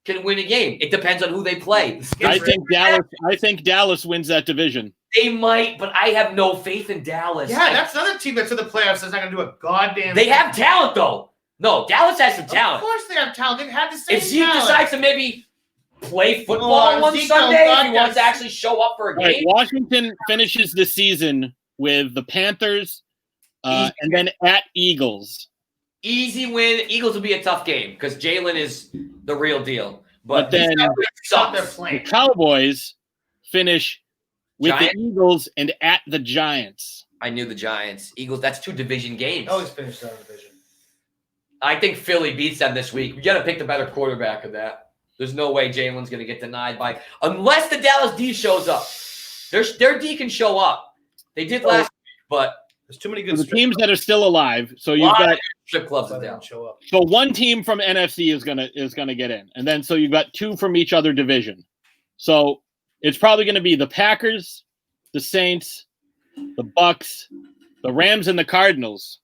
can win a game. It depends on who they play. I think Dallas wins that division. They might, but I have no faith in Dallas. Yeah, that's another team that's in the playoffs that's not going to do a goddamn They thing. have talent though. No, Dallas has some Of talent. course they have talent. They've had the same If Zeke talent. decides to maybe play football one Zeke, Sunday, oh, if he wants to that's- actually show up for a All right, game, Washington finishes the season with the Panthers and then at Eagles. easy win. Eagles will be a tough game because Jalen is the real deal. But then the Cowboys finish with Giants? the Eagles and at the Giants. I knew the Giants. Eagles, that's 2 division games. Always finish that division. I think Philly beats them this week. We got to pick the better quarterback of that. There's no way Jalen's going to get denied by – unless the Dallas D shows up. Their D can show up. They did last week, but – there's too many So the teams that are still alive. So you've got strip clubs in town. Show up. so one team from NFC is gonna get in, and then so you've got 2 from each other division. So it's probably going to be the Packers, the Saints, the Bucks, the Rams, and the Cardinals,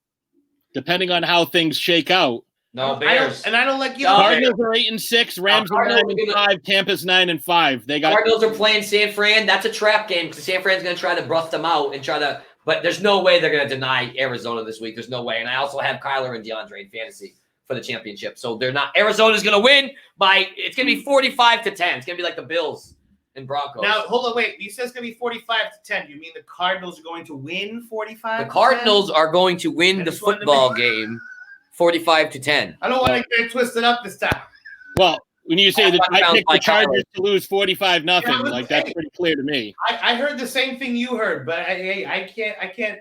depending on how things shake out. No, Bears. I don't like you. Cardinals are 8-6, Rams are Cardinals 9-5, Tampa's 9-5. They got Cardinals are playing San Fran. That's a trap game because San Fran's going to try to bust them out and try to. But there's no way they're going to deny Arizona this week. There's no way. And I also have Kyler and DeAndre in fantasy for the championship. So they're not. Arizona's going to win by. It's going to be 45-10. It's going to be like the Bills and Broncos. Now, hold on, wait. You said it's going to be 45-10. You mean the Cardinals are going to win 45? The Cardinals are going to win the football game 45-10. I don't want to get it twisted up this time. Well, when you say that I picked the Chargers Cowboys. to lose 45-0, Yeah, like that's pretty clear to me. I heard the same thing you heard, but I can't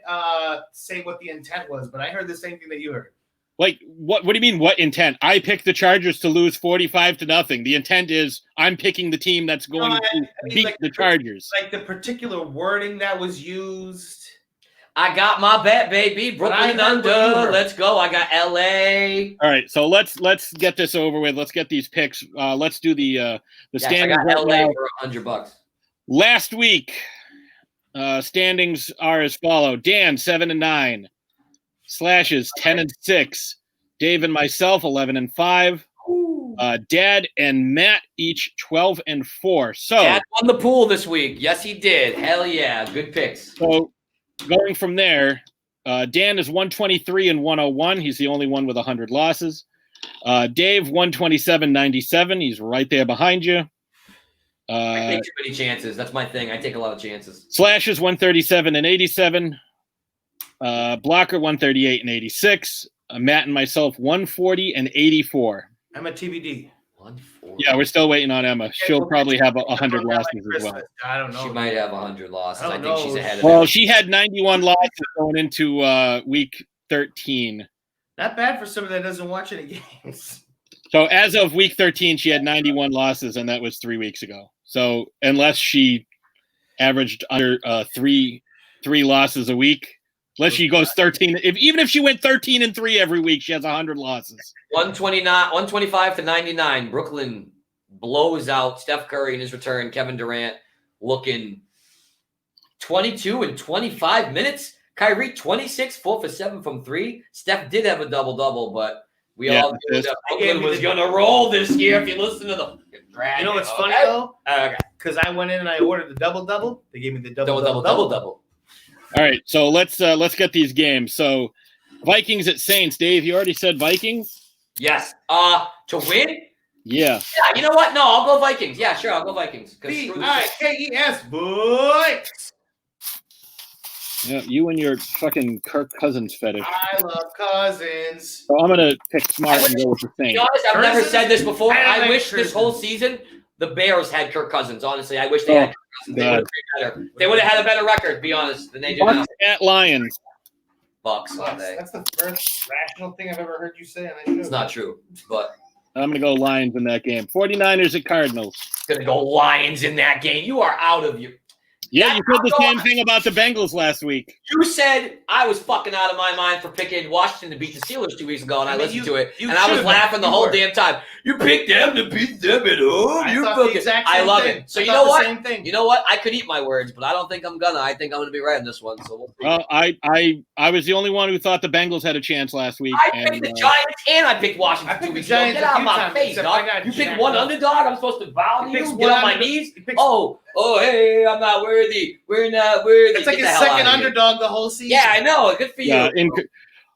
say what the intent was, but I heard the same thing that you heard. Like, what do you mean, what intent? I picked the Chargers to lose 45-0. The intent is I'm picking the team that's going to beat like the Chargers. Like the particular wording that was used. I got my bet, baby. Brooklyn under. Let's go. I got LA. All right, so let's get this over with. Let's get these picks. Let's do the standings. I got right LA now. for $100. Last week, standings are as follow: Dan 7-9, Slashes 10-6, Dave and myself 11-5, Dad and Matt each 12-4. So Dad won the pool this week. Yes, he did. Hell yeah, good picks. So going from there, Dan is 123-101. He's the only one with 100 losses. Dave 127-97. He's right there behind you. I take too many chances. That's my thing. I take a lot of chances. Slash is 137-87. Blocker 138-86. Matt and myself 140-84. I'm a TBD. 140. Yeah, we're still waiting on Emma. She'll probably have 100 losses as well. I don't know. She might have 100 losses. I think know. she's ahead of Well, me. she had 91 losses going into week 13. Not bad for somebody that doesn't watch any games. So as of week 13, she had 91 losses, and that was 3 weeks ago. So unless she averaged under three losses a week, unless she goes 13, even if she went 13-3 every week, she has 100 losses. 125-99. Brooklyn blows out Steph Curry in his return. Kevin Durant looking 22 in 25 minutes. Kyrie 26, 4 for 7 from 3. Steph did have a double-double, but we all knew that Brooklyn was going to roll this year if you listen to the Dragon. You know what's funny though? Because I went in and I ordered the double-double. They gave me the double-double. All right, so let's get these games. So Vikings at Saints. Dave, you already said Vikings? Yes. To win? Yeah. Yeah, you know what? No, I'll go Vikings. Yeah, sure, I'll go Vikings. B-I-K-E-S, boy. Yeah, you and your fucking Kirk Cousins fetish. I love Cousins. So I'm gonna pick smart and go with the To Saints. be honest, I've never said this before. I wish Cousins. this whole season the Bears had Kirk Cousins. Honestly, I wish they had Kirk Cousins. They would have been better. They would have had a better record, to be honest, than they do now. Bucks at Lions. Bucks all day. That's the first rational thing I've ever heard you say on that show. It's not true, but I'm gonna go Lions in that game. 49ers at Cardinals. gonna go Lions in that game. You are out of your. Yeah, you said the same thing about the Bengals last week. You said I was fucking out of my mind for picking Washington to beat the Steelers 2 weeks ago, and I listened to it, and I was laughing the whole damn time. You picked them to beat them at home. I love it. So you know what? You know what? I could eat my words, but I don't think I'm gonna. I think I'm gonna be right in this one. So we'll see. Well, I was the only one who thought the Bengals had a chance last week. I picked the Giants and I picked Washington 2 weeks ago. Get out of my face, dog. You picked one underdog. I'm supposed to bow to you. Get on my knees. Oh, hey, I'm not worthy. We're not worthy. It's like his second underdog the whole season. Yeah, I know. Good for you. Yeah,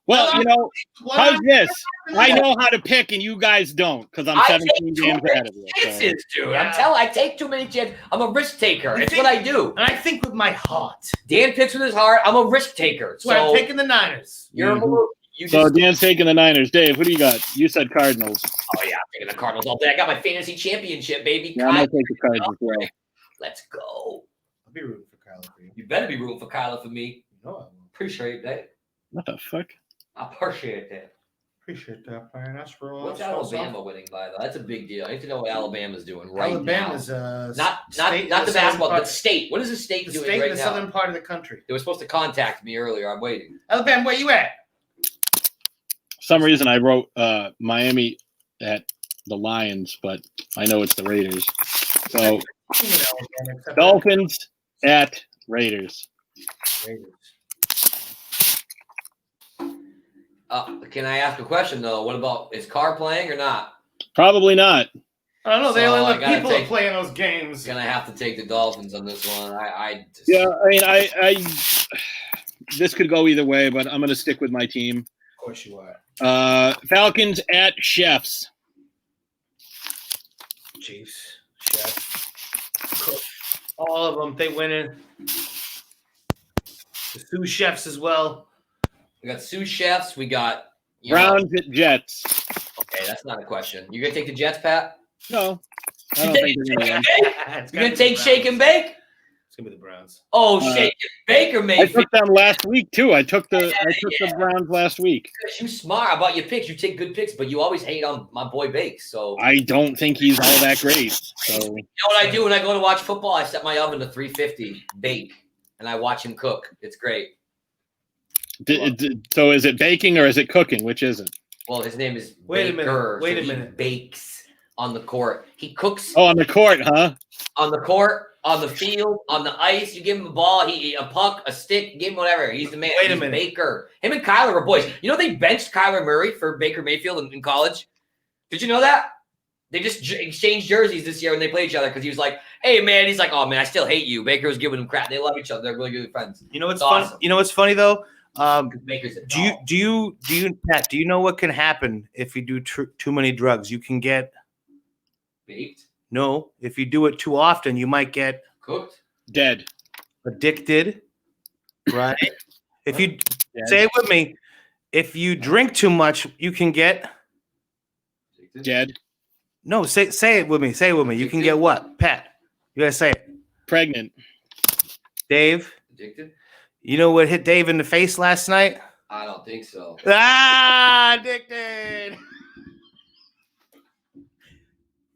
well, you know, how's this? I know how to pick, and you guys don't, because I'm 17 games ahead of you. Chances, dude. I take too many chances. I'm a risk taker. It's what I do. And I think with my heart. Dan picks with his heart. I'm a risk taker. So I'm taking the Niners. You're So Dan's taking the Niners. Dave, what do you got? You said Cardinals. Oh, yeah, I'm taking the Cardinals all day. I got my fantasy championship, baby. Yeah, I'm going to take the Cards as well. Let's go. I'll be rooting for Kyler for you. You better be rooting for Kyler for me. No, I won't. Appreciate that. What the fuck? I appreciate that. Appreciate that, man. That's for all. What's Alabama winning by, though? That's a big deal. I need to know what Alabama's doing right Alabama's, now. Not the basketball, but the state. What is the state doing right now? The southern part of the country. They were supposed to contact me earlier. I'm waiting. Alabama, where you at? For some reason, I wrote Miami at the Lions, but I know it's the Raiders. So Dolphins at Raiders. Can I ask a question, though? What about, is Carr playing or not? Probably not. I don't know. They only let people to play in those games. Gonna have to take the Dolphins on this one. I mean, I this could go either way, but I'm gonna stick with my team. Of course you are. Falcons at Chefs. Chiefs, Chefs, all of them. They winning. The sous chefs as well. We got sous chefs. We got Browns at Jets. Okay, that's not a question. You gonna take the Jets, Pat? No. I don't think you gonna take shake and bake? It's gonna be the Browns. Oh shit, Baker I Mayfield. took them last week too. I took the Browns last week. You smart about your picks. You take good picks, but you always hate on my boy Bakes. So I don't think he's all that great. So you know what I do when I go to watch football? I set my oven to 350 bake, and I watch him cook. It's great. So is it baking or is it cooking? Which is it? Well, his name is Wait a Baker. minute. Wait so a he minute. bakes on the court. He cooks Oh, on the court, huh? on the court, on the field, on the ice. You give him a ball, a puck, a stick, give him whatever. He's the man. Wait a He's minute. Baker. Him and Kyler were boys. You know they benched Kyler Murray for Baker Mayfield in college? Did you know that? They just exchanged jerseys this year when they played each other because he was like, hey, man. He's like, oh, man, I still hate you. Baker was giving him crap. They love each other. They're really good friends. You know what's It's funny? awesome. You know what's funny though? Baker's a Do you Pat? Do you know what can happen if you do too many drugs? You can get baked? No. If you do it too often, you might get Cooked? Dead. Addicted. Right? If you say it with me, if you drink too much, you can get Dead. No, say it with me. Say it with me. You can get what? Pat. You gotta say it. Pregnant. Dave. Addicted? You know what hit Dave in the face last night? I don't think so. Addicted.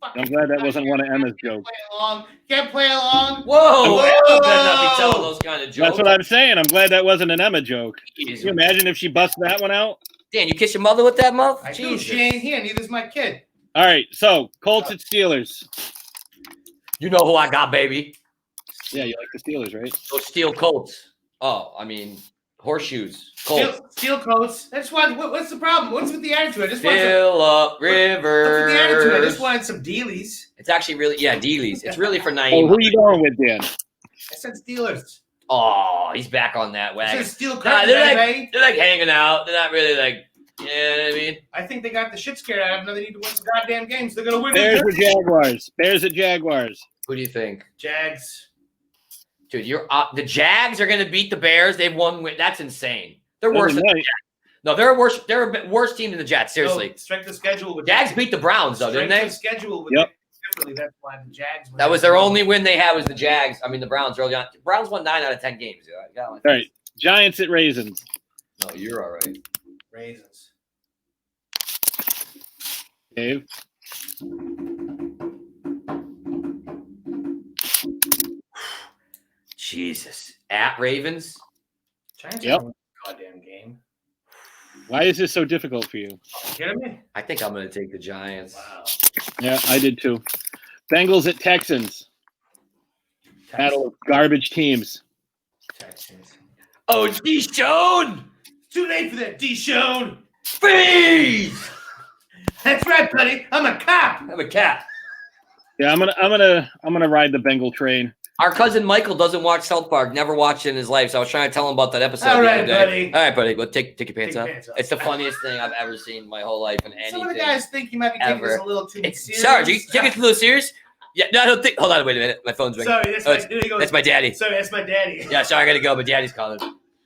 I'm glad that wasn't one of Emma's jokes. Can't play along. Whoa! Emma better not be telling those kind of jokes. That's what I'm saying. I'm glad that wasn't an Emma joke. Jeez. Can you imagine if she busted that one out? Dan, you kiss your mother with that mouth? I do. Jesus. She ain't here. Neither's my kid. All right, so Colts and Steelers. You know who I got, baby. Yeah, you like the Steelers, right? Those steel Colts. Oh, I mean, horseshoes. Colts. Steel coats. That's why. What's the problem? What's with the attitude? I just want Fill up rivers. What's with the attitude? I just wanted some dealies. It's actually really, dealies. It's really for Oh, Naeem. who are you going with, Dan? I said Steelers. Oh, he's back on that I wagon. said steel Nah, curtain, they're like hanging out. They're not really like, you know what I mean? I think they got the shit scared out of them. Now they need to win some goddamn games. They're gonna win. Bears or Jaguars? Bears or Jaguars? Who do you think? Jags. Dude, the Jags are going to beat the Bears. They've won. That's insane. They're worse than the Jets. No, they're worse. They're a worse team than the Jets. Seriously. No, strength of schedule. With Jags beat the Browns though, didn't they? Strength of schedule. With differently. That's why the Jags. That was their only win they had was the Jags. I mean, the Browns early on. The Browns won 9 out of 10 games. All right, Giants at Raisins. No, you're all right. Raisins. Dave. Jesus. At Ravens? Giants Yep. are winning the goddamn game. Why is this so difficult for you? You kidding me? I think I'm going to take the Giants. Wow. Yeah, I did too. Bengals at Texans. Battle of garbage teams. Texans. Oh, Deshaun! Too late for that, Deshaun. Freeze! That's right, buddy. I'm a cop. I'm a cat. Yeah, I'm gonna ride the Bengal train. Our cousin Michael doesn't watch South Park, never watched it in his life, so I was trying to tell him about that episode. All the right, other day. buddy. All right, buddy. Go take your pants Take off. your pants off. It's the funniest thing I've ever seen in my whole life in anything. Some of the guys think you might be taking this a little too serious. Sarge, you think it's a little serious? Yeah, no, I don't think. Hold on, wait a minute. My phone's ringing. Sorry, That's my daddy. Sorry, that's my daddy. Yeah, sorry, I gotta go, but daddy's calling.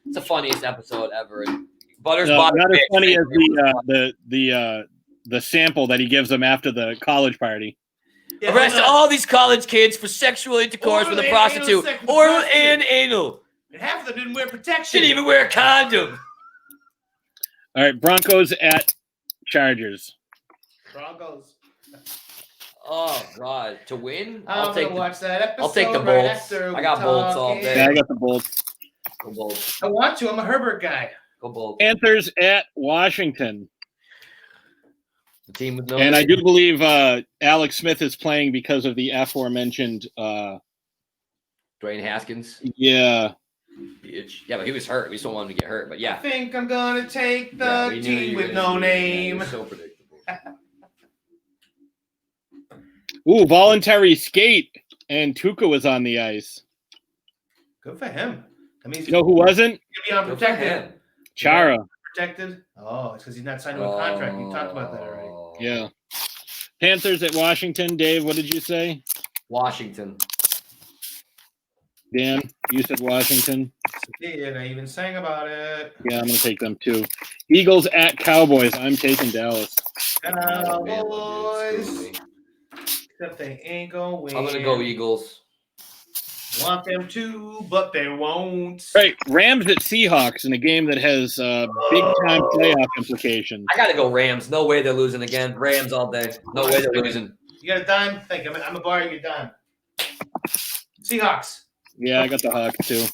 It's the funniest episode ever. And Butters No, bought not as it. funny as the sample that he gives them after the college party. Arrest all these college kids for sexual intercourse with a prostitute. Oral and anal. And half of them didn't wear protection. Didn't even wear a condom. All right, Broncos at Chargers. Broncos. Oh God, to win? I'm gonna watch that episode. I'll take the right Bolts. after I got we Bolts talk all it. day. Yeah, I got the Bolts. Go Bolts. I want to. I'm a Herbert guy. Go Bolts. Panthers at Washington. The team with no. And I do believe Alex Smith is playing because of the aforementioned. Dwayne Haskins. Yeah. Bitch. Yeah, but he was hurt. We still wanted him to get hurt, but I yeah. think I'm gonna take the Yeah, we knew you team were with gonna no do that. name. You're so predictable. Ooh, voluntary skate, and Tuca was on the ice. Good for him. That means You know who wasn't? he'll be unprotected. Chara. Protected. Oh, it's because he's not signed to a contract. We talked about that already. Yeah. Panthers at Washington. Dave, what did you say? Washington. Dan, you said Washington. Yeah, and I even sang about it. Yeah, I'm going to take them too. Eagles at Cowboys. I'm taking Dallas. Cowboys. Except they ain't gonna win. I'm gonna go Eagles. Want them to, but they won't. Right, Rams at Seahawks in a game that has big-time playoff implications. I gotta go Rams. No way they're losing again. Rams all day. No way they're losing. You got a dime? Thank you. I'm gonna borrow your dime. Seahawks. Yeah, I got the Hawks too.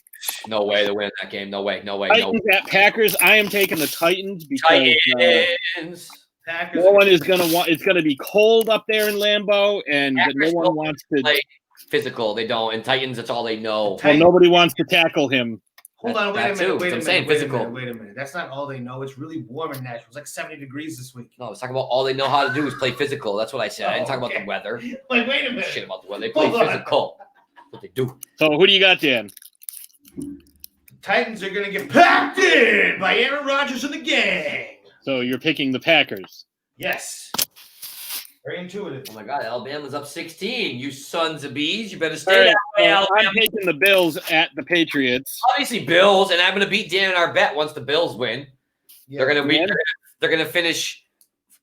No way they're winning that game. No way. No way. Titans at Packers. I am taking the Titans because Titans. Packers. no one is gonna want. It's gonna be cold up there in Lambeau, and Packers no one wants to play physical. They don't. And Titans, that's all they know. Well, nobody wants to tackle him. Hold on, wait a minute. too. Wait a I'm minute. saying Wait a physical. minute. Wait a minute. That's not all they know. It's really warm in Nashville. It's like 70 degrees this week. No, it's talking about all they know how to do is play physical. That's what I said. I didn't talk about the weather. Like, wait a minute. Shit about the weather. They play Hold on. physical. That's what they do. So who do you got, Dan? Titans are gonna get packed in by Aaron Rodgers and the gang. So you're picking the Packers. Yes. Very intuitive. Oh my God, Alabama's up 16. You sons of bees. You better All stay right, that way, so Alabama. I'm taking the Bills at the Patriots. Obviously, Bills, and I'm going to beat Dan in our bet once the Bills win. Yeah. They're going to be. They're going to finish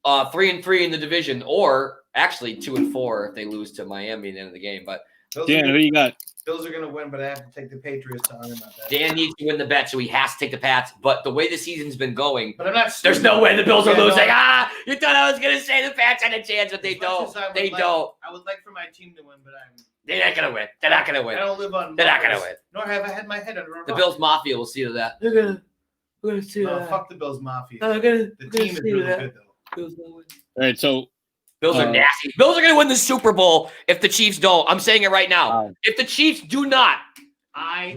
3-3 in the division, or actually 2-4 if they lose to Miami at the end of the game. But Dan, who you got? Bills are gonna win, but I have to take the Patriots to honor my bet. Dan needs to win the bet, so he has to take the Pats. But the way the season's been going, But I'm not. there's no way the Bills are Yeah, losing. no. You thought I was going to say the Pats had a chance, but they As much don't. as I would They like- don't. I would like for my team to win, but They're not going to win. They're not going to I win. don't live on. They're not Mars, gonna win. Nor have I had my head under a rock. The Bills Mafia will see to that. We're gonna see that. Fuck the Bills Mafia. The team is really good though. All right, so Bills are nasty. Bills are going to win the Super Bowl if the Chiefs don't. I'm saying it right now. If the Chiefs do not,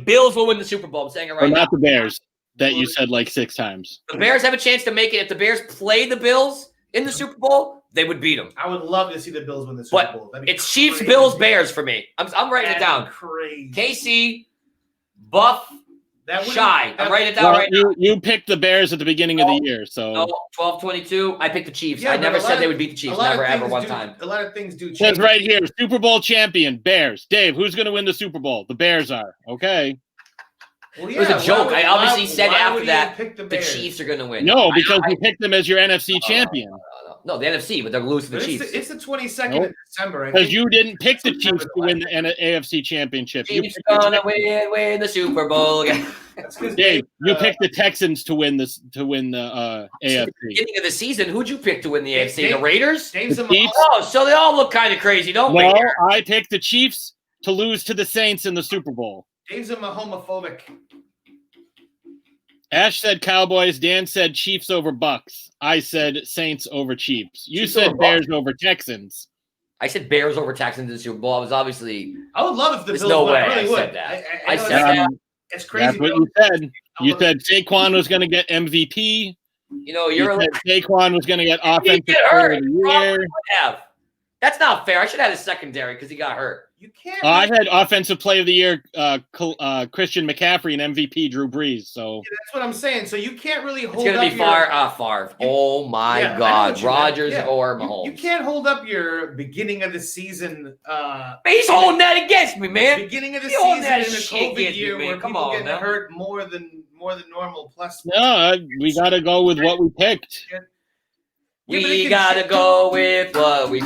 Bills will win the Super Bowl. I'm saying it right now. not the Bears that you said like 6 times. The Bears have a chance to make it. If the Bears play the Bills in the Super Bowl, they would beat them. I would love to see the Bills win the Super Bowl. That'd be It's Chiefs, crazy. Bills, Bears for me. I'm writing it down. Crazy. KC, Buff, That wouldn't- Shy. I'm writing it down Well, right now. you picked the Bears at the beginning of the year, so No, 12-22. I picked the Chiefs. Yeah, I but never a lot said of- they would beat the a Chiefs. lot of Never, ever, things one do- time. A lot of things do it change. says right here, Super Bowl champion, Bears. Dave, who's going to win the Super Bowl? The Bears are. Okay. Well, It was yeah, a joke. why would- I obviously why- said why after would you that pick the the Bears? Chiefs are going to win. No, because you picked them as your NFC champion. No, the NFC, but they're losing But the Chiefs. it's the 22nd Nope. of December. I Because think. you didn't pick the Chiefs to win the AFC championship. You Chiefs picked the gonna win the Super Bowl again. That's 'cause Dave, you uh, picked the Texans to win this AFC. Beginning of the season, who'd you pick to win the AFC? Dave- The Raiders? Dave's The a Chiefs? Oh, so they all look kind of crazy, don't we? No, here? I picked the Chiefs to lose to the Saints in the Super Bowl. Dave's a homophobic. Ash said Cowboys. Dan said Chiefs over Bucks. I said Saints over Chiefs. You Chiefs said over Bears over Texans. I said Bears over Texans in the Super Bowl. I was obviously. I would love if the There's Bills no won. way I really I would. said that. I I know said it's- that. It's crazy. That's what though. you said. You said Saquon was going to get MVP. You know, You you're said Saquon was going to get He offensive get player hurt. of the Probably year. would have. That's not fair. I should have had a secondary because he got hurt. You can't. I had offensive player of the year Christian McCaffrey and MVP Drew Brees. So That's what I'm saying. So you can't really It's hold going to up be your, Favre. Oh my Yeah, I know God. what you meant. Rodgers Yeah. or You Mahomes. can't hold up your beginning of the season. He's holding that against me, man. Beginning of the He holding season that in a shit COVID against year me, man. where Come people on, getting now. hurt more than normal. Plus, no, we got to go with what we picked. Yeah, but it We can got to shit- go with what we.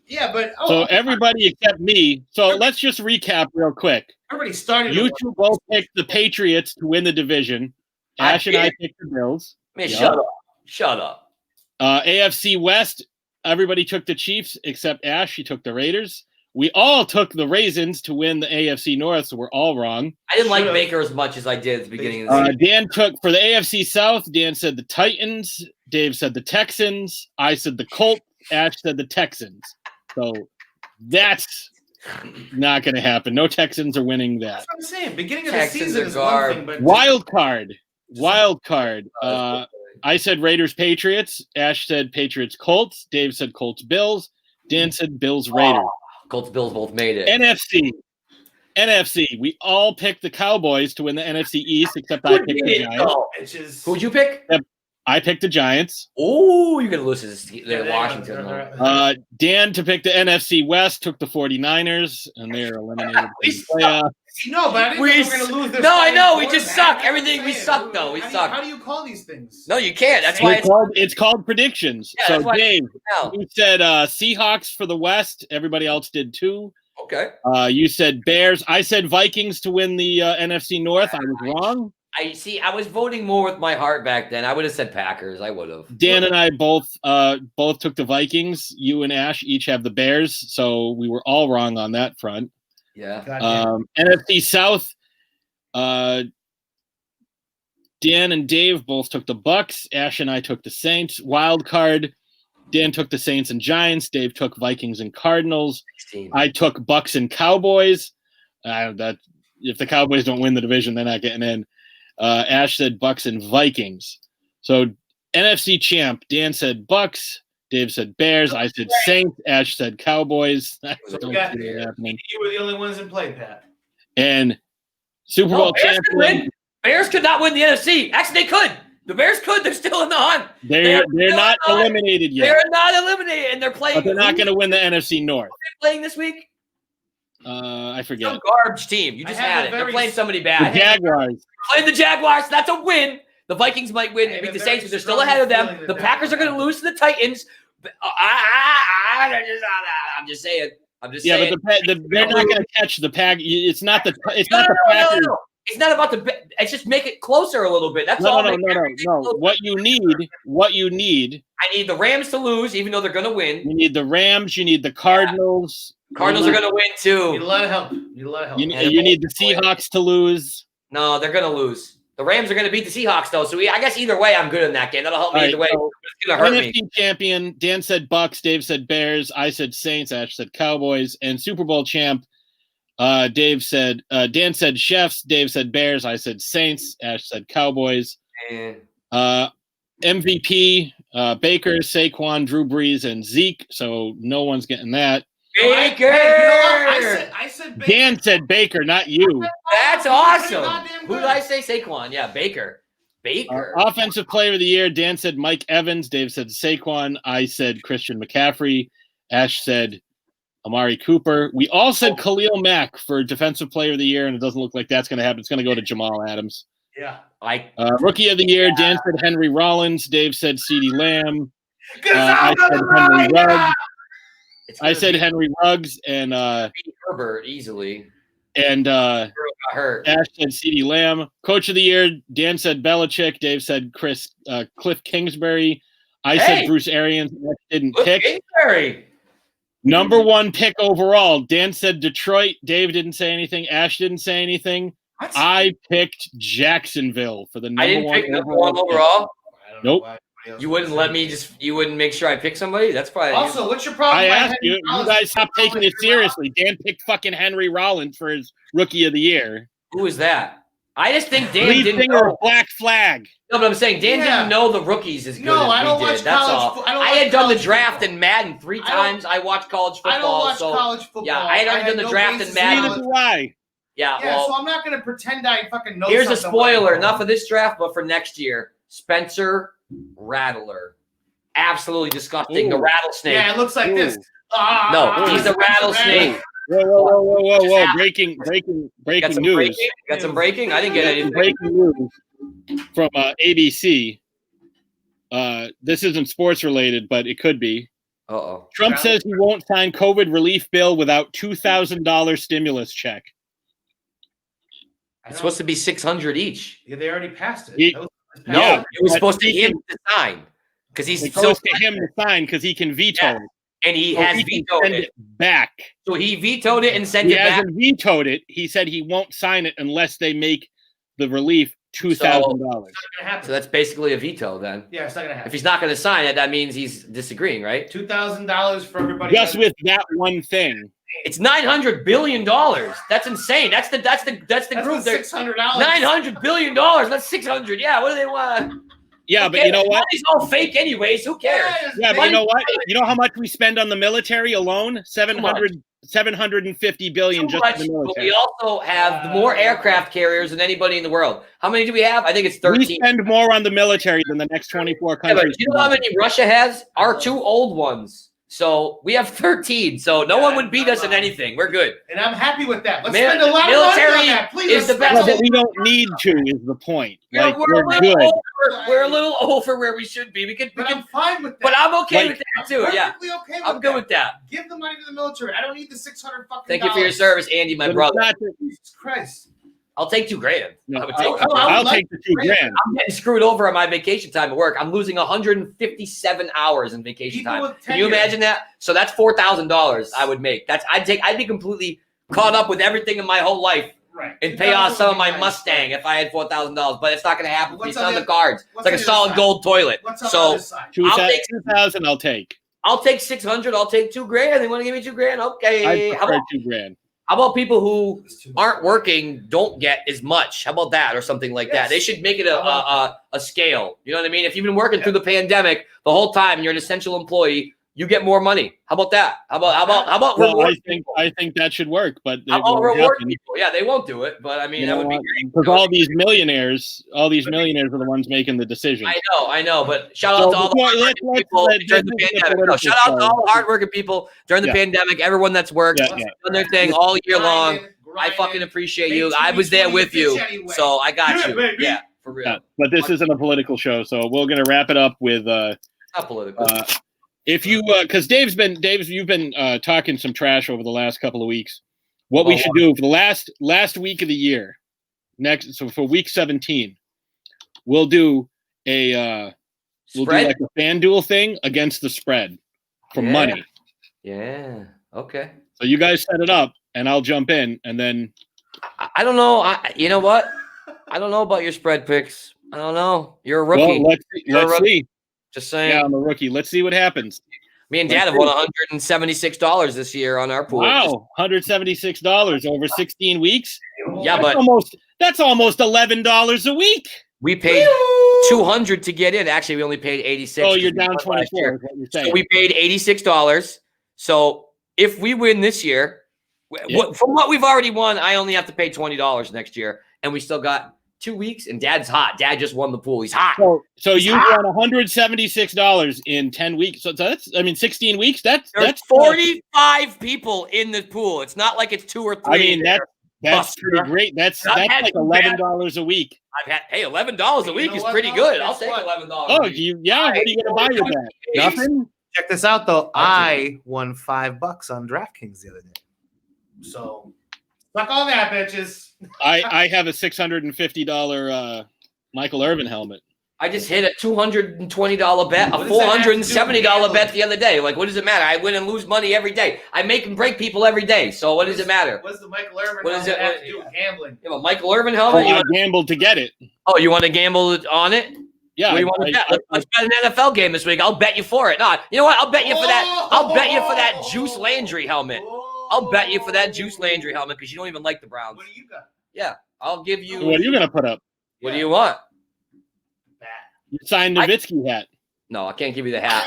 Yeah, but So everybody except me. So let's just recap real quick. everybody started. You two both picked the Patriots to win the division. I Ash and I did? picked the Bills. Man, Yeah. shut up. Shut up. AFC West, everybody took the Chiefs except Ash. She took the Raiders. We all took the Raisins to win the AFC North, so we're all wrong. I didn't like Should've. Baker as much as I did at the beginning of the season. Dan took for the AFC South. Dan said the Titans. Dave said the Texans. I said the Colts. Ash said the Texans. So that's not going to happen. No Texans are winning that. That's what I'm saying. Beginning of Texans the season are is garb. one thing, but Wild card. I said Raiders Patriots. Ash said Patriots Colts. Dave said Colts Bills. Dan said Bills Raiders. Colts Bills both made it. NFC. We all picked the Cowboys to win the NFC East, except I picked the Giants. which is Who'd you pick? I picked the Giants. Oh, you're going to lose to Yeah, they- Washington. they're- though. Dan to pick the NFC West took the 49ers, and they're eliminated. from the playoffs. No, but I didn't We think we were going to lose this. No, I know. We quarterback. just suck. That's Everything what we I'm saying. suck, though. We suck. How do you call these things? No, you can't. That's why It's called predictions. Yeah, So that's why Dave, now. you said Seahawks for the West. Everybody else did too. Okay. You said Bears. I said Vikings to win the NFC North. I was wrong. I was voting more with my heart back then. I would have said Packers. I would have. Dan and I both took the Vikings. You and Ash each have the Bears, so we were all wrong on that front. Yeah. NFC South. Dan and Dave both took the Bucks. Ash and I took the Saints. Wild card. Dan took the Saints and Giants. Dave took Vikings and Cardinals. 16. I took Bucks and Cowboys. That if the Cowboys don't win the division, they're not getting in. Ash said Bucks and Vikings. So NFC champ. Dan said Bucks. Dave said Bears. I said Saints. Ash said Cowboys. I don't see it happening. You were the only ones in play, Pat. And Super Bowl champion. Bears could not win the NFC. Actually, they could. The Bears could. They're still in the hunt. They're not eliminated yet. They're not eliminated, and they're playing. But they're not going to win the NFC North. Are they playing this week? I forget. Some garbage team. You just had it. They're playing somebody bad. The Jaguars. Playing the Jaguars. That's a win. The Vikings might win and beat the Saints, but they're still ahead of them. The Packers are going to lose to the Titans. I'm just saying. But they're not going to catch the Pack. It's not the Packers. No. It's not about it's just make it closer a little bit. That's all. No. What you need. I need the Rams to lose, even though they're going to win. You need the Rams. You need the Cardinals. Yeah. Cardinals are going to win too. You need a lot of help. You need the Seahawks to lose. No, they're going to lose. The Rams are going to beat the Seahawks though, so I guess either way, I'm good in that game. That'll help me either way. So it's going to hurt me. NFC champion. Dan said Bucks. Dave said Bears. I said Saints. Ash said Cowboys. And Super Bowl champ. Dan said Chiefs. Dave said Bears. I said Saints. Ash said Cowboys. MVP Baker, Saquon, Drew Brees, and Zeke. So no one's getting that. Baker. I said Baker. Dan said Baker, not you. That's awesome. Who did I say? Saquon. Yeah, Baker. Offensive player of the year. Dan said Mike Evans. Dave said Saquon. I said Christian McCaffrey. Ash said Amari Cooper. We all said Khalil Mack for defensive player of the year, and it doesn't look like that's going to happen. It's going to go to Jamal Adams. Yeah. Rookie of the year. Dan said Henry Rollins. Dave said CeeDee Lamb. I said Henry Ruggs. I said Henry Ruggs and Herbert easily. And got hurt. Ash said CeeDee Lamb. Coach of the year. Dan said Belichick. Dave said Cliff Kingsbury. I said Bruce Arians. Ash didn't pick. Kingsbury. Number one pick overall. Dan said Detroit. Dave didn't say anything. Ash didn't say anything. What? I picked Jacksonville for the number one. I didn't pick number one overall. Nope. You wouldn't let me you wouldn't make sure I pick somebody? That's probably. Also, what's your problem? I asked you. You guys stop taking it seriously. Dan picked fucking Henry Rollins for his rookie of the year. Who is that? I just think Dan Lead didn't singer know. of Black Flag. No, but I'm saying Dan didn't know the rookies as good as I don't we watch did. That's college. all. I had done the draft in Madden 3 times. I watched college football. I don't watch so, college football. Yeah, I had already done the draft in Madden. Neither do I. Yeah, so I'm not going to pretend I fucking know. Here's a something spoiler. about Enough of this draft, but for next year, Spencer Rattler. Absolutely disgusting. The rattlesnake. Yeah, it looks like this. No, he's a rattlesnake. Whoa. Breaking news. Got some breaking? I didn't get anything. Breaking news from ABC. This isn't sports related, but it could be. Uh-oh. Trump says he won't sign COVID relief bill without $2,000 stimulus check. It's supposed to be $600 each. Yeah, they already passed it. It was supposed to him to sign. Because he's supposed to him to sign because he can veto it. And he has vetoed it back. So he vetoed it and sent it back. He hasn't vetoed it. He said he won't sign it unless they make the relief $2,000. So that's basically a veto then. Yeah, it's not going to happen. If he's not going to sign it, that means he's disagreeing, right? $2,000 for everybody. Just with that one thing. It's $900 billion. That's insane. That's the group. $600. $900 billion. That's $600. Yeah. What do they want? Yeah, but you know what? Money's all fake anyways. Who cares? Yeah, but you know what? You know how much we spend on the military alone? $750 billion just for the military. But we also have more aircraft carriers than anybody in the world. How many do we have? I think it's 13. We spend more on the military than the next 24 countries. But you know how many Russia has? Our 2 old ones. So we have 13. So no one would beat us in anything. We're good. And I'm happy with that. Let's spend a lot of money on that. Please. Is the best. No, but we don't need to. Is the point? Like, we're good. we're a little over where we should be. We could. I'm fine with that. But I'm okay with that too. Yeah, perfectly okay with I'm good with that. Give the money to the military. I don't need the 600 fucking. Thank you for your service, Andy, my brother. Jesus Christ. I'll take $2,000. No, I would take I'll take the $2,000. I'm getting screwed over on my vacation time at work. I'm losing 157 hours in vacation time. Can you imagine that? So that's $4,000 I would make. I'd be completely caught up with everything in my whole life. Right. And pay off some of my Mustang if I had $4,000, but it's not going to happen. It's on the cards. It's like a solid gold toilet. So I'll take 2,000. I'll take. I'll take 600. I'll take $2,000. They want to give me $2,000. Okay. I prefer $2,000. How about people who aren't working don't get as much? How about that or something like that? They should make it a scale. You know what I mean? If you've been working through the pandemic the whole time, you're an essential employee. You get more money. How about that? How about well, reward I think that should work, but how about reward people? Yeah, they won't do it, but I mean that would be great. Because all these millionaires are the ones making the decisions. I know, but shout out to all the hardworking people during the pandemic. No, shout out to all the hardworking people during the pandemic. Everyone that's worked, done their thing all year long. I fucking appreciate you. I was there with you, so I got you. Yeah, for real. Yeah, but this isn't a political show, so we're gonna wrap it up with not political. If you, because you've been talking some trash over the last couple of weeks. What we should do for the last week of the year, so for week 17, we'll do like a FanDuel thing against the spread for money. Yeah. Okay. So you guys set it up, and I'll jump in, and then. I don't know. You know what? I don't know about your spread picks. I don't know. You're a rookie. Well, let's see. Just saying. Yeah, I'm a rookie. Let's see what happens. Me and Dad have won $176 this year on our pool. Wow, $176 over 16 weeks. Yeah, that's almost $11 a week. We paid $200 to get in. Actually, we only paid $86. Oh, you're down 24. Is what you're saying. So we paid $86. So if we win this year, from what we've already won, I only have to pay $20 next year, and we still got 2 weeks, and Dad's hot. Dad just won the pool. He's hot. So you won $176 in 10 weeks. So that's 16 weeks. That's 45 people in the pool. It's not like it's 2 or 3. I mean, that's pretty great. That's like $11 a week. $11 a week is pretty good. I'll take $11. Oh, what are you gonna buy with that? Nothing. Check this out though. I won $5 on DraftKings the other day. So suck on that, bitches. I have a $650 Michael Irvin helmet. I just hit a $220 bet, a $470 bet the other day. Like, what does it matter? I win and lose money every day. I make and break people every day. So what does it matter? What does the Michael Irvin helmet have to do with gambling? You have a Michael Irvin helmet? I gambled to get it. Oh, you want to gamble on it? Yeah. What do you want to bet? Let's bet an NFL game this week. I'll bet you for it. No, you know what? I'll bet you for that. I'll bet you for that Juice Landry helmet. I'll bet you for that Juice Landry helmet because you don't even like the Browns. What do you got? Yeah, I'll give you. What are you gonna put up? What do you want? You signed Nowitzki hat. No, I can't give you the hat.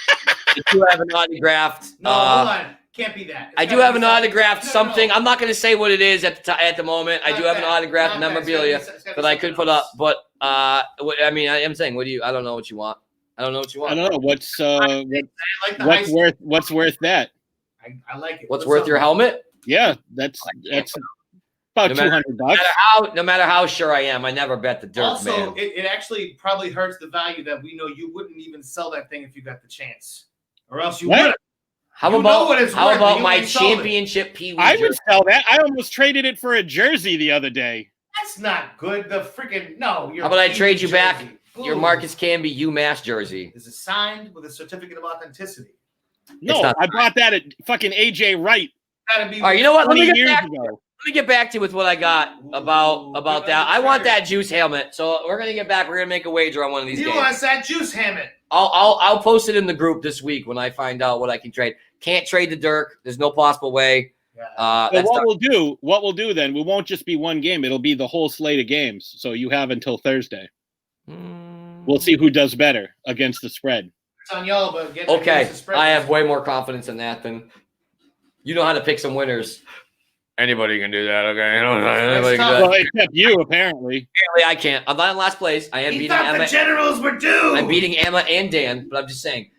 I do have an autographed. No, hold on. Can't be that. I do have an autographed something. I'm not going to say what it is at the moment. I do have an autographed memorabilia that I could put up. But I am saying, I don't know what you want. I don't know what you want. I don't know what's worth that. I like it. What's worth your helmet? Yeah, that's about $200. No matter how sure I am, I never bet the dirt, also, man. It actually probably hurts the value that we know you wouldn't even sell that thing if you got the chance, or else you would. How about my championship Pee Wee? I would sell that. I almost traded it for a jersey the other day. That's not good. The freaking no. How about I trade you back your Marcus Camby UMass jersey? Is it signed with a certificate of authenticity? No, I bought that at fucking AJ Wright. All right, you know what? Let me get back to you with what I got about that. I want that Juice helmet, so we're gonna get back. We're gonna make a wager on one of these games. You want that Juice helmet? I'll post it in the group this week when I find out what I can trade. Can't trade the Dirk. There's no possible way. So what we'll do then? We won't just be one game. It'll be the whole slate of games. So you have until Thursday. We'll see who does better against the spread. It's on y'all, but okay. I have way more confidence in that than you know how to pick some winners. Anybody can do that, okay? Anybody can do that. Well, except you, apparently. Apparently, I can't. I'm not in last place. I am beating Emma. The Generals were due. I'm beating Emma and Dan, but I'm just saying.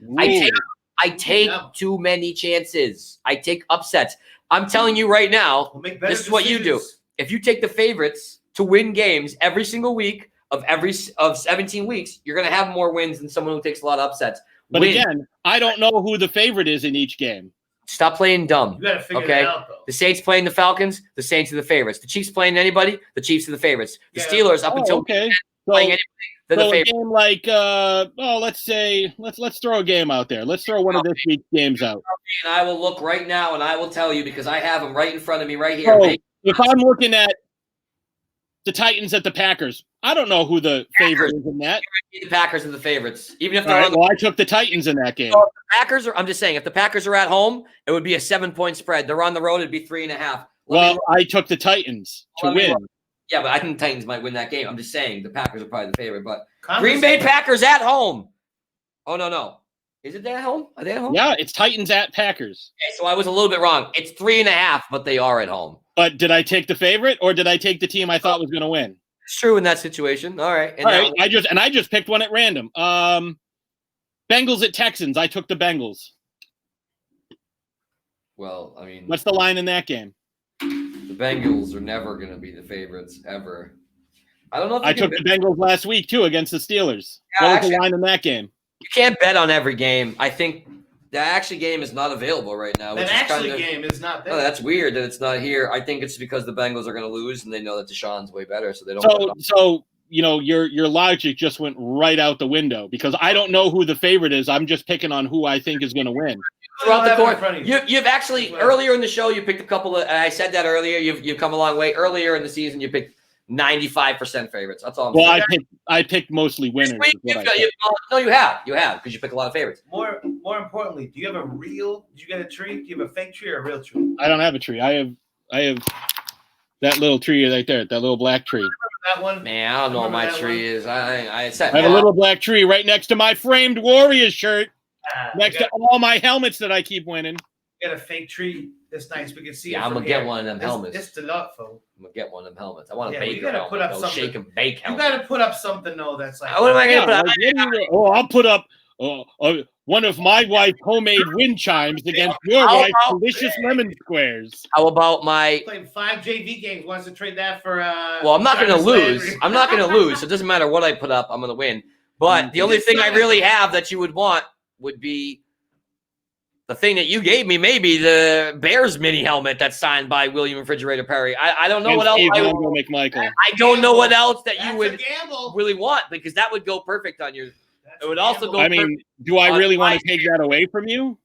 I take too many chances. I take upsets. I'm telling you right now, this is what you do. If you take the favorites to win games every single week of 17 weeks, you're going to have more wins than someone who takes a lot of upsets. But win. again, I don't know who the favorite is in each game. Stop playing dumb. You gotta figure okay? it out, though. The Saints playing the Falcons, the Saints are the favorites. The Chiefs playing anybody, the Chiefs are the favorites. The Steelers up until okay. playing anybody, they're the So a favorites. game like let's throw a game out there. Let's throw one of this week's games out. And I will look right now and I will tell you because I have them right in front of me right here. So if I'm looking at the Titans at the Packers, I don't know who the favorite is in that. The Packers are the favorites, even if All they're right, on the. well, I took the Titans in that game. So if the Packers are. I'm just saying, if the Packers are at home, it would be a 7-point spread. They're on the road, it'd be 3.5. Well, I took the Titans to win. Yeah, but I think the Titans might win that game. I'm just saying the Packers are probably the favorite. But Green Bay Packers at home. Oh no, is it at home? Are they at home? Yeah, it's Titans at Packers. Okay, so I was a little bit wrong. It's 3.5, but they are at home. But did I take the favorite or did I take the team I thought was going to win? It's true in that situation. All right. And all right. I just picked one at random. Bengals at Texans. I took the Bengals. Well, I mean, what's the line in that game? The Bengals are never going to be the favorites ever. I don't know if I took the Bengals last week too against the Steelers. Yeah, what was the line in that game? You can't bet on every game. I think the actually game is not available right now. That actually game is not there. Oh, that's weird that it's not here. I think it's because the Bengals are going to lose and they know that Deshaun's way better, so they don't. So you know your logic just went right out the window because I don't know who the favorite is. I'm just picking on who I think is going to win. Throughout the course, you've actually earlier in the show you picked a couple of. I said that earlier. You've come a long way. Earlier in the season, you picked 95% favorites. That's all I'm saying. I picked mostly winners. No, you have because you pick a lot of favorites. More importantly, do you have a real? Did you get a tree? Do you have a fake tree or a real tree? I don't have a tree. I have that little tree right there, that little black tree. That one. Man, I don't know what my tree is. I have a little black tree right next to my framed Warriors shirt, next to all my helmets that I keep winning. Got a fake tree. That's nice. We can see. Yeah, I'm gonna get one of them helmets. It's delightful. I'm gonna get one of them helmets. I want a You Baker gotta put up helmet. something. Shake and bake helmet. You gotta put up something though. That's like. What am I gonna put up? I'll put up one of my wife's homemade wind chimes against your wife's delicious lemon squares. How about my playing 5 JV games? Wants to trade that for? Well, I'm not gonna lose. I'm not gonna lose. So it doesn't matter what I put up. I'm gonna win. But the only thing I really have that you would want would be the thing that you gave me, maybe the Bears mini helmet that's signed by William Refrigerator Perry. I don't know what else. I don't know what else that you would really want because that would go perfect on your. It would also go. I mean, do I really want to take that away from you?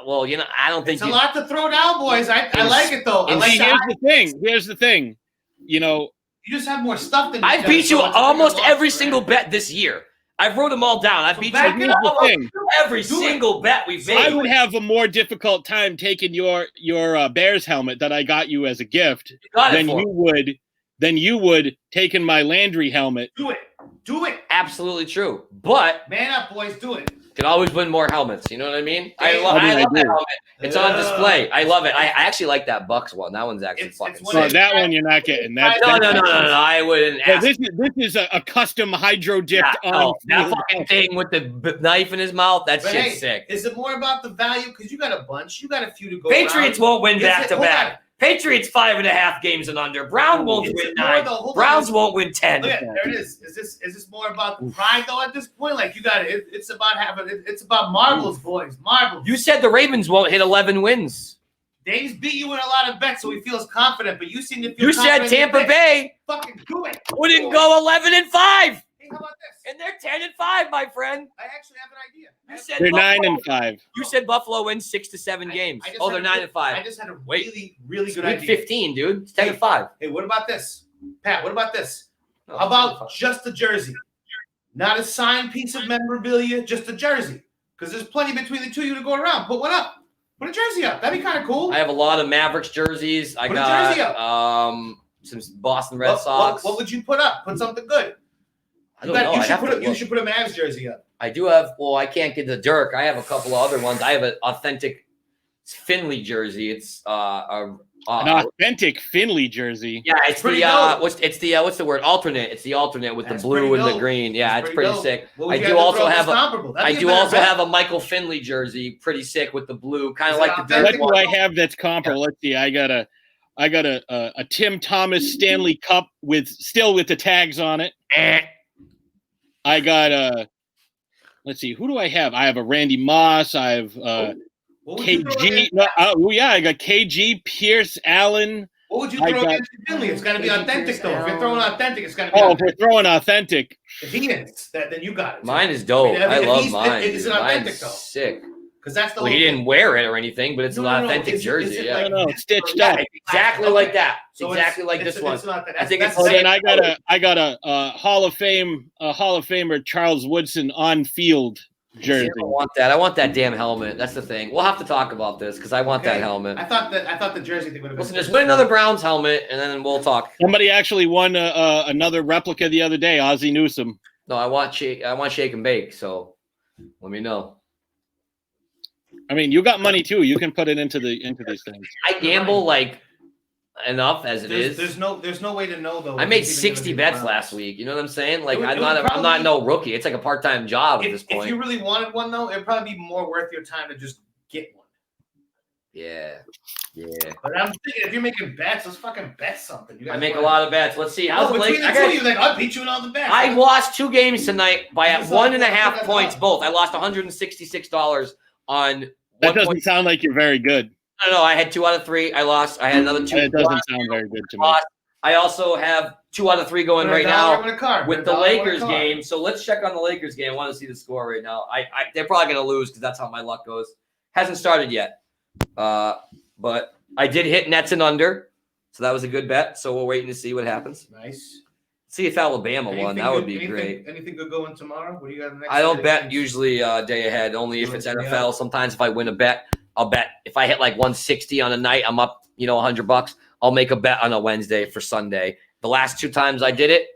Well, you know, I don't think it's a lot to throw down, boys. I like it though. Here's the thing. You know, you just have more stuff than I've beat you almost every single bet this year. I've wrote them all down. I've beat you every single bet we've made. I would have a more difficult time taking your Bears helmet that I got you as a gift than you would taking my Landry helmet. Do it. Absolutely true. But man up, boys. Do it. Could always win more helmets. You know what I mean? I love that helmet. It's on display. I love it. I actually like that Bucks one. That one's actually fucking sick. That one you're not getting. No. I wouldn't. This is a custom hydro dipped on. That fucking thing with the knife in his mouth. That shit's sick. Is it more about the value? Because you got a bunch. You got a few to go. Patriots won't win back to back. Patriots 5.5 games and under. Brown won't win 9. Browns won't win 10. Look at there it is. Is this more about the pride though at this point? Like you got it. It's about having. It's about marbles, boys. Marbles. You said the Ravens won't hit 11 wins. Dave's beat you in a lot of bets, so he feels confident. But you seem to feel. You said Tampa Bay. Fucking do it. Wouldn't go 11-5. Hey, how about this? And they're 10-5, my friend. I actually have an idea. You said they're Buffalo, 9-5. You said Buffalo wins 6 to 7 games. They're 9-5. I just had a really good idea. 15, dude. It's 10-5. Hey, what about this, Pat? What about this? How about just the jersey? Not a signed piece of memorabilia, just a jersey. Because there's plenty between the two of you to go around. Put one up. Put a jersey up. That'd be kind of cool. I have a lot of Mavericks jerseys. I Put a jersey up. Some Boston Red Sox. What would you put up? Put something good. I don't know. You should put a Mavs jersey up. I do have. Well, I can't get the Dirk. I have a couple of other ones. I have an authentic Finley jersey. It's an authentic Finley jersey. Yeah, it's what's the word? Alternate. It's the alternate with the blue and the green. Yeah, it's pretty sick. I do also have a Michael Finley jersey, pretty sick with the blue, kind of like the Dirk. What do I have that's comparable? Let's see. I got a Tim Thomas Stanley Cup with the tags on it. I got let's see, who do I have? I have a Randy Moss. I have KG. I got KG, Pierce, Allen. What would you throw against Finley? It's got to be authentic, though. If you're throwing authentic, it's got to be authentic. If we're throwing authentic. If he is, then you got it. Mine is dope. I love mine. It's an authentic, Mine's though. Sick. Because that's the well, he didn't wear it or anything, but it's an authentic jersey. Yeah, it's stitched up. Exactly like that. So exactly like this one. I think it's. Then I got a Hall of Famer Charles Woodson on field jersey. I want that. I want that damn helmet. That's the thing. We'll have to talk about this because I want that helmet. I thought the jersey thing would have been. Listen, just win another Browns helmet and then we'll talk. Somebody actually won another replica the other day. Ozzie Newsome. No, I want shake and bake. So let me know. I mean, you got money too. You can put it into these things. I gamble like enough as it is. There's no way to know though. I made 60 bets last week. You know what I'm saying? Like I'm not no rookie. It's like a part-time job at this point. If you really wanted one though, it'd probably be more worth your time to just get one. Yeah. But I'm thinking if you're making bets, let's fucking bet something. I make a lot of bets. Let's see. How's the Lakers? I'll beat you in all the bets. I lost 2 games tonight by 1.5 points both. I lost $166 on. That doesn't sound like you're very good. No, I had 2 out of 3. I lost. I had another 2. It doesn't sound very good to me. I also have 2 out of 3 going right now with the Lakers game. So let's check on the Lakers game. I want to see the score right now. They're probably going to lose because that's how my luck goes. Hasn't started yet. But I did hit Nets and under. So that was a good bet. So we're waiting to see what happens. Nice. See if Alabama won. That would be great. Anything good going tomorrow? What do you got next? I don't bet usually day ahead, only if it's NFL. Sometimes if I win a bet, I'll bet. If I hit like 160 on a night, I'm up, $100. I'll make a bet on a Wednesday for Sunday. The last 2 times I did it,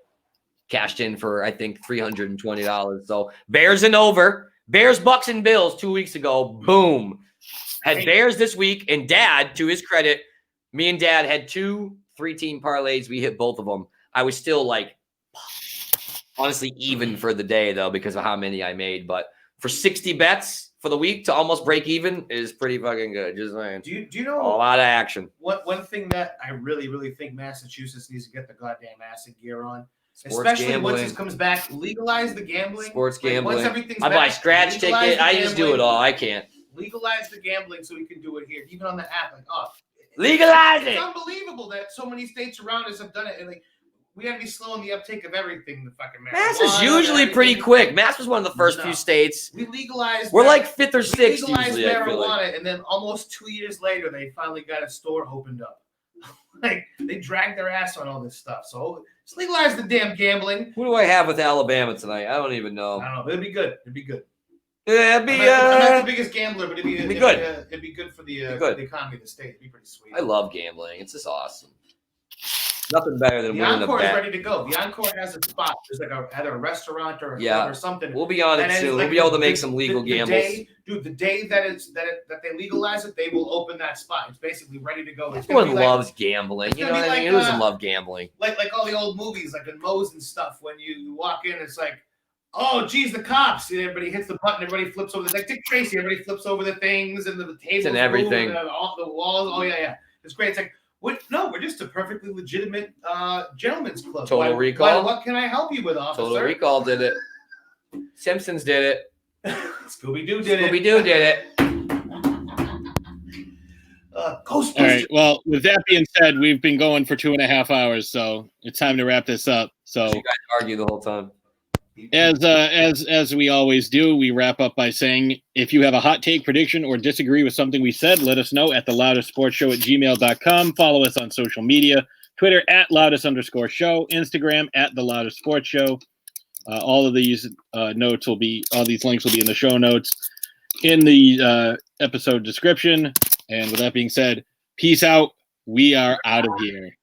cashed in for, I think, $320. So Bears and over. Bears, Bucks, and Bills 2 weeks ago. Boom. Had Bears this week. And Dad, to his credit, me and Dad had 2 3-team parlays. We hit both of them. I was still honestly even for the day though because of how many I made. But for 60 bets for the week to almost break even is pretty fucking good. Just saying. Do you know a lot of action? One thing that I really, really think Massachusetts needs to get the goddamn acid gear on, Sports especially gambling. once this comes back, legalize the gambling. Sports gambling. Once everything's I buy back, scratch ticket. I just do it all. I can't. Legalize the gambling so we can do it here, even on the app. Legalize it. It's unbelievable that so many states around us have done it, and we got to be slowing the uptake of everything. The fucking Mass is usually pretty quick. Mass was one of the first few states. We legalized. We're like 5th or 6th usually. I feel like. And then almost 2 years later, they finally got a store opened up. They dragged their ass on all this stuff. So just legalize the damn gambling. Who do I have with Alabama tonight? I don't even know. I don't know. But it'd be good. It'd be good. Yeah, it'd be. I'm not the biggest gambler, but it'd be good. It'd be good for the economy of the state. It'd be pretty sweet. I love gambling. It's just awesome. Nothing better than the winning a Encore bet. is ready to go. The Encore has a spot. There's either a restaurant or a club or something. We'll be on it soon. We'll be able to make some legal gambles. The day that they legalize it, they will open that spot. It's basically ready to go. Everyone loves gambling. You know what I mean? Who doesn't love gambling? Like all the old movies, like in Moe's and stuff. When you walk in, it's like, oh, geez, the cops. And everybody hits the button. Everybody flips over. Like Dick Tracy. Everybody flips over the things and the tables and everything. And off the walls. Oh yeah. It's great. It's like. No, we're just a perfectly legitimate gentleman's club. Total Recall. What can I help you with, officer? Total Recall did it. Simpsons did it. Scooby-Doo did it. Scooby-Doo did it. Ghostbusters. All right. Well, with that being said, we've been going for 2.5 hours, so it's time to wrap this up. So you guys argue the whole time. As we always do, we wrap up by saying, if you have a hot take, prediction, or disagree with something we said, let us know at TheLoudestSportsShow@gmail.com. Follow us on social media, Twitter @Loudest_show, Instagram @TheLoudestSportsShow. All of these links will be in the show notes in the episode description. And with that being said, peace out. We are out of here.